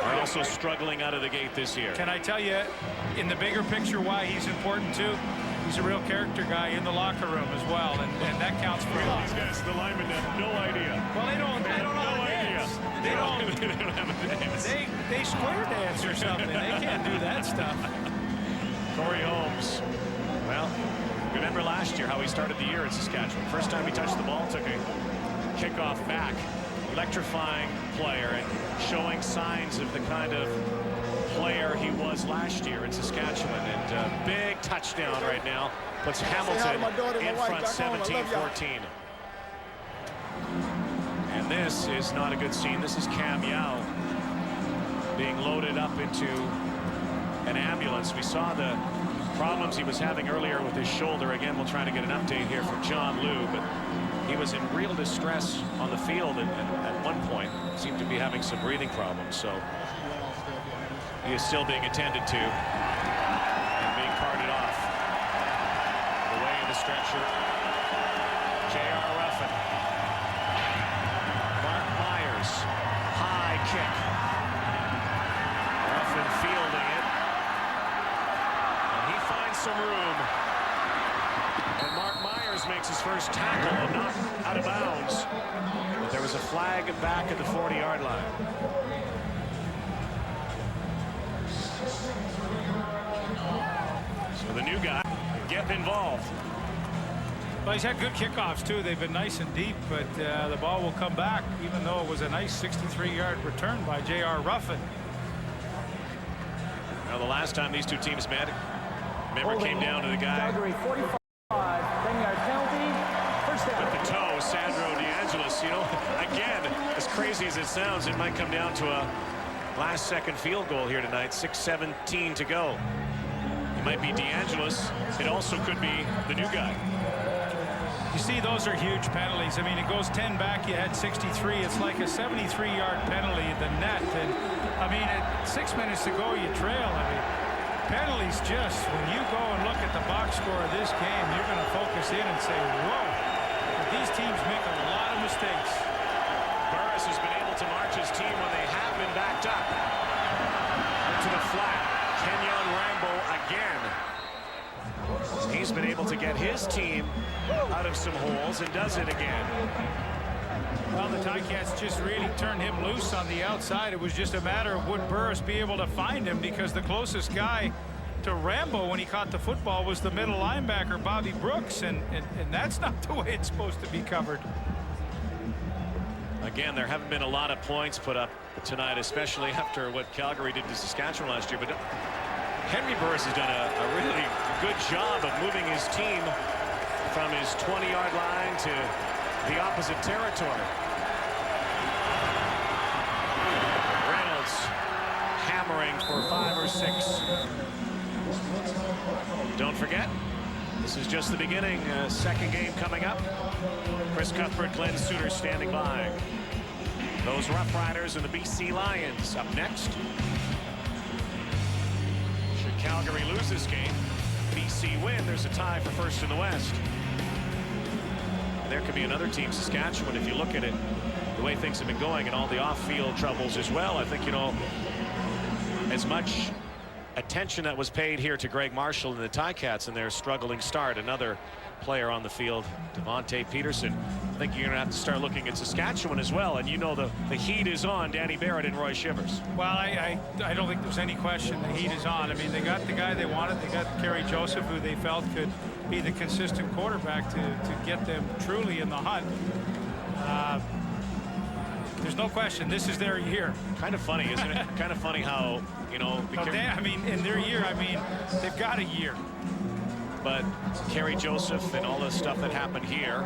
are also struggling out of the gate this year. Can I tell you, in the bigger picture, why he's important too? He's a real character guy in the locker room as well, and that counts for a lot. These guys, the linemen, have no idea. Well, they don't know no the idea. dance. They don't have a dance. They square dance or something. They can't do that stuff. Corey Holmes. Well, remember last year how he started the year in Saskatchewan. First time he touched the ball, took a kickoff back. Electrifying player and showing signs of the kind of player he was last year in Saskatchewan. And big touchdown right now. Puts Hamilton in front 17-14. And this is not a good scene. This is Cam Yao being loaded up into an ambulance. We saw the problems he was having earlier with his shoulder. Again, we'll try to get an update here from John Liu, but he was in real distress on the field at one point. Seemed to be having some breathing problems, so he is still being attended to and being carted off. Away in the stretcher, J.R. Ruffin. Mark Myers, high kick. Ruffin fielding it. And he finds some room. And Mark Myers makes his first tackle, not out of bounds. But there was a flag back at the 40-yard line. So the new guy getting involved. Well, he's had good kickoffs too. They've been nice and deep, but the ball will come back, even though it was a nice 63-yard return by J.R. Ruffin. Now, the last time these two teams met, remember, came down to the guy Calgary 45, 10-yard penalty, first down. with the toe, Sandro DeAngelis. You know, again, as crazy as it sounds, it might come down to a last-second field goal here tonight. 6:17 to go. It might be DeAngelis. It also could be the new guy. You see, those are huge penalties. I mean, it goes 10 back, you had 63. It's like a 73-yard penalty at the net. And, I mean, at 6 minutes to go, you trail. I mean, penalties just, when you go and look at the box score of this game, you're going to focus in and say, whoa, but these teams make a lot of mistakes. Burris has been able to march his team when they have been backed up. Into the flat. Kenyon Rambo again. He's been able to get his team out of some holes and does it again. Well, the Ticats just really turned him loose on the outside. It was just a matter of would Burris be able to find him, because the closest guy to Rambo when he caught the football was the middle linebacker, Bobby Brooks, and that's not the way it's supposed to be covered. Again, there haven't been a lot of points put up tonight, especially after what Calgary did to Saskatchewan last year. But Henry Burris has done a really good job of moving his team from his 20-yard line to the opposite territory. Reynolds hammering for 5 or 6. Don't forget, this is just the beginning. Second game coming up. Chris Cuthbert, Glenn Suter standing by. Those Rough Riders and the BC Lions up next. Should Calgary lose this game, BC win, there's a tie for first in the West. And there could be another team, Saskatchewan, if you look at it, the way things have been going and all the off-field troubles as well. I think, you know, as much attention that was paid here to Greg Marshall and the Ticats in their struggling start, another player on the field, Devontae Peterson. I think you're going to have to start looking at Saskatchewan as well, and you know the heat is on Danny Barrett and Roy Shivers. Well, I don't think there's any question the heat is on. I mean, they got the guy they wanted. They got Kerry Joseph, who they felt could be the consistent quarterback to get them truly in the hunt. There's no question. This is their year. Kind of funny, isn't it? Kind of funny how, you know. I mean, in their year, I mean, they've got a year. But Kerry Joseph and all the stuff that happened here.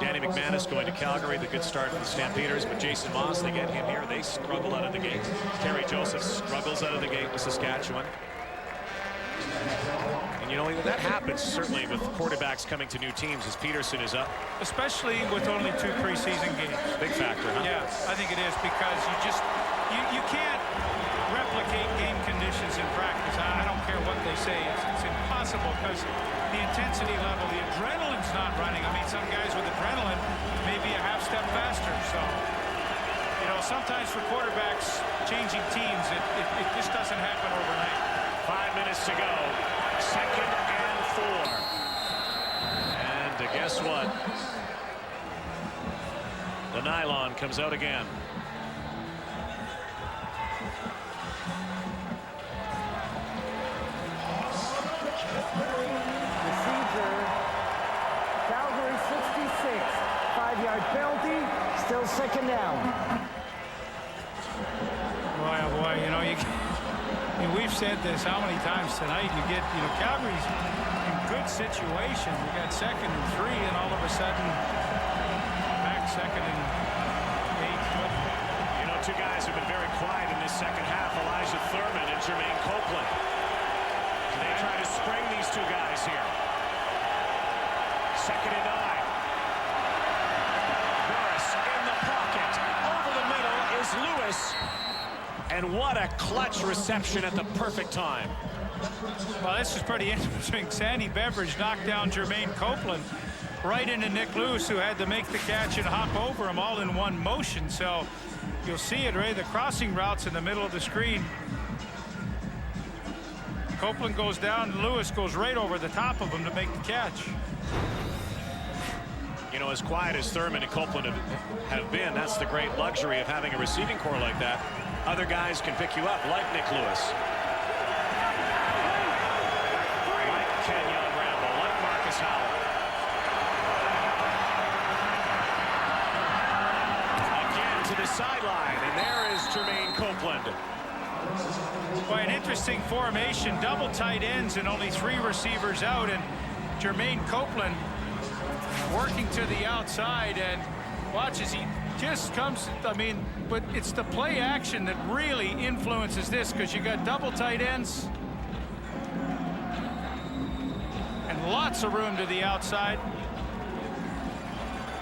Danny McManus going to Calgary, the good start for the Stampeders. But Jason Moss, they get him here. They struggle out of the gate. Kerry Joseph struggles out of the gate with Saskatchewan. And, you know, that happens certainly with quarterbacks coming to new teams as Peterson is up. Especially with only 2 preseason games. Big factor, huh? Yeah, I think it is, because you can't replicate game conditions in practice. I don't care what they say. It's impossible, because the intensity level, the adrenaline's not running. I mean, some guys with adrenaline may be a half step faster. So, you know, sometimes for quarterbacks changing teams, it just doesn't happen overnight. 5 minutes to go. 2nd and 4. And guess what? The nylon comes out again. Procedure. Calgary 66. 5-yard penalty. Still 2nd down. Boy, oh boy, you know, I mean, we've said this how many times tonight. You get, you know, Calgary's in good situation. We got 2nd and 3, and all of a sudden, back 2nd and 8. You know, 2 guys who've been very quiet in this second half, Elijah Thurman and Jermaine Copeland. And they try to spring these 2 guys here. 2nd and 9. Burris in the pocket. Over the middle is Lewis. And what a clutch reception at the perfect time. Well, this is pretty interesting. Sandy Beveridge knocked down Jermaine Copeland right into Nick Lewis, who had to make the catch and hop over him all in one motion. So you'll see it, Ray, the crossing routes in the middle of the screen. Copeland goes down, Lewis goes right over the top of him to make the catch. You know, as quiet as Thurman and Copeland have been, that's the great luxury of having a receiving core like that. Other guys can pick you up, like Nick Lewis, like Kenyon Rambo, like Marcus Howell. Again to the sideline, and there is Jermaine Copeland. Boy, an interesting formation, double tight ends and only 3 receivers out, and Jermaine Copeland working to the outside, and watch as he just comes, I mean, but it's the play action that really influences this, because you got double tight ends and lots of room to the outside.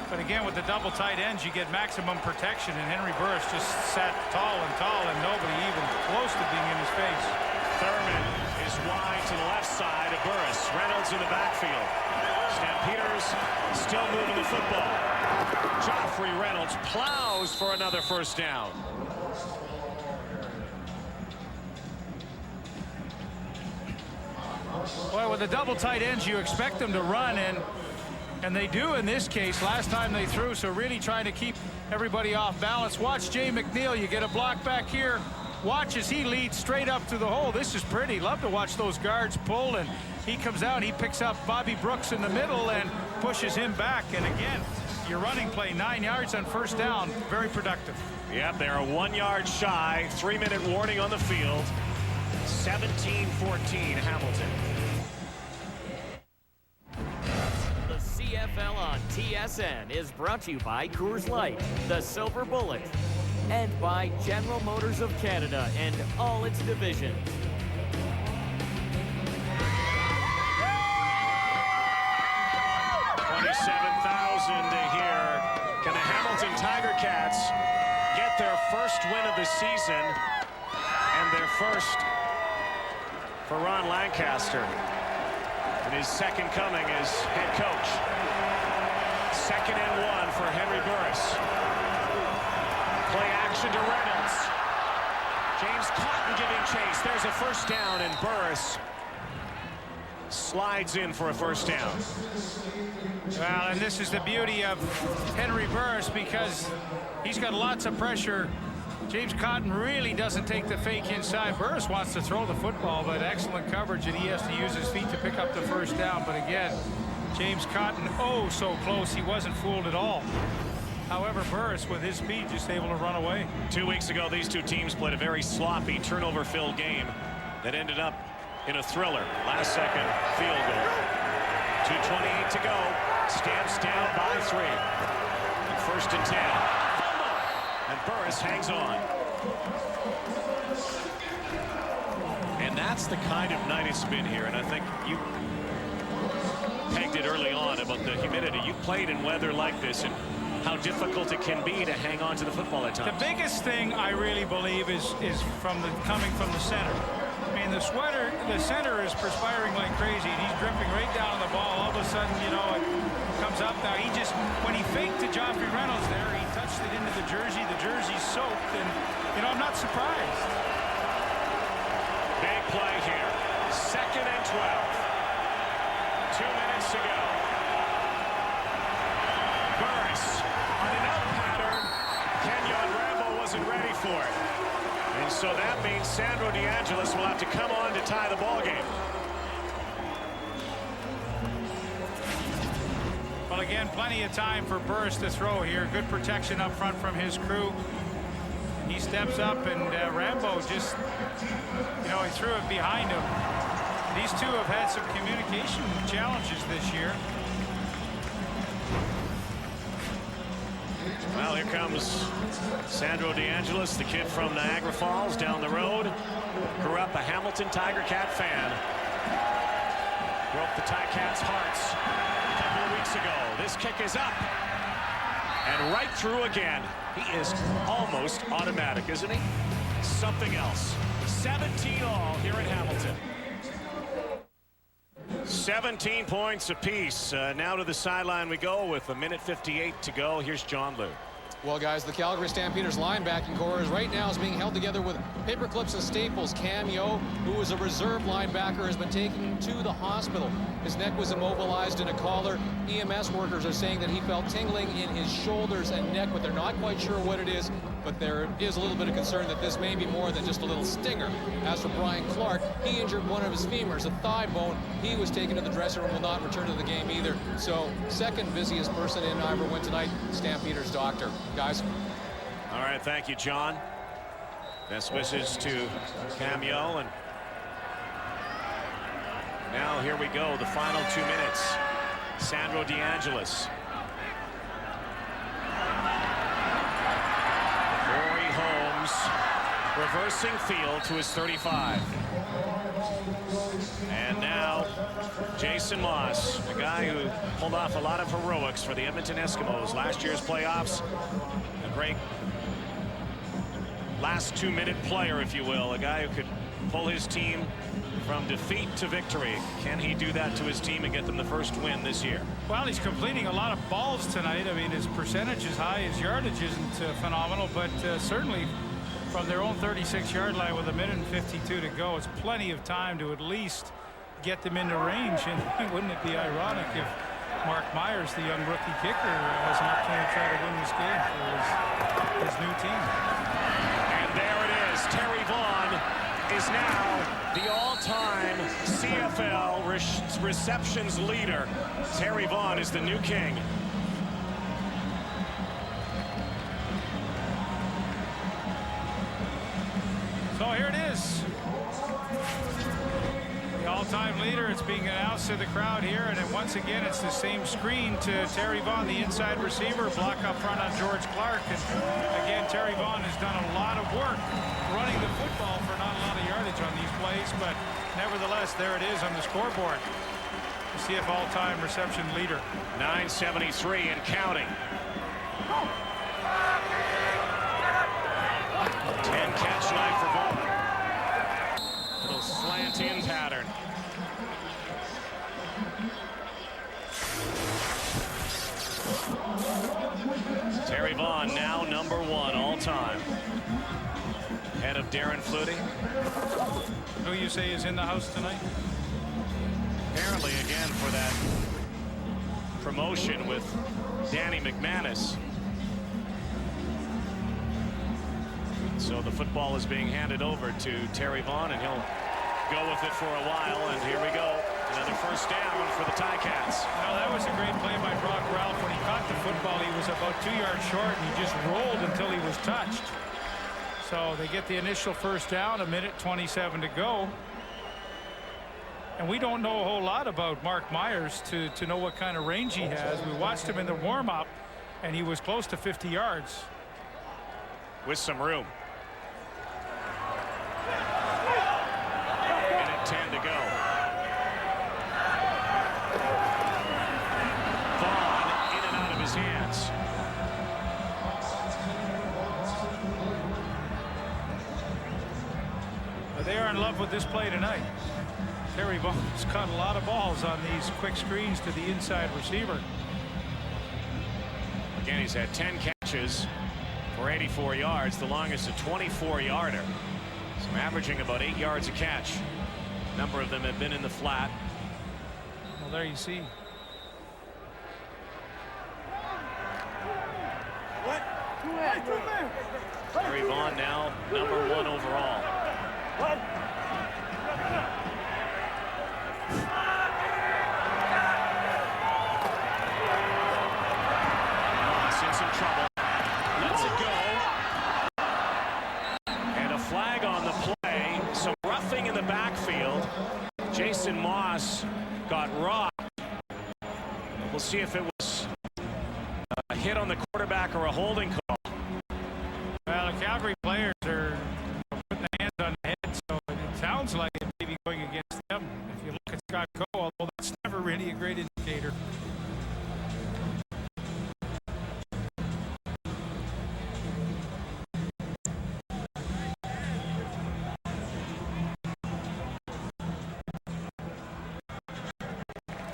But again, with the double tight ends, you get maximum protection, and Henry Burris just sat tall, and nobody even close to being in his face. Thurman is wide to the left side of Burris. Reynolds in the backfield. Stampeders still moving the football. Joffrey Reynolds plows for another 1st down. Well, with the double tight ends, you expect them to run, and they do in this case. Last time they threw, so really trying to keep everybody off balance. Watch Jay McNeil. You get a block back here. Watch as he leads straight up to the hole. This is pretty. Love to watch those guards pull, and he comes out. He picks up Bobby Brooks in the middle and pushes him back. And again, your running play, 9 yards on 1st down. Very productive. Yep, they're 1 yard shy. 3-minute warning on the field. 17-14 Hamilton. The CFL on TSN is brought to you by Coors Light, the Silver Bullet, and by General Motors of Canada and all its divisions. Here. Can the Hamilton Tiger Cats get their 1st win of the season, and their 1st for Ron Lancaster in his 2nd coming as head coach. 2nd and 1 for Henry Burris. Play action to Reynolds. James Cotton giving chase. There's a 1st down, and Burris slides in for a 1st down. Well, and this is the beauty of Henry Burris, because he's got lots of pressure. James Cotton really doesn't take the fake inside. Burris wants to throw the football, but excellent coverage, and he has to use his feet to pick up the 1st down. But again, James Cotton, oh so close. He wasn't fooled at all. However, Burris, with his speed, just able to run away. 2 weeks ago, these two teams played a very sloppy, turnover-filled game that ended up in a thriller. Last-second field goal. 2:28 to go. Stamps down by 3. And 1st and 10. And Burris hangs on. And that's the kind of night it's been here. And I think you pegged it early on about the humidity. You played in weather like this and how difficult it can be to hang on to the football at times. The biggest thing I really believe is coming from the center. I mean, the center is perspiring like crazy. And he's dripping right down on the ball. All of a sudden, you know, it comes up. Now, when he faked to Joffrey Reynolds there, he touched it into the jersey. The jersey's soaked, and, you know, I'm not surprised. Big play here. 2nd and 12. 2 minutes to go. Burris on an out pattern. Kenyon Rambo wasn't ready for it. And so that means Sandro DeAngelis will have to come on to tie the ball game. Well, again, plenty of time for Burris to throw here. Good protection up front from his crew. He steps up, and Rambo just, you know, he threw it behind him. These two have had some communication challenges this year. Well, here comes Sandro DeAngelis, the kid from Niagara Falls down the road. Grew up a Hamilton Tiger Cat fan. Broke the Ticats' hearts a couple of weeks ago. This kick is up. And right through again. He is almost automatic, isn't he? Something else. 17 all here in Hamilton. 17 points apiece. Now to the sideline we go with 1:58 to go. Here's John Liu. Well, guys, the Calgary Stampeders linebacking core right now is being held together with paper clips and staples. Cam Yo, who is a reserve linebacker, has been taken to the hospital. His neck was immobilized in a collar. EMS workers are saying that he felt tingling in his shoulders and neck, but they're not quite sure what it is. But there is a little bit of concern that this may be more than just a little stinger. As for Brian Clark, he injured one of his femurs, a thigh bone. He was taken to the dressing room, will not return to the game either. So, second busiest person in Ivor Wynne tonight, Stampeders doctor. Guys. All right, thank you, John. Best wishes to Cam Yo. And now here we go, the final 2 minutes. Sandro DeAngelis. Reversing field to his 35. And now Jason Moss, a guy who pulled off a lot of heroics for the Edmonton Eskimos last year's playoffs. A great last 2-minute player, if you will, a guy who could pull his team from defeat to victory. Can he do that to his team and get them the first win this year? Well, he's completing a lot of balls tonight. I mean, his percentage is high, his yardage isn't phenomenal, but certainly from their own 36-yard line with 1:52 to go, it's plenty of time to at least get them into range. And wouldn't it be ironic if Mark Myers, the young rookie kicker, has an opportunity to try to win this game for his new team? And there it is. Terry Vaughn is now the all-time CFL receptions leader. Terry Vaughn is the new king. So here it is. The all-time leader. It's being announced to the crowd here, and then once again it's the same screen to Terry Vaughn, the inside receiver, block up front on George Clark. And again, Terry Vaughn has done a lot of work running the football for not a lot of yardage on these plays, but nevertheless, there it is on the scoreboard. The CFL all-time reception leader. 973 and counting. 10-catch night for Vaughn. Little slant-in pattern. Terry Vaughn now number 1 all-time. Head of Darren Flutie. Who you say is in the house tonight? Apparently, again, for that promotion with Danny McManus. So the football is being handed over to Terry Vaughn, and he'll go with it for a while, and here we go. Another first down for the Ticats. Well, that was a great play by Brock Ralph. When he caught the football, he was about 2 yards short, and he just rolled until he was touched. So they get the initial first down, 1:27 to go. And we don't know a whole lot about Mark Myers to know what kind of range he has. We watched him in the warm-up, and he was close to 50 yards. With some room. 1:10 to go. Vaughn in and out of his hands. But they are in love with this play tonight. Terry Vaughn's caught a lot of balls on these quick screens to the inside receiver. Again, he's had 10 catches for 84 yards, the longest a 24-yarder. So averaging about 8 yards a catch. A number of them have been in the flat. Well, there you see. Terry Vaughn now #1 overall. Moss in some trouble. Lets it go. And a flag on the play. Some roughing in the backfield. Jason Moss got rocked. We'll see if it was a hit on the quarterback or a holding call. Well, the Calgary players are putting their hands on the head, so it sounds like it may be going against them. If you look at Scott Coe, although that's never really a great indicator.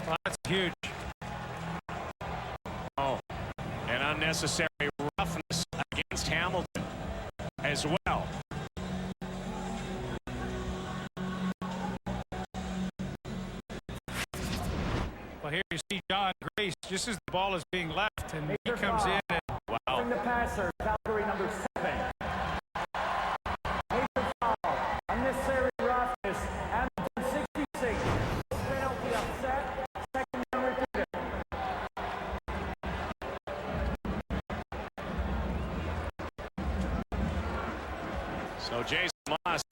Well, that's huge. Oh, an unnecessary roughness against Hamilton as well. Well, here you see John Grace just as the ball is being left, and he comes in and wow. The passer, Calgary #7. Major foul, unnecessary roughness, Hamilton 66. Penalty upset, second down repeated. So Jason Moss,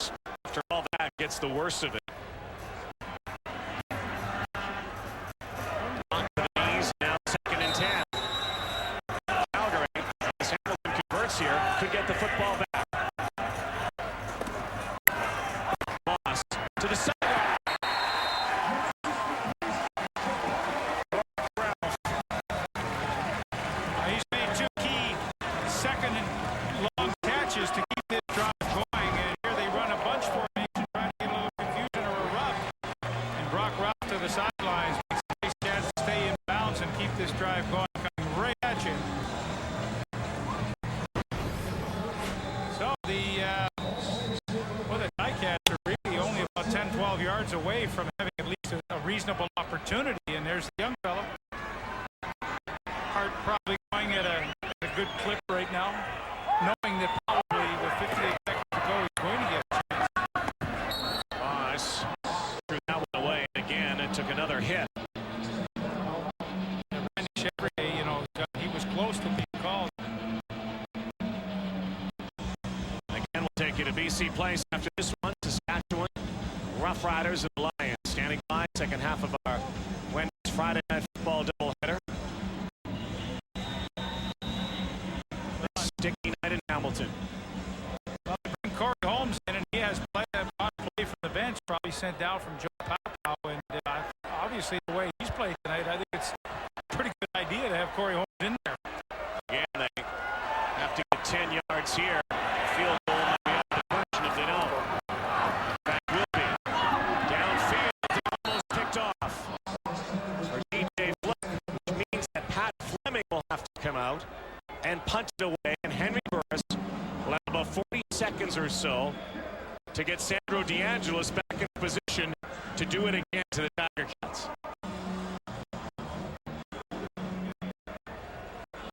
after all that, gets the worst of it. On the knees, now 2nd and 10. Calgary, as Hamilton converts here, could get the football back. Moss to the sideline. he's made 2 key second and long catches to keep this drive going. And here they run a bunch formation, trying to get a little confusion or a rough. And Brock Ralph to the sidelines makes a nice chance to stay in bounds and keep this drive going, coming right at you. So the Ticats are really only about 10, 12 yards away from having at least a reasonable opportunity. And there's the young fellow. Hart probably going at a good clip right now, knowing that probably with 58 seconds to go, he's going to get a chance. Moss threw that one away again and took another hit. Randy Chevrier, you know, he was close to being called. Again, we'll take you to BC Place after this one. Saskatchewan Rough Riders and the Lions standing by. Second half of our Wednesday Friday night football doubleheader. Sticky night in Hamilton. Well, bring Corey Holmes in, and he has played from the bench, probably sent down from Joe Papow. And obviously, the way he's played tonight, I think it's a pretty good idea to have Corey Holmes in there. Again, they have to get 10 yards here. Field goal might be out of the question if they don't. That will be. Downfield, almost picked off for DJ Flick, which means that Pat Fleming will have to come out and punt it away, and Henry Burris will have about 40 seconds or so to get Sandro DeAngelis back in position to do it again to the Tiger Cats.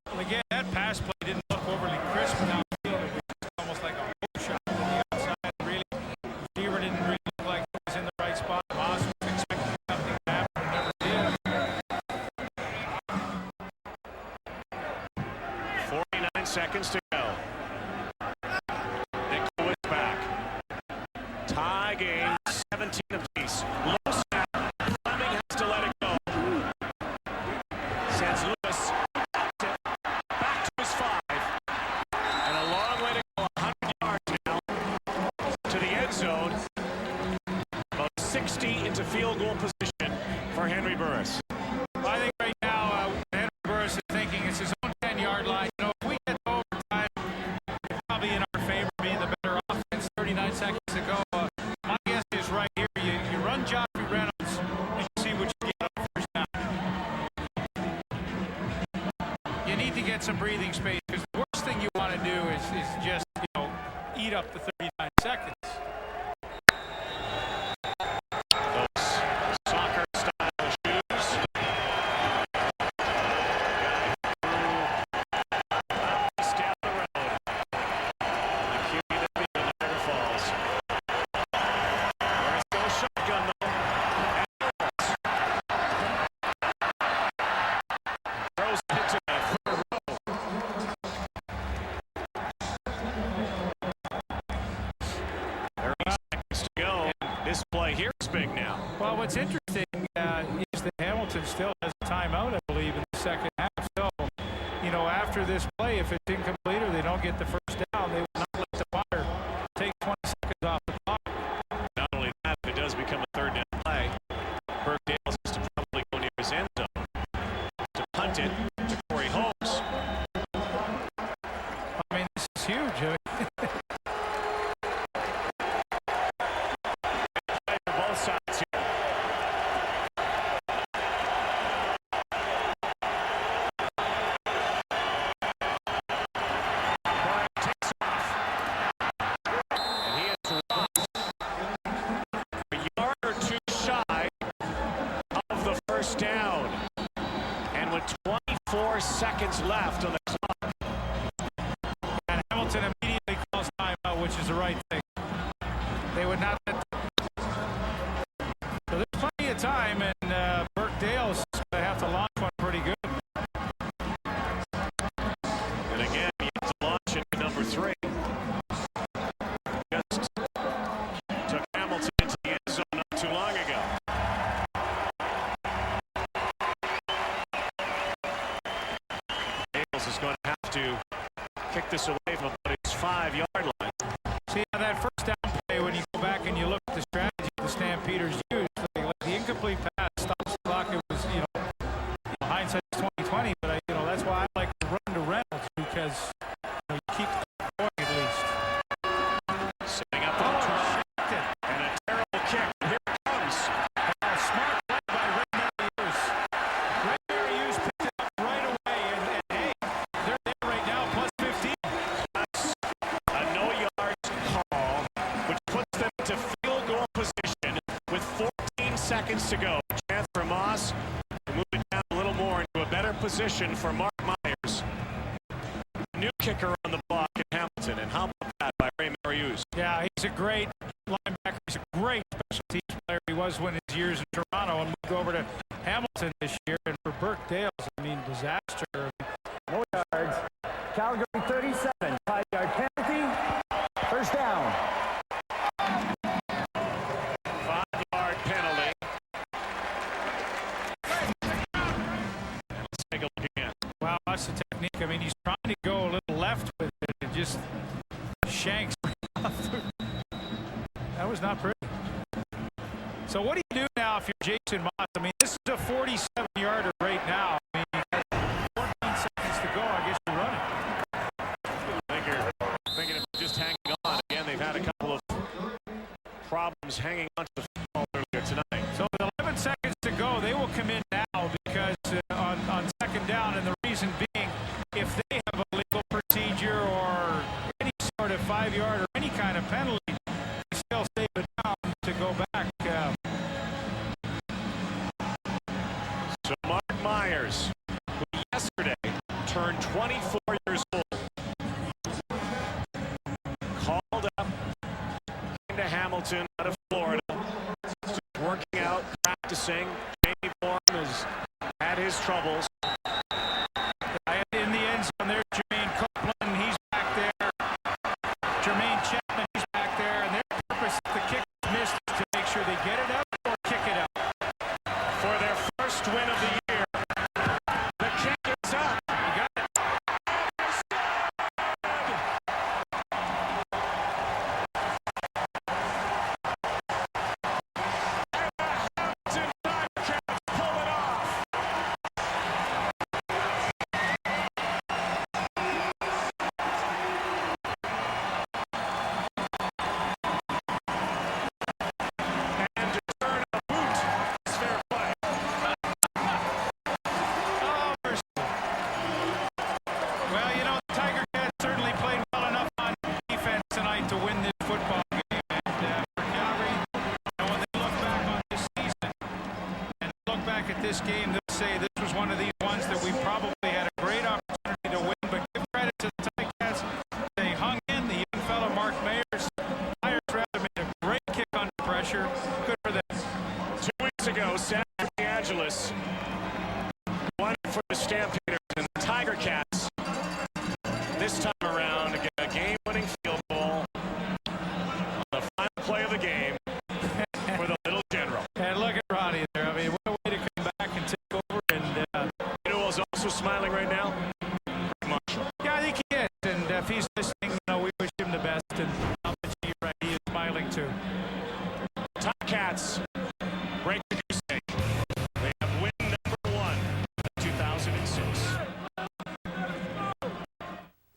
Well, again, that pass play didn't look overly crisp downfield. It was almost like a hook shot to the outside. Really, Beaver didn't really look like he was in seconds to go. Nickel is back. Tie game, 17 apiece. Low snap. Fleming has to let it go. Sends Lewis back to his 5. And a long way to go, 100 yards now to the end zone. About 60 into field goal position for Henry Burris. I think right now Henry Burris is thinking it's his own 10-yard line. You know, if we get to overtime, it's probably in our favor, being the better offense. 39 seconds to go. My guess is right here, you run Joffrey Reynolds and you see what you get on first down. You need to get some breathing space, because the worst thing you want to do is just, eat up the 39 seconds. Well, what's interesting is that Hamilton still has a timeout, I believe, in the second half. So, after this play, if it's incomplete or they don't get the first down, they will not let the punter take 20 seconds off the clock. Not only that, if it does become a third down play, Burke Dales has to probably go near his end zone to punt it to Corey Holmes. I mean, this is huge. Both sides here. Down, and with 24 seconds left on the clock, and Hamilton immediately calls timeout, which is the right thing. They would not let so there's plenty of time, and Burke Dales is going to have to launch one pretty good. And again, he has to launch into number 3. Just took Hamilton into the end zone not too long ago. Is going to have to kick this away from about his 5-yard line. See, on that first down play, when you go back and you look at the strategy the Stampeders used, like the incomplete pass stops the clock. It was, hindsight is 20/20, but that's why I like to run to Reynolds, because you keep the going at least. Setting up the return and a terrible kick. Here it comes. Smart play by Ray Marius. Ray Marius picked it up right away, and hey, they're there right now, plus 15. That's a no-yards call, which puts them to field goal position with 14 seconds to go. Chance for Moss to move it down a little more into a better position for Mark Myers. New kicker on the block in Hamilton, and how about that by Ray Marius? Yeah, he's a great linebacker. He's a great special teams player. He was when his years in Toronto, and moved over to Hamilton this year. And for Burke Dales, disaster. No yards. Calgary 37. 5-yard penalty. First down. 5-yard penalty. Let's take a look again. Wow, that's the technique. He's trying to go a little left with it. It just shanks. That was not pretty. So what do you do now if you're Jason Moss? This is a 47-yarder right now. You got 14 seconds to go. I guess you're running. I think you're thinking of just hanging on. Again, they've had a couple of problems hanging on to the football earlier tonight. So with 11 seconds to go, they will come in now because on second down, and the reason being, if they have a legal procedure or any sort of 5-yard or any kind of penalty, they still save it down to go back. So Mark Myers, who yesterday turned 24 years old, called up into Hamilton out of Florida, working out, practicing. Jamie Bourne has had his troubles. In the end zone, there's Jermaine Copeland. back at this game, they'll say this was one of these ones that we probably had a great opportunity to win, but give credit to the Ticats. They hung in. The young fellow, Mark Meyers made a great kick under pressure. Good for them. 2 weeks ago, San Angeles won for the Stampeders.